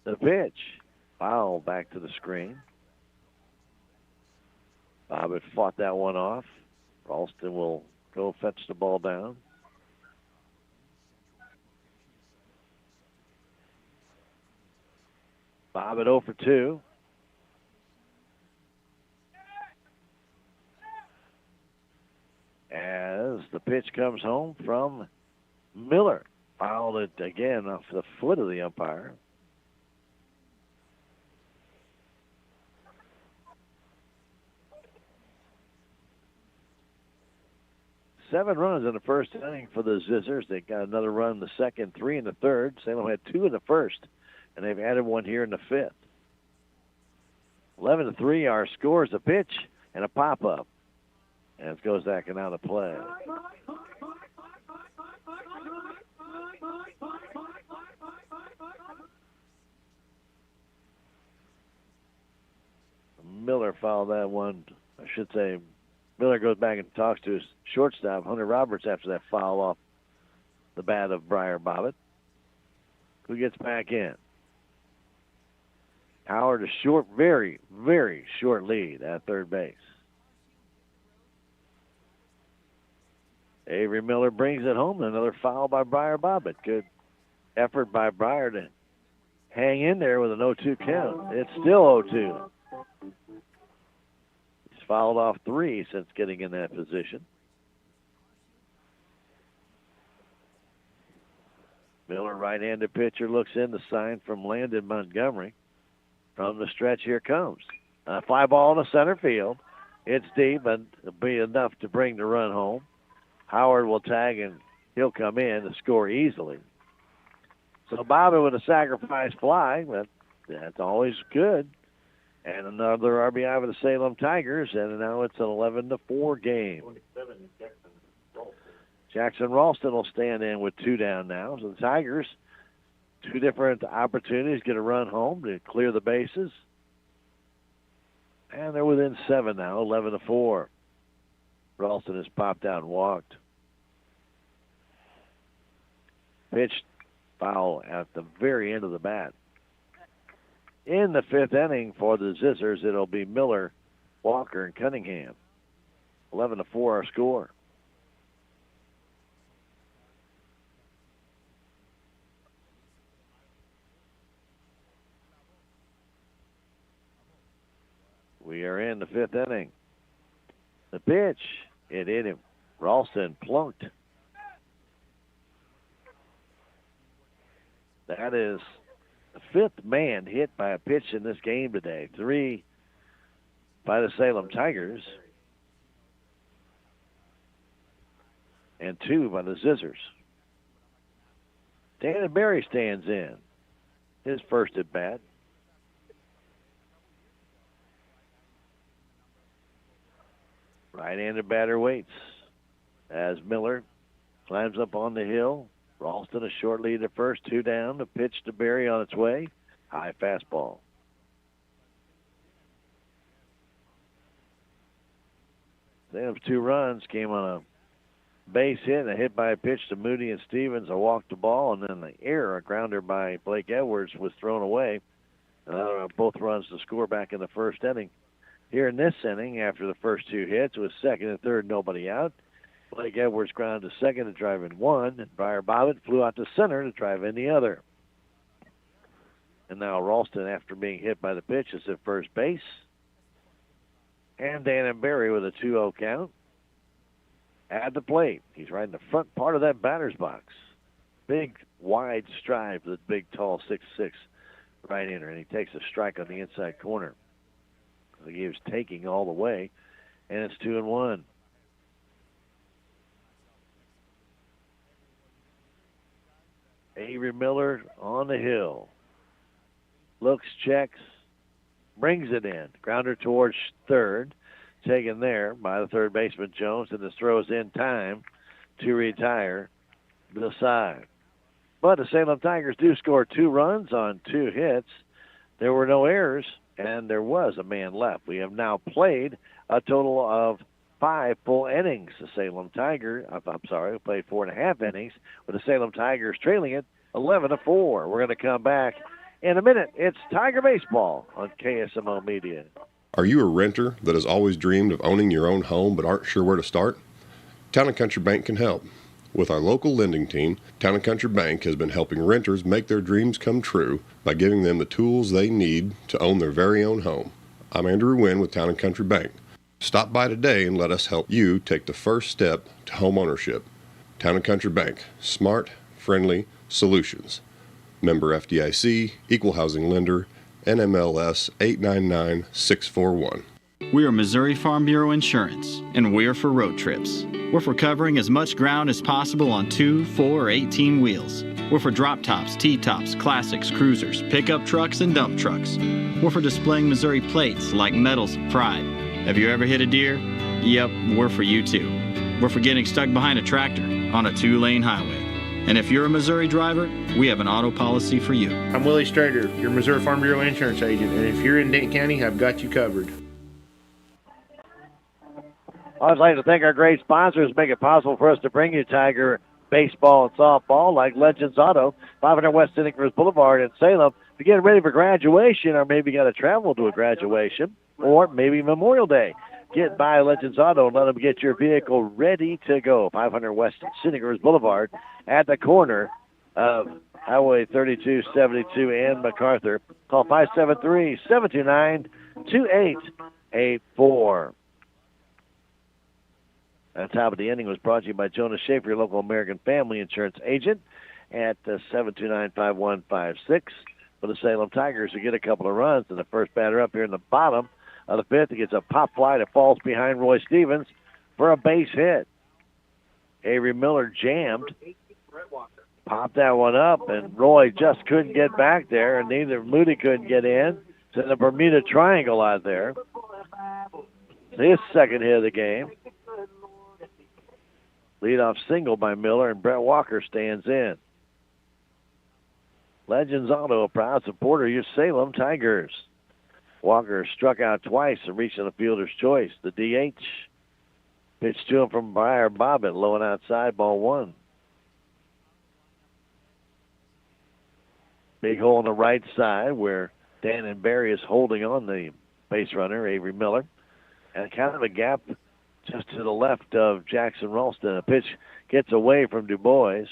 the pitch. Foul back to the screen. Bobbitt fought that one off. Ralston will go fetch the ball down. Bobbitt 0 for 2. As the pitch comes home from Miller. Fouled it again off the foot of the umpire. Seven runs in the first inning for the Zizzers. They got another run in the second, 3 in the third. Salem had 2 in the first, and they've added one here in the fifth. 11-3 our scores, a pitch and a pop-up. And it goes back and out of play. Miller fouled that one. I should say Miller goes back and talks to his shortstop, Hunter Roberts, after that foul off the bat of Briar Bobbitt, who gets back in. Howard a short, very, very short lead at third base. Avery Miller brings it home. Another foul by Briar Bobbitt. Good effort by Briar to hang in there with an 0-2 count. It's still 0-2. He's fouled off 3 since getting in that position. Miller, right-handed pitcher, looks in. The sign from Landon Montgomery. From the stretch, here comes. A fly ball in the center field. It's deep, and it'll be enough to bring the run home. Howard will tag, and he'll come in to score easily. So Bobby with a sacrifice fly, but that's always good. And another RBI for the Salem Tigers, and now it's an 11-4 game. Jackson Ralston will stand in with 2 down now. So the Tigers, 2 different opportunities, get a run home to clear the bases. And they're within 7 now, 11-4. Ralston has popped out and walked. Pitched foul at the very end of the bat. In the 5th inning for the Zizzers, it'll be Miller, Walker, and Cunningham. 11-4 our score. We are in the 5th inning. The pitch, it hit him. Ralston plunked. That is the 5th man hit by a pitch in this game today. 3 by the Salem Tigers and 2 by the Zizzers. Danny Berry stands in. His first at bat. Right-handed batter waits as Miller climbs up on the hill. Ralston a short lead at first, 2 down. The pitch to Berry on its way. High fastball. Salem's 2 runs came on a base hit and a hit by a pitch to Moody and Stevens. A walk to ball, and then the error, a grounder by Blake Edwards, was thrown away. Both runs to score back in the 1st inning. Here in this inning, after the first 2 hits, with 2nd and 3rd, nobody out. Blake Edwards grounded to 2nd to drive in 1, and Briar Bobbitt flew out to center to drive in the other. And now Ralston, after being hit by the pitch, is at first base. And Dan Berry with a 2-0 count at the plate. He's right in the front part of that batter's box. Big, wide stride for the big, tall 6'6" right-hander, and he takes a strike on the inside corner. He was taking all the way, and it's 2-1. Avery Miller on the hill. Looks, checks, brings it in. Grounder towards 3rd. Taken there by the 3rd baseman Jones, and this throws in time to retire the side. But the Salem Tigers do score 2 runs on 2 hits. There were no errors, and there was a man left. We have now played a total of 5 full innings. The Salem Tigers, we played 4.5 innings with the Salem Tigers trailing it 11-4. We're going to come back in a minute. It's Tiger Baseball on KSMO Media. Are you a renter that has always dreamed of owning your own home but aren't sure where to start? Town & Country Bank can help. With our local lending team, Town & Country Bank has been helping renters make their dreams come true by giving them the tools they need to own their very own home. I'm Andrew Wynn with Town & Country Bank. Stop by today and let us help you take the first step to home ownership. Town & Country Bank. Smart, friendly solutions. Member FDIC, Equal Housing Lender, NMLS 899641. We are Missouri Farm Bureau Insurance, and we're for road trips. We're for covering as much ground as possible on 2, 4, or 18 wheels. We're for drop tops, T-tops, classics, cruisers, pickup trucks, and dump trucks. We're for displaying Missouri plates like medals of pride. Have you ever hit a deer? Yep, we're for you too. We're for getting stuck behind a tractor on a 2-lane highway. And if you're a Missouri driver, we have an auto policy for you. I'm Willie Strader, your Missouri Farm Bureau Insurance agent, and if you're in Dent County, I've got you covered. I'd like to thank our great sponsors, make it possible for us to bring you Tiger baseball and softball, like Legends Auto, 500 West Snickers Boulevard in Salem. If you're getting ready for graduation, or maybe you got to travel to a graduation, or maybe Memorial Day, get by Legends Auto and let them get your vehicle ready to go. 500 West Snickers Boulevard at the corner of Highway 3272 and MacArthur. Call 573-729-2884. That top of the inning was brought to you by Jonas Schaefer, your local American Family Insurance agent, at 729-5156 for the Salem Tigers, who get a couple of runs. And the first batter up here in the bottom of the fifth, he gets a pop fly that falls behind Roy Stevens for a base hit. Avery Miller jammed, popped that one up, and Roy just couldn't get back there, and neither Moody couldn't get in. It's in the Bermuda Triangle out there. His second hit of the game. Leadoff single by Miller, and Brett Walker stands in. Legends Auto, a proud supporter of your Salem Tigers. Walker struck out twice and reached on the fielder's choice. The DH pitched to him from Briar Bobbitt, low and outside, ball one. Big hole on the right side where Dan and Barry is holding on the base runner, Avery Miller. And kind of a gap just to the left of Jackson Ralston. A pitch gets away from Du Bois.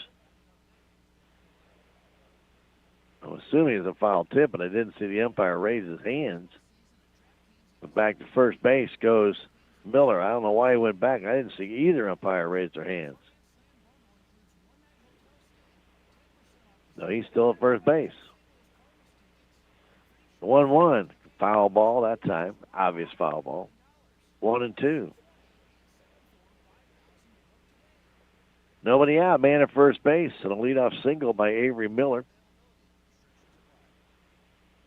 I'm assuming it's a foul tip, but I didn't see the umpire raise his hands. But back to first base goes Miller. I don't know why he went back. I didn't see either umpire raise their hands. No, he's still at first base. 1-1. Foul ball that time. Obvious foul ball. 1-2. Nobody out. Man at first base. And a leadoff single by Avery Miller.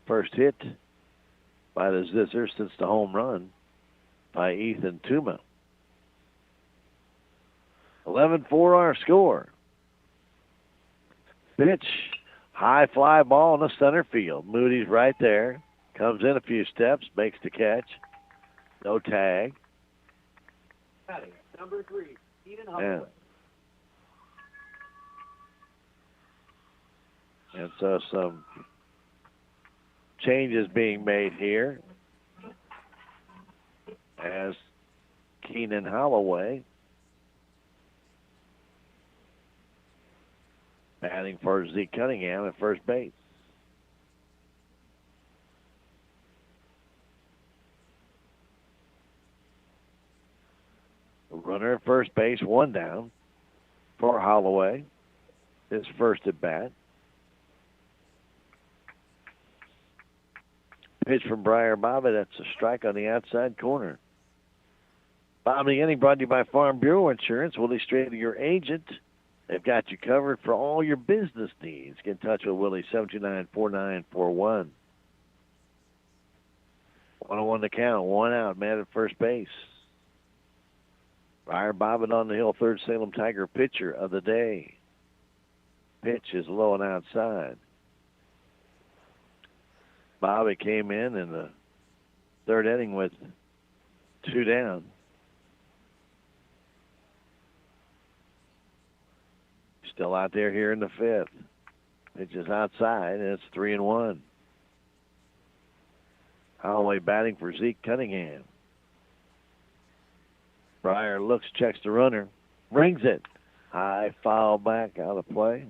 First hit by the Zizzer since the home run by Ethan Tuma. 11-4 our score. Pitch. High fly ball in the center field. Moody's right there. Comes in a few steps. Makes the catch. No tag. Number 3, Stephen Yeah. Holloway. And so some changes being made here as Keenan Holloway batting for Zeke Cunningham at first base. Runner at first base, one down for Holloway. His first at bat. Pitch from Briar Bobbitt. That's a strike on the outside corner. Bottom of the inning brought to you by Farm Bureau Insurance. Willie Strader, your agent. They've got you covered for all your business needs. Get in touch with Willie, 729-4941. 1-1 to count. One out. Man at first base. Briar Bobbitt on the hill. Third Salem Tiger pitcher of the day. Pitch is low and outside. Bobby came in the third inning with two down. Still out there here in the fifth. Pitch is outside, and it's 3-1. Holloway batting for Zeke Cunningham. Briar looks, checks the runner, rings it. High foul back out of play.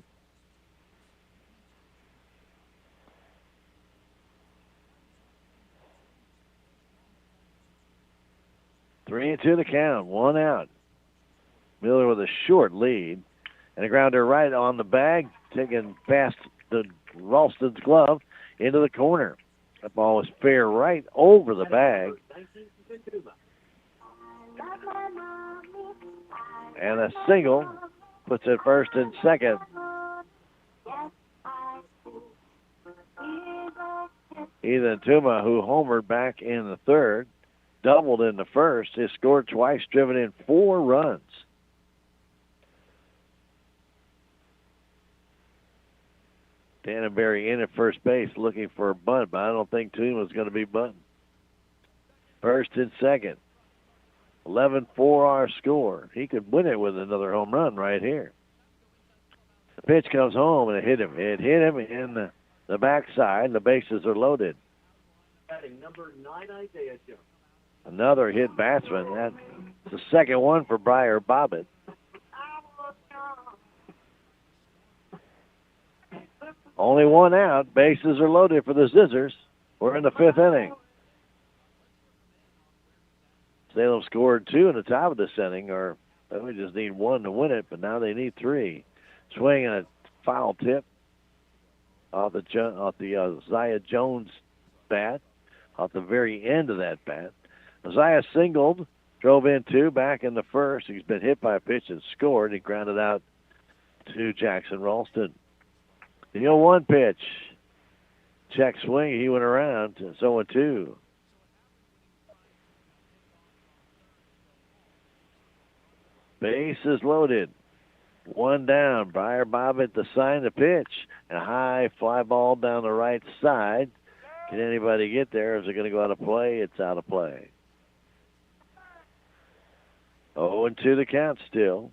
Three and two to count, one out. Miller with a short lead. And a grounder right on the bag, taking past the Ralston's glove into the corner. That ball was fair right over the bag. And a single puts it first and second. Ethan Tuma, who homered back in the third, doubled in the first, has scored twice, driven in 4 runs. Danenberry in at first base looking for a bunt, but I don't think Tuma was going to be bunting. First and second. 11-4 our score. He could win it with another home run right here. The pitch comes home and it hit him. It hit him in the backside. The bases are loaded. Batting number 9, Isaiah Jones. Another hit batsman. That's the second one for Briar Bobbitt. Only one out. Bases are loaded for the Scissors. We're in the 5th inning. Salem scored 2 in the top of this inning, or we just need 1 to win it, but now they need 3. Swing and a foul tip off the Isaiah Jones bat, off the very end of that bat. Isaiah singled, drove in 2, back in the first. He's been hit by a pitch and scored. He grounded out to Jackson Ralston. The 0-1 pitch. Check swing. He went around. 0-2. Base is loaded. 1 down. Briar Bobbitt to sign the pitch. A high fly ball down the right side. Can anybody get there? Is it going to go out of play? It's out of play. 0-2 the count still.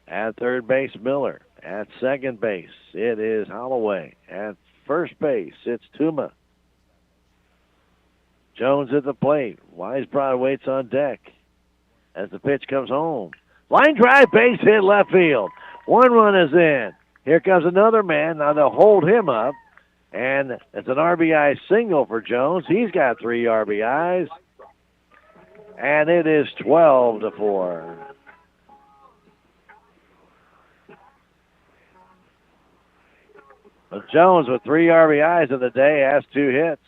At third base, Miller. At second base, it is Holloway. At first base, it's Tuma. Jones at the plate. Weisbrod waits on deck as the pitch comes home. Line drive, base hit left field. 1 run is in. Here comes another man. Now they'll hold him up. And it's an RBI single for Jones. He's got 3 RBIs. And it is 12-4. But Jones with 3 RBIs in the day has 2 hits.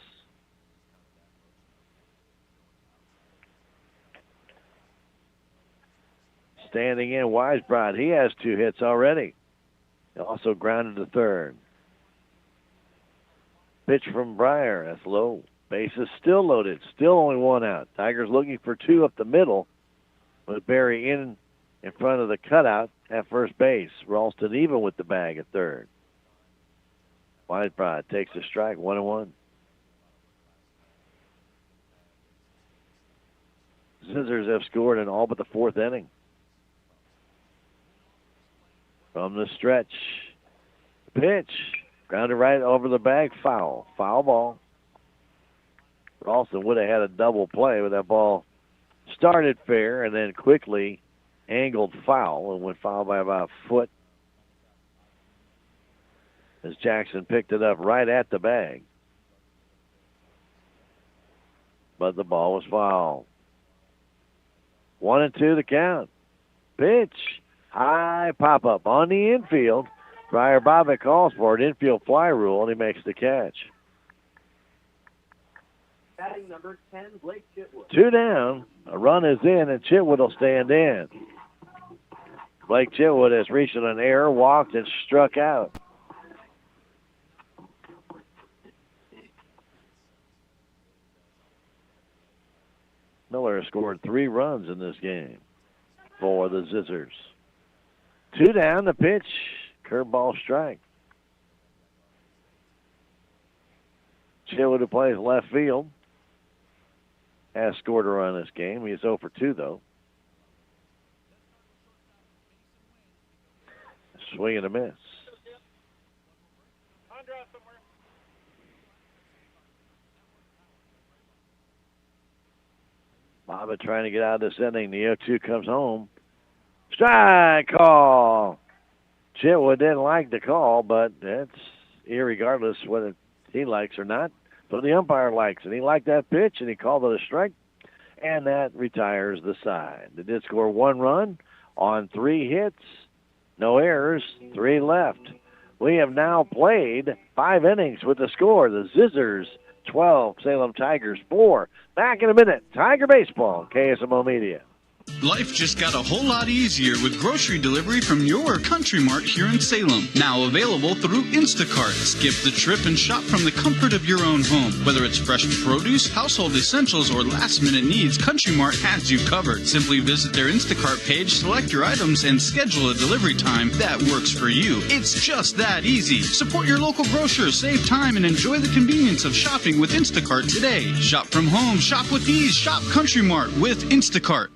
Standing in Weisbrod, he has 2 hits already. He also grounded to third. Pitch from Briar, that's low. Base is still loaded, still only 1 out. Tigers looking for 2 up the middle, with Barry in front of the cutout at first base. Ralston even with the bag at third. Weisbrod takes a strike, 1-1. Scissors have scored in all but the 4th inning. From the stretch. Pitch. Grounded right over the bag. Foul. Foul ball. Ralston would have had a double play, but that ball started fair and then quickly angled foul and went foul by about a foot as Jackson picked it up right at the bag. But the ball was foul. 1-2 the count. Pitch. High pop-up on the infield. Briar Bobbitt calls for it. Infield fly rule, and he makes the catch. Batting number 10, Blake Chitwood. 2 down. A run is in, and Chitwood will stand in. Blake Chitwood has reached an error, walked, and struck out. Miller has scored 3 runs in this game for the Scissors. 2 down, the pitch. Curveball strike. Chitwood, who plays left field, has scored a run this game. He's 0 for 2, though. Swing and a miss. Bobbitt trying to get out of this inning. The 0-2 comes home. Strike call. Chitwood didn't like the call, but that's irregardless whether he likes or not. But the umpire likes it. He liked that pitch, and he called it a strike, and that retires the side. They did score 1 run on 3 hits. No errors, 3 left. We have now played 5 innings with the score. The Scissors 12, Salem Tigers 4. Back in a minute. Tiger Baseball, KSMO Media. Life just got a whole lot easier with grocery delivery from your Country Mart here in Salem. Now available through Instacart. Skip the trip and shop from the comfort of your own home. Whether it's fresh produce, household essentials, or last-minute needs, Country Mart has you covered. Simply visit their Instacart page, select your items, and schedule a delivery time that works for you. It's just that easy. Support your local grocer, save time, and enjoy the convenience of shopping with Instacart today. Shop from home, shop with ease, shop Country Mart with Instacart.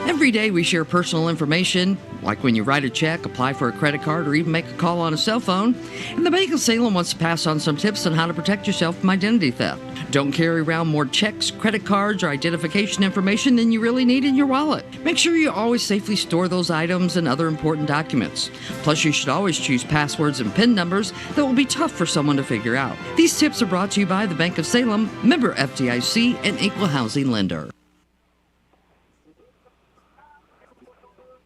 Every day we share personal information, like when you write a check, apply for a credit card, or even make a call on a cell phone. And the Bank of Salem wants to pass on some tips on how to protect yourself from identity theft. Don't carry around more checks, credit cards, or identification information than you really need in your wallet. Make sure you always safely store those items and other important documents. Plus, you should always choose passwords and PIN numbers that will be tough for someone to figure out. These tips are brought to you by the Bank of Salem, member FDIC, and equal housing lender.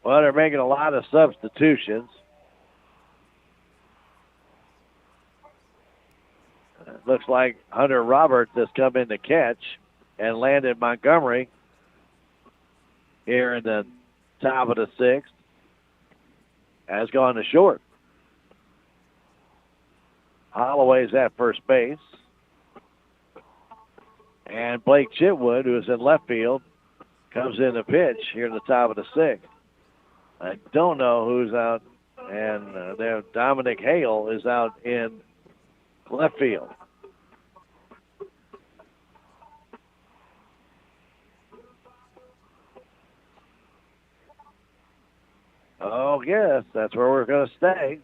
Well, they're making a lot of substitutions. It looks like Hunter Roberts has come in to catch, and Landon Montgomery here in the top of the sixth has gone to short. Holloway's at first base. And Blake Chitwood, who is in left field, comes in to pitch here in the top of the sixth. I don't know who's out, and there Dominic Hale is out in left field. Oh, yes, that's where we're going to stay.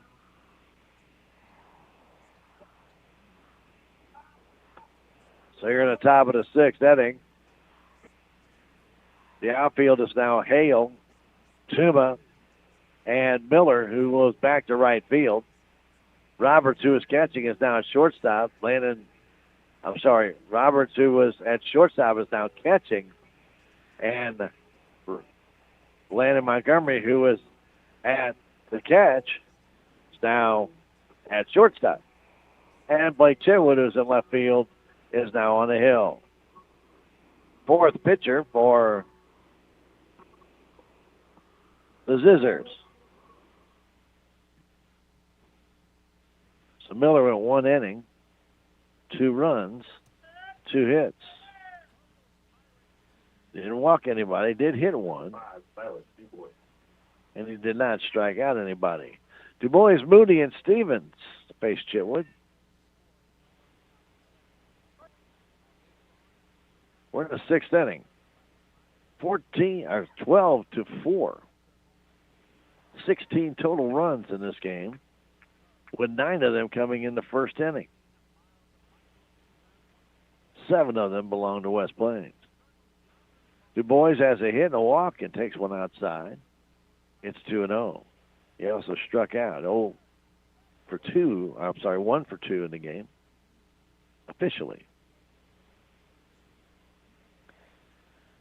So you're in the top of the sixth inning. The outfield is now Hale, Tuma, and Miller, who goes back to right field. Roberts, who is catching, is now at shortstop. Roberts, who was at shortstop, is now catching. And Landon Montgomery, who was at the catch, is now at shortstop. And Blake Chitwood, who's in left field, is now on the hill. Fourth pitcher for the Zizzers. So Miller went 1 inning, 2 runs, 2 hits. Didn't walk anybody, did hit one. And he did not strike out anybody. Du Bois, Moody, and Stevens face Chitwood. We're in the sixth inning. 12-4. 16 total runs in this game, with 9 of them coming in the first inning. 7 of them belong to West Plains. Du Bois has a hit and a walk and takes one outside. It's 2-0. He also struck out 1 for 2 in the game, officially.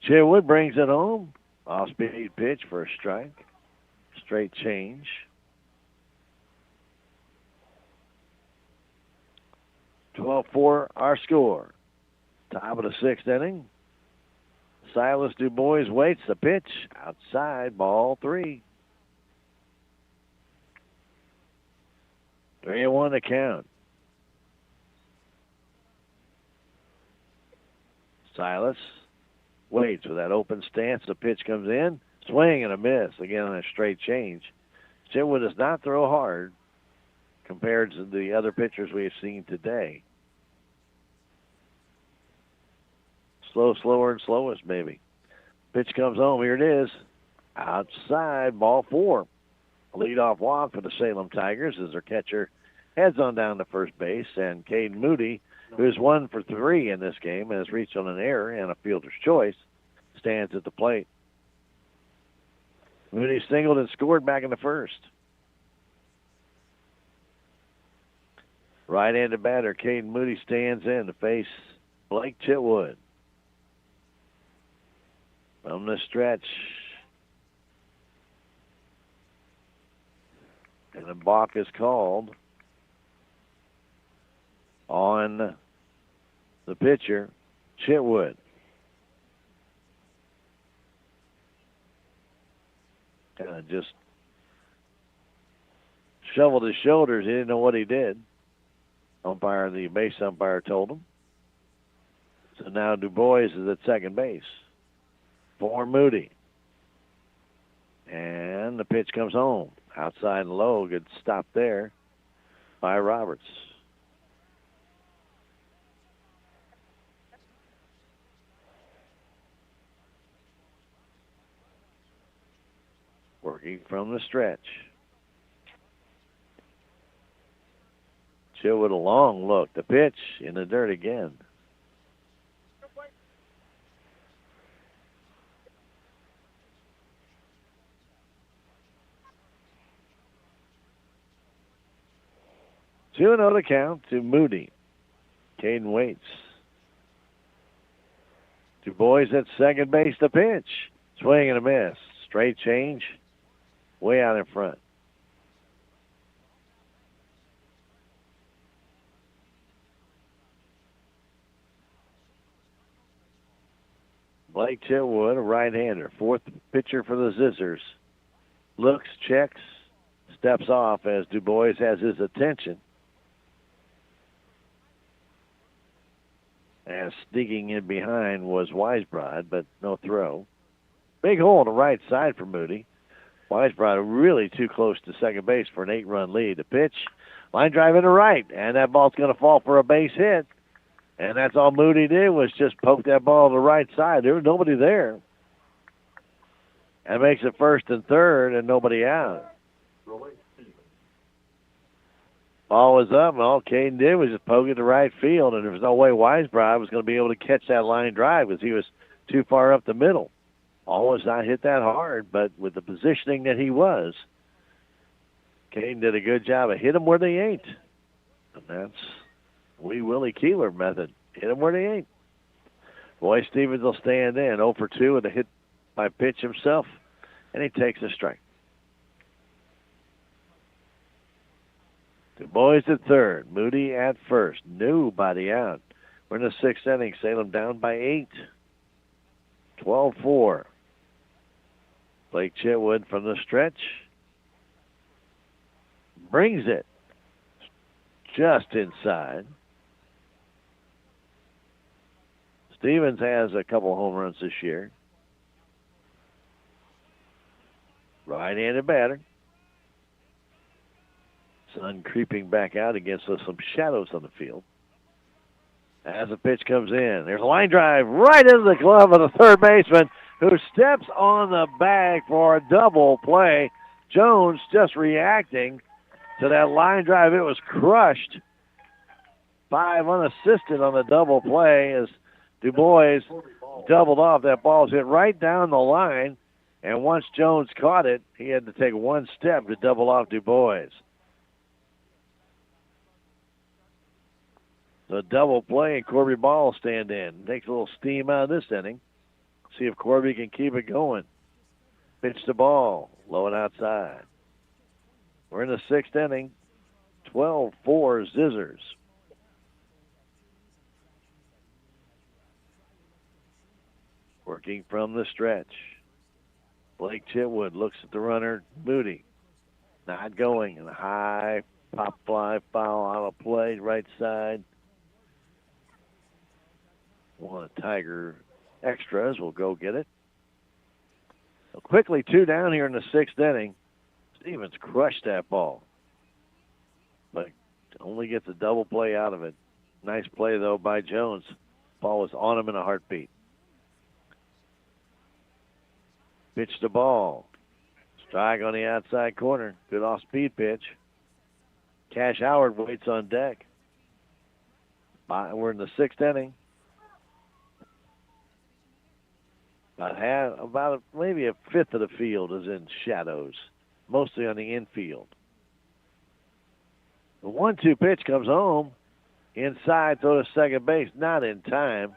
Chitwood brings it home. Off-speed pitch for a strike. Straight change. (12-4) our score. Top of the sixth inning. Silas Du Bois waits the pitch. Outside, ball 3. 3-1 to count. Silas waits with that open stance. The pitch comes in. Swing and a miss. Again on a straight change. Chitwood does not throw hard compared to the other pitchers we have seen today. Slower and slowest maybe. Pitch comes home. Here it is. Outside, ball 4. Leadoff walk for the Salem Tigers as their catcher heads on down to first base. And Caden Moody, who's 1 for 3 in this game and has reached on an error and a fielder's choice, stands at the plate. Moody singled and scored back in the first. Right-handed batter Caden Moody stands in to face Blake Chitwood. From the stretch. And a balk is called on the pitcher, Chitwood. Kind of just shoveled his shoulders. He didn't know what he did. The base umpire told him. So now Du Bois is at second base for Moody. And the pitch comes home. Outside and low. Good stop there by Roberts. Working from the stretch. Chill with a long look. The pitch in the dirt again. Two and 0 to count to Moody. Caden waits. Du Bois at second base. The pitch. Swing and a miss. Straight change. Way out in front. Blake Chitwood, a right-hander, fourth pitcher for the Zizzers. Looks, checks, steps off as Du Bois has his attention. And sneaking in behind was Weisbrod, but no throw. Big hole on the right side for Moody. Weisbrod really too close to second base for an 8-run lead. The pitch, line drive into right, and that ball's going to fall for a base hit. And that's all Moody did was just poke that ball to the right side. There was nobody there. And makes it first and third and nobody out. Ball was up, and all Caden did was just poke it to right field, and there was no way Weisbrod was going to be able to catch that line drive because he was too far up the middle. Ball was not hit that hard, but with the positioning that he was, Caden did a good job of hit them where they ain't. And that's Wee Willie Keeler method. Hit them where they ain't. Roy Stevens will stand in 0 for 2 with a hit by pitch himself, and he takes a strike. Du Bois at third, Moody at first. Nobody out. We're in the sixth inning. Salem down by 8. 12-4. Blake Chitwood from the stretch. Brings it just inside. Stevens has a couple home runs this year. Right-handed batter. Sun creeping back out against us, some shadows on the field. As the pitch comes in, there's a line drive right into the glove of the third baseman who steps on the bag for a double play. Jones just reacting to that line drive. It was crushed. 5 unassisted on the double play as Du Bois doubled off. That ball's hit right down the line, and once Jones caught it, he had to take one step to double off Du Bois. The double play, and Corby Ball will stand in. Takes a little steam out of this inning. See if Corby can keep it going. Pitch the ball, low and outside. We're in the sixth inning. 12-4 Zizzers. Working from the stretch. Blake Chitwood looks at the runner, Moody. Not going. And a high pop fly foul on a play, right side. One of the Tiger extras will go get it. So quickly, 2 down here in the sixth inning. Stevens crushed that ball, but only gets a double play out of it. Nice play, though, by Jones. Ball was on him in a heartbeat. Pitch the ball. Strike on the outside corner. Good off-speed pitch. Cash Howard waits on deck. We're in the sixth inning. Maybe a fifth of the field is in shadows, mostly on the infield. The 1-2 pitch comes home. Inside, throw to second base, not in time,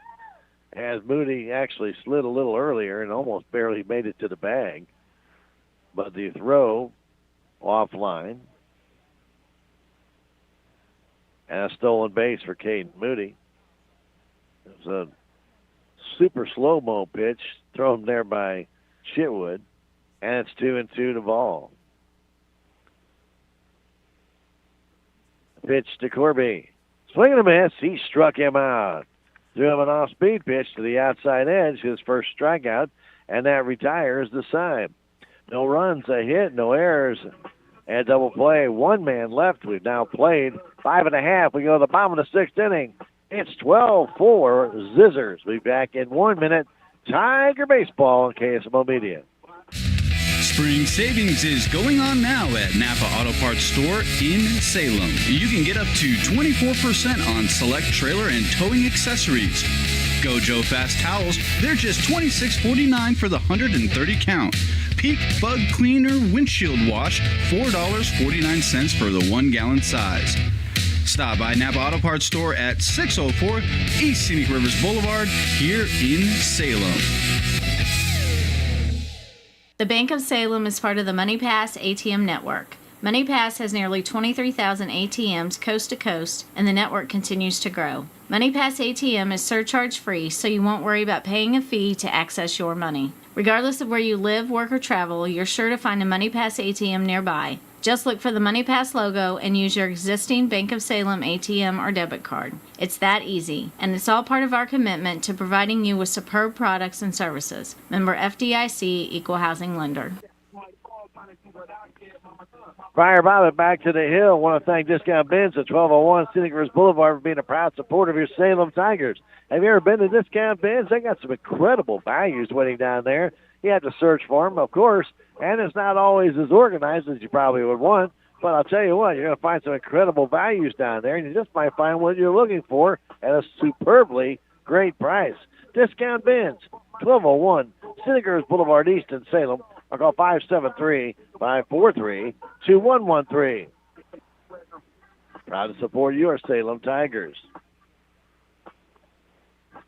as Moody actually slid a little earlier and almost barely made it to the bag. But the throw offline. And a stolen base for Caden Moody. It was a super slow-mo pitch thrown there by Chitwood. And it's 2-2 to ball. Pitch to Corby. Swing and a miss. He struck him out. Threw him an off-speed pitch to the outside edge, his first strikeout, and that retires the side. No runs, a hit, no errors, and double play. One man left. We've now played 5.5. We go to the bottom of the 6th inning. It's 12-4 Zizzers. We'll be back in 1 minute. Tiger Baseball on KSMO Media. Spring savings is going on now at Napa Auto Parts Store in Salem. You can get up to 24% on select trailer and towing accessories. Go Joe Fast Towels, they're just $26.49 for the 130 count. Peak Bug Cleaner Windshield Wash, $4.49 for the 1 gallon size. Stop by Napa Auto Parts Store at 604 East Scenic Rivers Boulevard here in Salem. The Bank of Salem is part of the MoneyPass ATM network. MoneyPass has nearly 23,000 ATMs coast to coast, and the network continues to grow. MoneyPass ATM is surcharge-free, so you won't worry about paying a fee to access your money. Regardless of where you live, work, or travel, you're sure to find a MoneyPass ATM nearby. Just look for the MoneyPass logo and use your existing Bank of Salem ATM or debit card. It's that easy, and it's all part of our commitment to providing you with superb products and services. Member FDIC, Equal Housing Lender. Briar Bobbitt back to the hill. Want to thank Discount Benz at 1201 Scenic Rivers Boulevard for being a proud supporter of your Salem Tigers. Have you ever been to Discount Benz? They got some incredible values waiting down there. You have to search for them, of course, and it's not always as organized as you probably would want. But I'll tell you what, you're going to find some incredible values down there, and you just might find what you're looking for at a superbly great price. Discount Benz, 1201 Scenic Rivers Boulevard East in Salem. Or call 573-543-2113. Proud to support your Salem Tigers.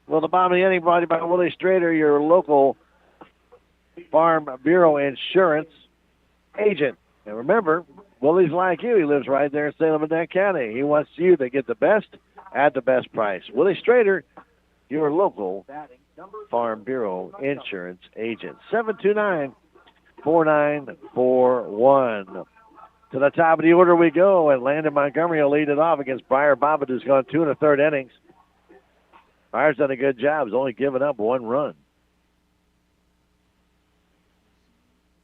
Well, the bottom of the inning brought to you by Willie Strader, your local Farm Bureau Insurance agent. And remember, Willie's like you. He lives right there in Salem and Dent County. He wants you to get the best at the best price. Willie Strader, your local Farm Bureau Insurance agent. 729-4941. To the top of the order we go, and Landon Montgomery will lead it off against Briar Bobbitt, who's gone 2 1/3 innings. Briar's done a good job. He's only given up 1 run.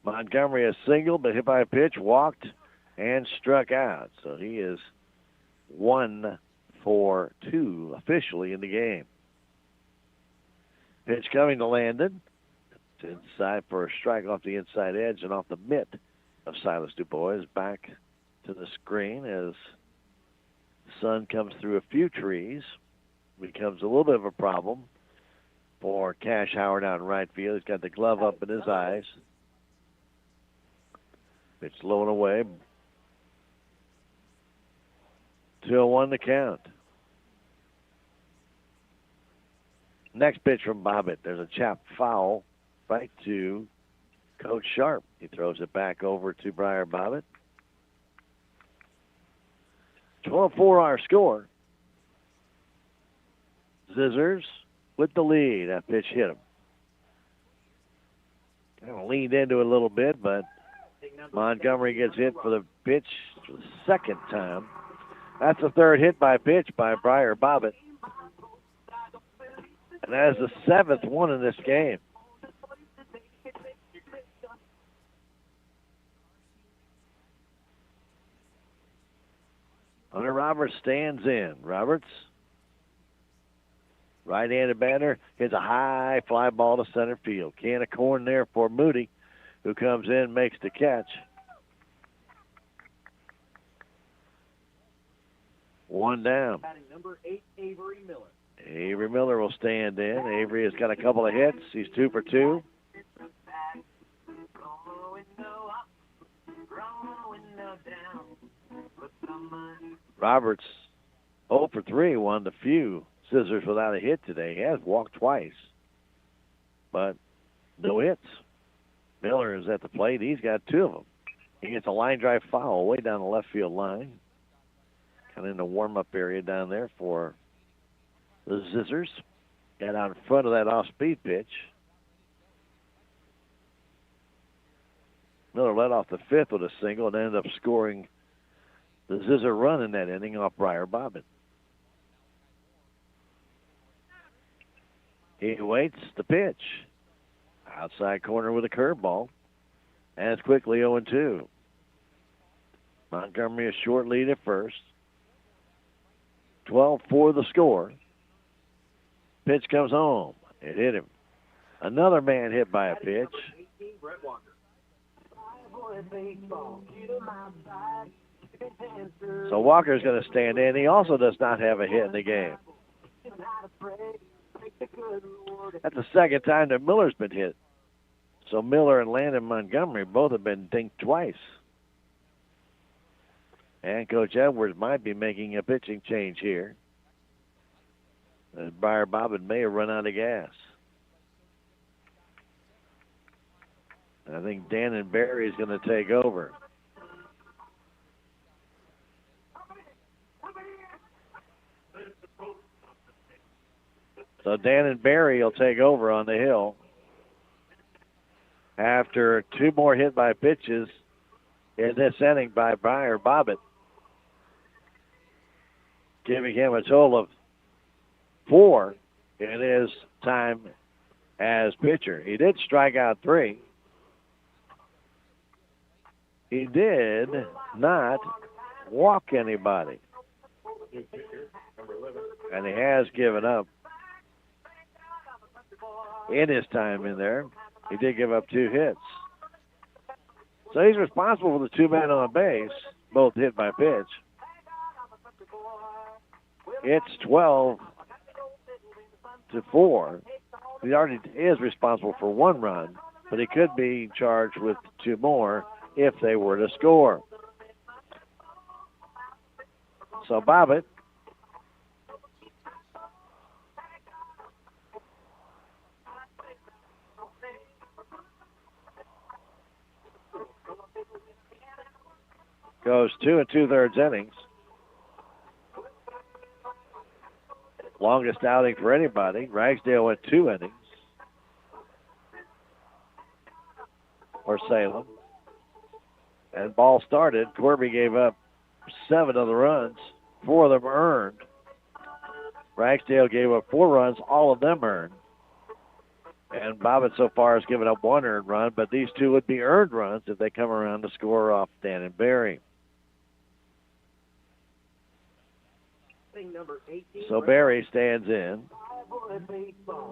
Montgomery has singled, but hit by a pitch, walked, and struck out. So he is 1 for 2 officially in the game. Pitch coming to Landon. It's inside for a strike off the inside edge and off the mitt of Silas DuBois. Back to the screen as the sun comes through a few trees. Becomes a little bit of a problem for Cash Howard out in right field. He's got the glove up in his eyes. Pitch low and away. 2-1 the count. Next pitch from Bobbitt. There's a chap foul right to Coach Sharp. He throws it back over to Briar Bobbitt. 12-4 our score. Zizzers with the lead. That pitch hit him. Kind of leaned into it a little bit, but Montgomery gets hit for the pitch for the second time. That's the third hit by pitch by Briar Bobbitt. And that is the 7th one in this game. Hunter Roberts stands in. Roberts, right-handed batter, hits a high fly ball to center field. Can of corn there for Moody, who comes in, makes the catch. 1 down. Number 8, Avery Miller. Avery Miller will stand in. Avery has got a couple of hits. He's 2 for 2. Roberts 0 for 3, one of the few Scissors without a hit today. He has walked twice, but no hits. Miller is at the plate. He's got 2 of them. He gets a line drive foul way down the left field line. Kind of in the warm-up area down there for the Scissors. Got out in front of that off-speed pitch. Miller led off the fifth with a single and ended up scoring the zizzer run in that inning off Briar Bobbin. He waits the pitch. Outside corner with a curveball. And it's quickly 0-2. Montgomery a short lead at first. 12-4 the score. Pitch comes home. It hit him. Another man hit by a pitch. So Walker's going to stand in. He also does not have a hit in the game. That's the second time that Miller's been hit. So Miller and Landon Montgomery both have been dinked twice. And Coach Edwards might be making a pitching change here. As Briar Bobbin may have run out of gas. I think Dan Barry is going to take over. So Dan Barry will take over on the hill after two more hit by pitches in this inning by Briar Bobbin, giving him a total of 4 in his time as pitcher. He did strike out 3. He did not walk anybody. And he has given up in his time in there. He did give up 2 hits. So he's responsible for the 2 men on base, both hit by pitch. It's 12-4. He already is responsible for 1 run, but he could be charged with 2 more if they were to score. So Bobbitt goes 2 2/3 innings. Longest outing for anybody. Ragsdale went 2 innings. For Salem. And ball started. Corby gave up 7 of the runs. 4 of them earned. Ragsdale gave up 4 runs, all of them earned. And Bobbitt so far has given up 1 earned run, but these 2 would be earned runs if they come around to score off Dan and Barry. So Barry stands in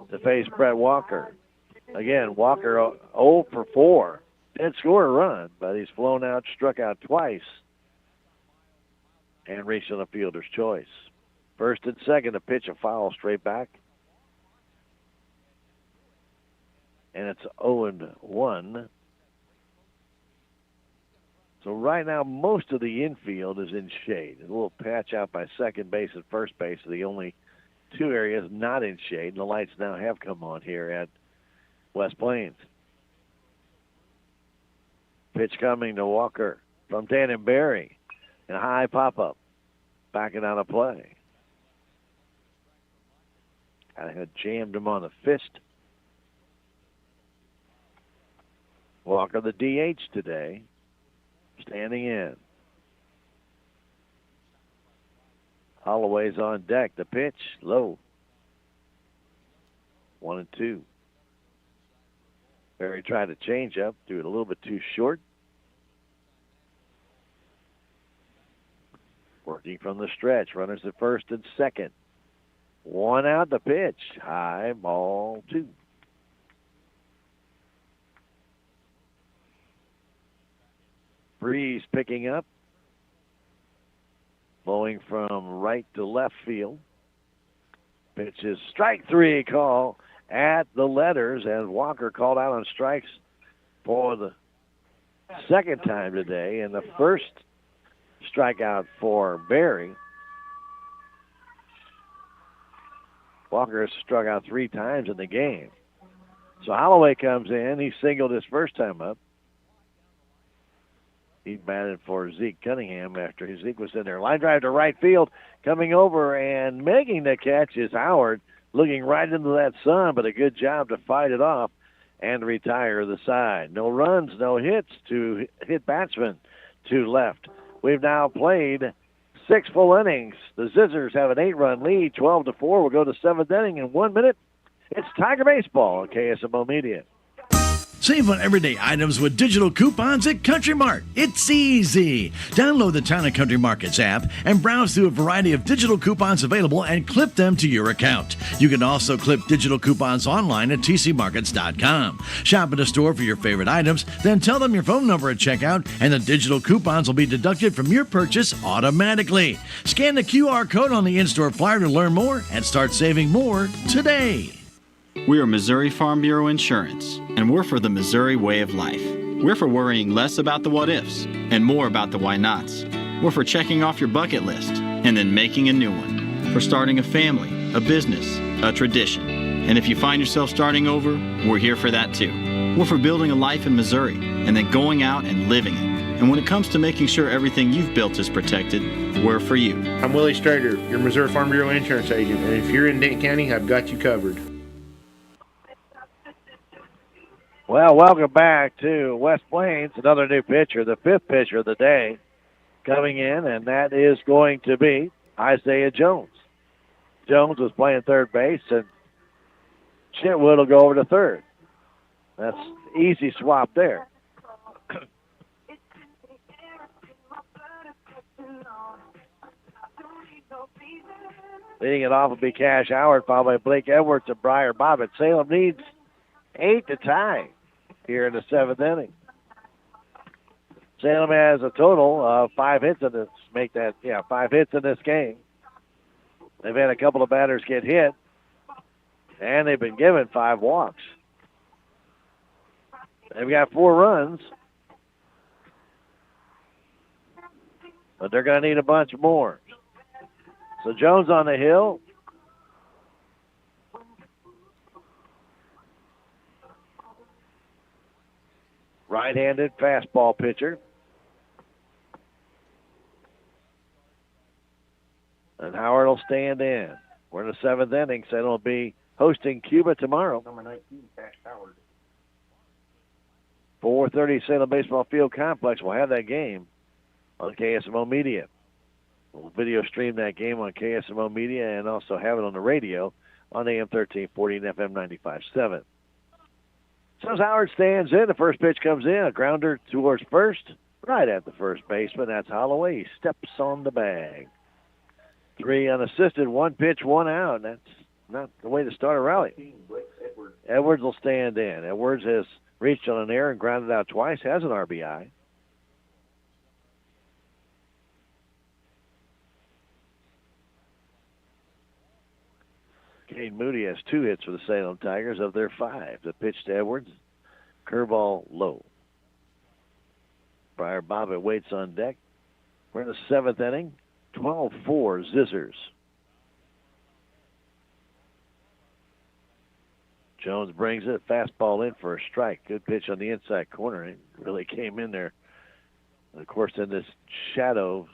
to face Brett Walker. Again, Walker 0 for 4. Did score a run, but he's flown out, struck out twice, and reached on a fielder's choice. First and second, a pitch, a foul straight back. And it's 0-1. So right now, most of the infield is in shade. A little patch out by second base and first base are the only 2 areas not in shade. And the lights now have come on here at West Plains. Pitch coming to Walker from Dan and Barry. And a high pop-up. Backing out of play. I had jammed him on the fist. Walker, the DH today, standing in. Holloway's on deck. The pitch, low. 1-2. Barry tried to change up, threw it a little bit too short. Working from the stretch. Runners at first and second. 1 out, the pitch. High, ball 2. Breeze picking up. Blowing from right to left field. Pitch is strike 3 call at the letters, and Walker called out on strikes for the second time today, and the first strikeout for Barry. Walker has struck out 3 times in the game. So Holloway comes in. He singled his first time up. He batted for Zeke Cunningham after Zeke was in there. Line drive to right field. Coming over and making the catch is Howard, looking right into that sun, but a good job to fight it off and retire the side. No runs, no hits to hit batsmen to left. We've now played 6 full innings. The Zizzers have an 8-run lead, 12-4. We'll go to 7th inning in 1 minute. It's Tiger Baseball on KSMO Media. Save on everyday items with digital coupons at Country Mart. It's easy. Download the Town & Country Markets app and browse through a variety of digital coupons available and clip them to your account. You can also clip digital coupons online at tcmarkets.com. Shop at a store for your favorite items, then tell them your phone number at checkout, and the digital coupons will be deducted from your purchase automatically. Scan the QR code on the in-store flyer to learn more and start saving more today. We are Missouri Farm Bureau Insurance, and we're for the Missouri way of life. We're for worrying less about the what-ifs and more about the why-nots. We're for checking off your bucket list and then making a new one. For starting a family, a business, a tradition. And if you find yourself starting over, we're here for that too. We're for building a life in Missouri and then going out and living it. And when it comes to making sure everything you've built is protected, we're for you. I'm Willie Strader, your Missouri Farm Bureau Insurance agent, and if you're in Denton County, I've got you covered. Well, welcome back to West Plains. Another new pitcher, the 5th pitcher of the day coming in, and that is going to be Isaiah Jones. Jones was playing third base, and Chitwood will go over to third. That's easy swap there. Leading it off will be Cash Howard, followed by Blake Edwards and Briar Bobbitt. Salem needs 8 to tie here in the 7th inning. Salem has a total of 5 hits in this. 5 hits in this game. They've had a couple of batters get hit, and they've been given 5 walks. They've got 4 runs, but they're going to need a bunch more. So Jones on the hill. Right-handed fastball pitcher. And Howard will stand in. We're in the 7th inning, so it'll be hosting Cuba tomorrow. Number 19, Cash Howard. 4:30 Salem Baseball Field Complex. We'll have that game on KSMO Media. We'll video stream that game on KSMO Media and also have it on the radio on AM 1340 and FM 95.7. So as Howard stands in, the first pitch comes in, a grounder towards first, right at the first baseman. That's Holloway. He steps on the bag. 3 unassisted, 1 pitch, 1 out. That's not the way to start a rally. Edwards will stand in. Edwards has reached on an error and grounded out twice, has an RBI. Cade Moody has 2 hits for the Salem Tigers of their 5. The pitch to Edwards, curveball low. Briar Bobbitt waits on deck. We're in the 7th inning, 12-4 Zizzers. Jones brings it, fastball in for a strike. Good pitch on the inside corner. It really came in there. And of course, in this shadow,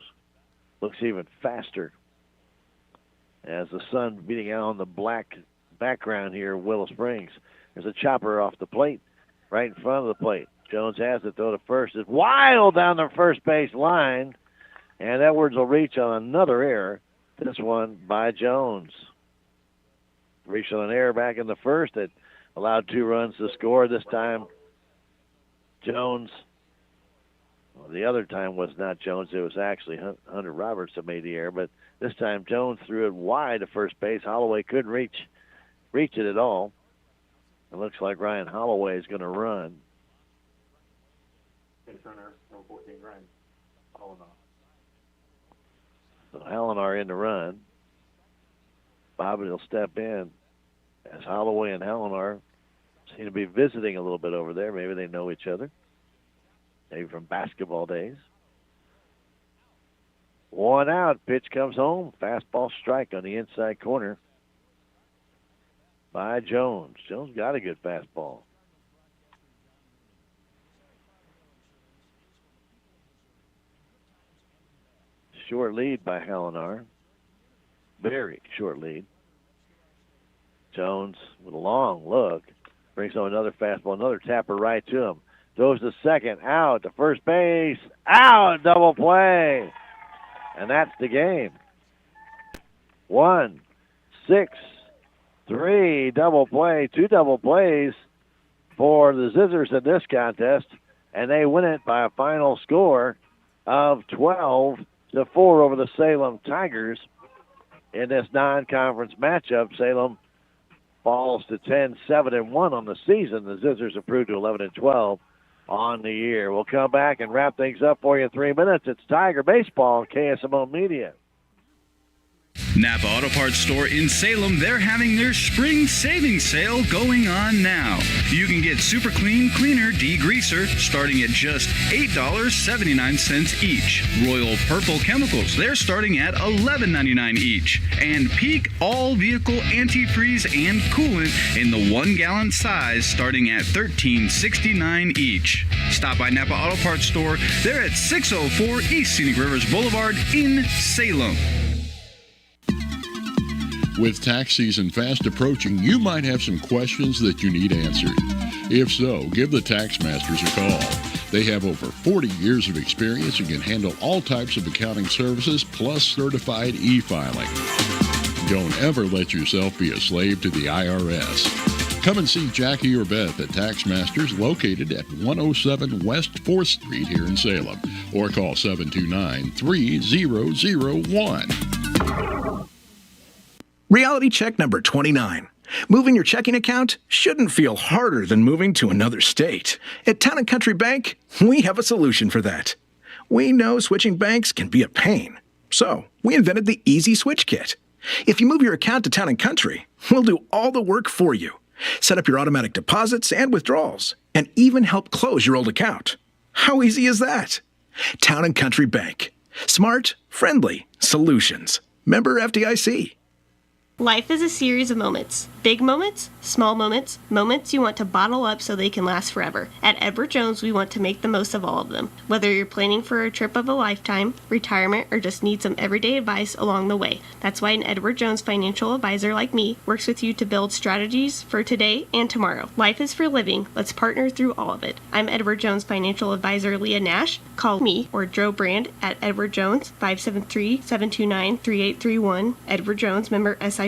looks even faster as the sun beating out on the black background here, Willow Springs. There's a chopper off the plate, right in front of the plate. Jones has it, throw to first. It's wild down the first base line, and Edwards will reach on another error. This one by Jones. Reached on an error back in the first that allowed 2 runs to score. This time, Jones, well, the other time was not Jones. It was actually Hunter Roberts that made the error, but this time Jones threw it wide to first base. Holloway couldn't reach it at all. It looks like Ryan Holloway is going to run. So Hallinar in the run. Bobbitt will step in as Holloway and Hallinar seem to be visiting a little bit over there. Maybe they know each other. Maybe from basketball days. 1 out. Pitch comes home. Fastball strike on the inside corner by Jones. Jones got a good fastball. Short lead by Hallinar. Very short lead. Jones with a long look. Brings home another fastball, another tapper right to him. Throws to second, out to first base, out, double play. And that's the game. 1, 6, 3, double play, 2 double plays for the Scissors in this contest, and they win it by a final score of 12-4 over the Salem Tigers. In this non-conference matchup, Salem falls to 10-7-1 on the season. The Scissors improved to 11-12 on the year. We'll come back and wrap things up for you in 3 minutes. It's Tiger Baseball on KSMO Media. Napa Auto Parts store in Salem, they're having their spring savings sale going on now. You can get Super Clean Cleaner Degreaser starting at just $8.79 each. Royal Purple Chemicals, they're starting at $11.99 each. And Peak All Vehicle Antifreeze and Coolant in the 1 gallon size starting at $13.69 each. Stop by Napa Auto Parts store. They're at 604 East Scenic Rivers Boulevard in Salem. With tax season fast approaching, you might have some questions that you need answered. If so, give the Tax Masters a call. They have over 40 years of experience and can handle all types of accounting services plus certified e-filing. Don't ever let yourself be a slave to the IRS. Come and see Jackie or Beth at Tax Masters, located at 107 West 4th Street here in Salem, or call 729-3001. Reality check number 29. Moving your checking account shouldn't feel harder than moving to another state. At Town & Country Bank, we have a solution for that. We know switching banks can be a pain, so we invented the Easy Switch Kit. If you move your account to Town & Country, we'll do all the work for you. Set up your automatic deposits and withdrawals, and even help close your old account. How easy is that? Town & Country Bank. Smart, friendly solutions. Member FDIC. Life is a series of moments. Big moments, small moments, moments you want to bottle up so they can last forever. At Edward Jones, we want to make the most of all of them. Whether you're planning for a trip of a lifetime, retirement, or just need some everyday advice along the way. That's why an Edward Jones financial advisor like me works with you to build strategies for today and tomorrow. Life is for living. Let's partner through all of it. I'm Edward Jones financial advisor Leah Nash. Call me or Joe Brand at Edward Jones, 573-729-3831. Edward Jones, member SIPC.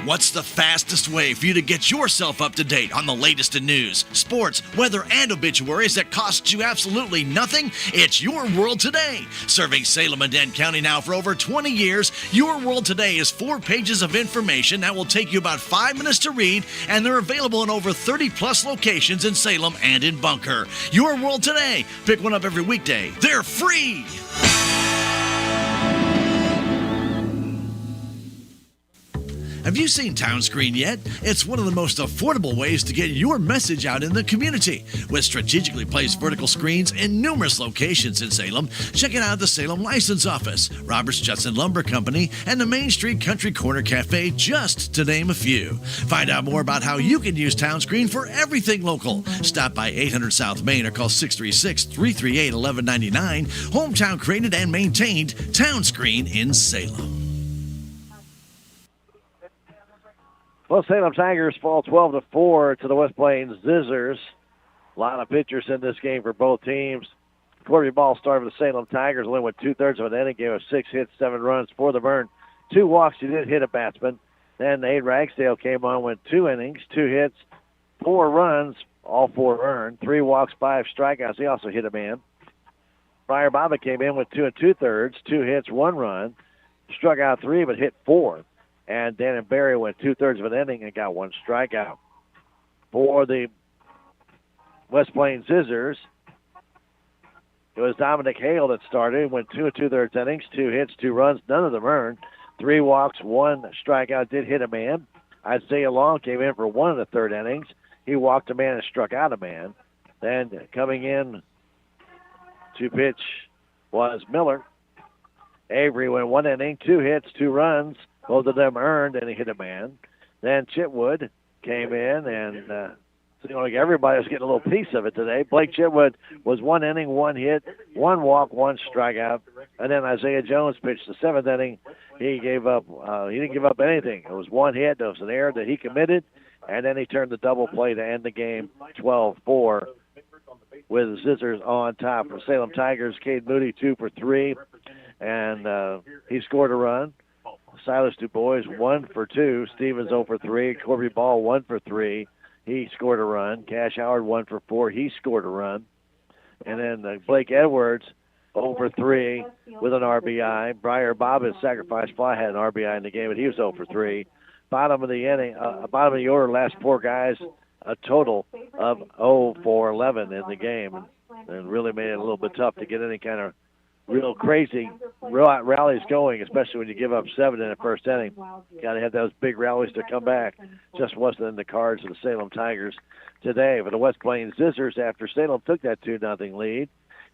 What's the fastest way for you to get yourself up to date on the latest in news, sports, weather, and obituaries that costs you absolutely nothing? It's Your World Today. Serving Salem and Dent County now for over 20 years, Your World Today is 4 pages of information that will take you about 5 minutes to read, and they're available in over 30-plus locations in Salem and in Bunker. Your World Today. Pick one up every weekday. They're free. Have you seen Town Screen yet? It's one of the most affordable ways to get your message out in the community. With strategically placed vertical screens in numerous locations in Salem, check it out at the Salem License Office, Roberts Judson Lumber Company, and the Main Street Country Corner Cafe, just to name a few. Find out more about how you can use Town Screen for everything local. Stop by 800 South Main or call 636-338-1199. Hometown created and maintained, Town Screen in Salem. Well, Salem Tigers fall 12-4 to the West Plains Scissors. A lot of pitchers in this game for both teams. Corby Ball started for the Salem Tigers, only went 2/3 of an inning, gave us 6 hits, 7 runs for the burn. 2 walks, he did hit a batsman. Then Nate Ragsdale came on, went 2 innings, 2 hits, 4 runs, all 4 earned. 3 walks, 5 strikeouts. He also hit a man. Briar Bobbitt came in with 2 2/3, 2 hits, 1 run, struck out 3 but hit 4. And Dan Barry went 2/3 of an inning and got 1 strikeout. For the West Plains Scissors, it was Dominic Hale that started, went 2 2/3 innings, 2 hits, 2 runs, none of them earned. 3 walks, 1 strikeout, did hit a man. Isaiah Long came in for 1 1/3 innings. He walked a man and struck out a man. Then coming in to pitch was Miller. Avery went 1 inning, 2 hits, 2 runs. Both of them earned, and he hit a man. Then Chitwood came in, and seemed like everybody was getting a little piece of it today. Blake Chitwood was 1 inning, 1 hit, 1 walk, 1 strikeout. And then Isaiah Jones pitched the 7th inning. He gave up. He didn't give up anything. It was 1 hit. There was an error that he committed, and then he turned the double play to end the game 12-4 with the Scissors on top. For Salem Tigers, Cade Moody 2 for 3, and he scored a run. Silas DuBois 1 for 2. Stevens 0 for 3. Corby Ball 1 for 3. He scored a run. Cash Howard 1 for 4. He scored a run. And then Blake Edwards 0 for 3 with an RBI. Briar Bobbins sacrifice fly had an RBI in the game, but he was 0 for 3. Bottom of the inning, bottom of the order, last four guys, a total of 0 for 11 in the game, and really made it a little bit tough to get any kind of real crazy rallies going, especially when you give up 7 in the first inning. Got to have those big rallies to come back. Just wasn't in the cards of the Salem Tigers today. For the West Plains Scissors, after Salem took that 2-0 lead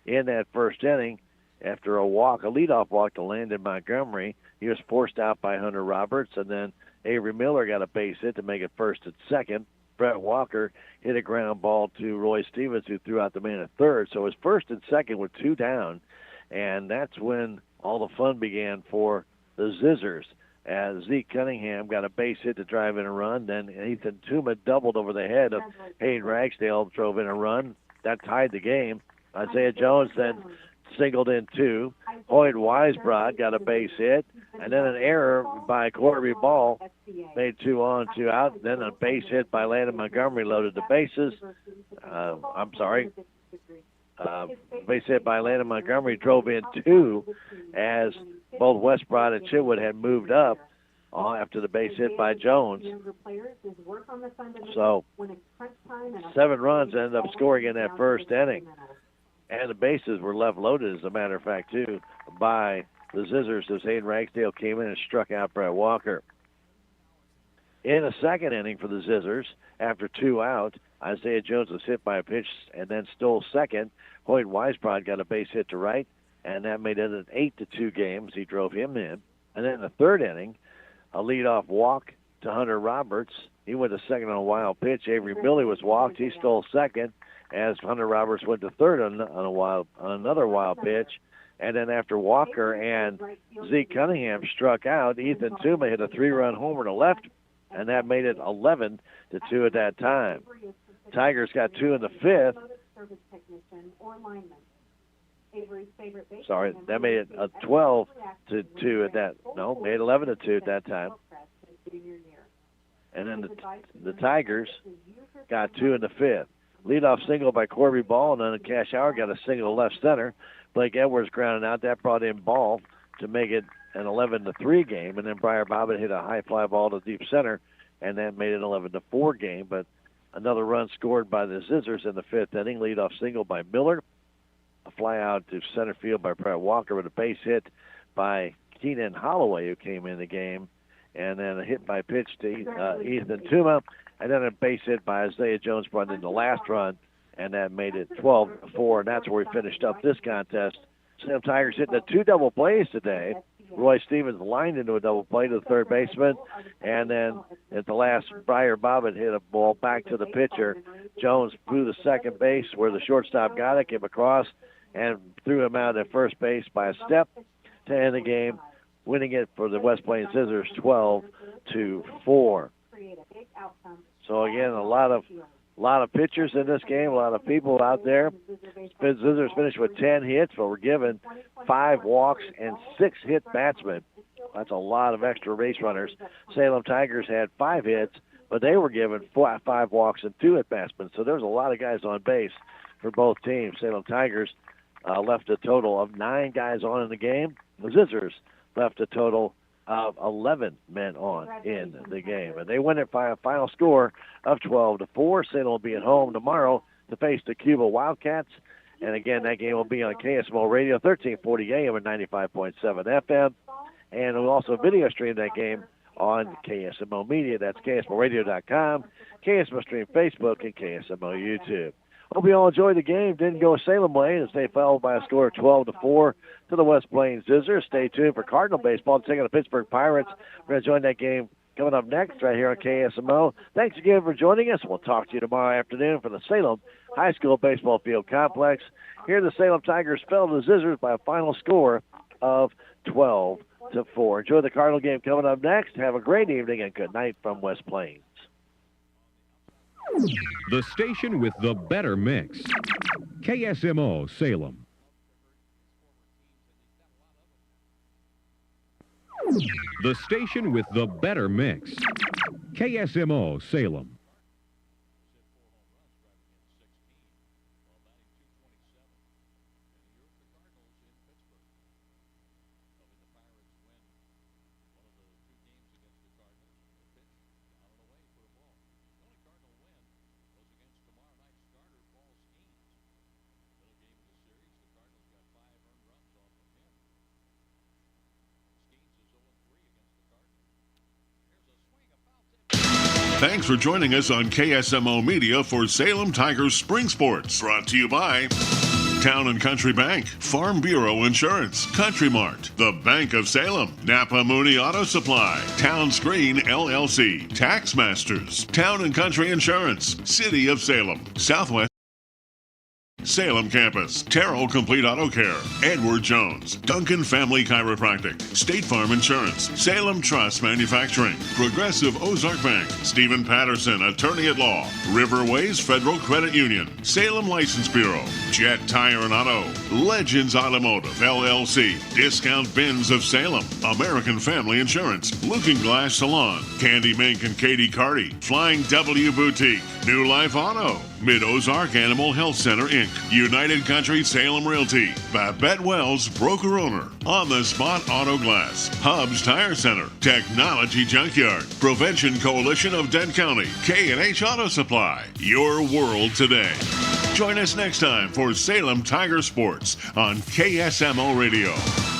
in that first inning, after a leadoff walk to Landon Montgomery, he was forced out by Hunter Roberts, and then Avery Miller got a base hit to make it first and second. Brett Walker hit a ground ball to Roy Stevens, who threw out the man at third. So it was first and second with 2 down. And that's when all the fun began for the Scissors, as Zeke Cunningham got a base hit to drive in a run. Then Ethan Tuma doubled over the head of Hayden Ragsdale, drove in a run. That tied the game. Isaiah Jones then singled in 2. Hoyt Weisbrod got a base hit. And then an error by Corby Ball made 2 on, 2 out. Then a base hit by Landon Montgomery loaded the bases. Base hit by Landon Montgomery drove in 2, as both Westbrod and Chitwood had moved up after the base hit by Jones. So 7 runs ended up scoring in that first inning. And the bases were left loaded, as a matter of fact, too, by the Scissors, as Hayden Ragsdale came in and struck out Brett Walker. In the second inning for the Scissors, after 2 out, Isaiah Jones was hit by a pitch and then stole second. Hoyt Weisbrod got a base hit to right, and that made it an 8-2 game as he drove him in. And then in the third inning, a leadoff walk to Hunter Roberts. He went to second on a wild pitch. Avery Millie was walked. He stole second, as Hunter Roberts went to third on another wild pitch. And then after Walker and Zeke Cunningham struck out, Ethan Tuma hit a 3-run homer to left, and that made it 11-2 at that time. Tigers got 2 in the fifth. Sorry, that made it 12-2 at that. No, made 11-2 at that time. And then the Tigers got 2 in the fifth. Leadoff single by Corby Ball, and then Cash Howard got a single to left center. Blake Edwards grounded out. That brought in Ball to make it an 11-3 game. And then Briar Bobbitt hit a high fly ball to deep center, and that made it an 11-4 game. But another run scored by the Scissors in the fifth inning. Leadoff single by Miller. A fly out to center field by Brett Walker with a base hit by Keenan Holloway, who came in the game. And then a hit by pitch to Ethan Tuma. And then a base hit by Isaiah Jones brought in the last run, and that made it 12-4, and that's where we finished up this contest. Salem Tigers hitting the 2 double plays today. Roy Stevens lined into a double play to the third baseman, and then at the last, Briar Bobbitt hit a ball back to the pitcher. Jones flew the second base where the shortstop got it, came across, and threw him out at first base by a step to end the game, winning it for the West Plains Scissors 12-4. So again, a lot of pitchers in this game, a lot of people out there. Scissors finished with 10 hits, but we're given 5 walks and 6 hit batsmen. That's a lot of extra base runners. Salem Tigers had 5 hits, but they were given 5 walks and 2 hit batsmen. So there's a lot of guys on base for both teams. Salem Tigers left a total of 9 guys on in the game. The Scissors left a total of 11 men on in the game. And they win it by a final score of 12-4. Salem will be at home tomorrow to face the Cuba Wildcats. And again, that game will be on KSMO Radio, 1340 AM and 95.7 FM. And we'll also video stream that game on KSMO Media. That's KSMORadio.com, KSMO Stream Facebook, and KSMO YouTube. Hope you all enjoyed the game. Didn't go Salem way as they fell by a score of 12-4 to the West Plains Scissors. Stay tuned for Cardinal baseball taking the Pittsburgh Pirates. We're going to join that game coming up next right here on KSMO. Thanks again for joining us. We'll talk to you tomorrow afternoon from the Salem High School Baseball Field Complex. Here the Salem Tigers fell to the Scissors by a final score of 12-4. Enjoy the Cardinal game coming up next. Have a great evening and good night from West Plains. The station with the better mix. KSMO Salem. The station with the better mix. KSMO Salem. Thanks for joining us on KSMO Media for Salem Tigers Spring Sports. Brought to you by Town and Country Bank, Farm Bureau Insurance, Country Mart, The Bank of Salem, Napa Mooney Auto Supply, Town Screen LLC, Tax Masters, Town and Country Insurance, City of Salem, Southwest Salem Campus, Terrell Complete Auto Care, Edward Jones, Duncan Family Chiropractic, State Farm Insurance, Salem Trust Manufacturing, Progressive Ozark Bank, Stephen Patterson, Attorney at Law, Riverways Federal Credit Union, Salem License Bureau, Jet Tire and Auto, Legends Automotive, LLC, Discount Bins of Salem, American Family Insurance, Looking Glass Salon, Candy Mink and Katie Carty, Flying W Boutique, New Life Auto, Mid-Ozark Animal Health Center, Inc., United Country Salem Realty, Babette Wells, Broker Owner, On the Spot Auto Glass, Hubs Tire Center, Technology Junkyard, Prevention Coalition of Dent County, K&H Auto Supply, your world today. Join us next time for Salem Tiger Sports on KSMO Radio.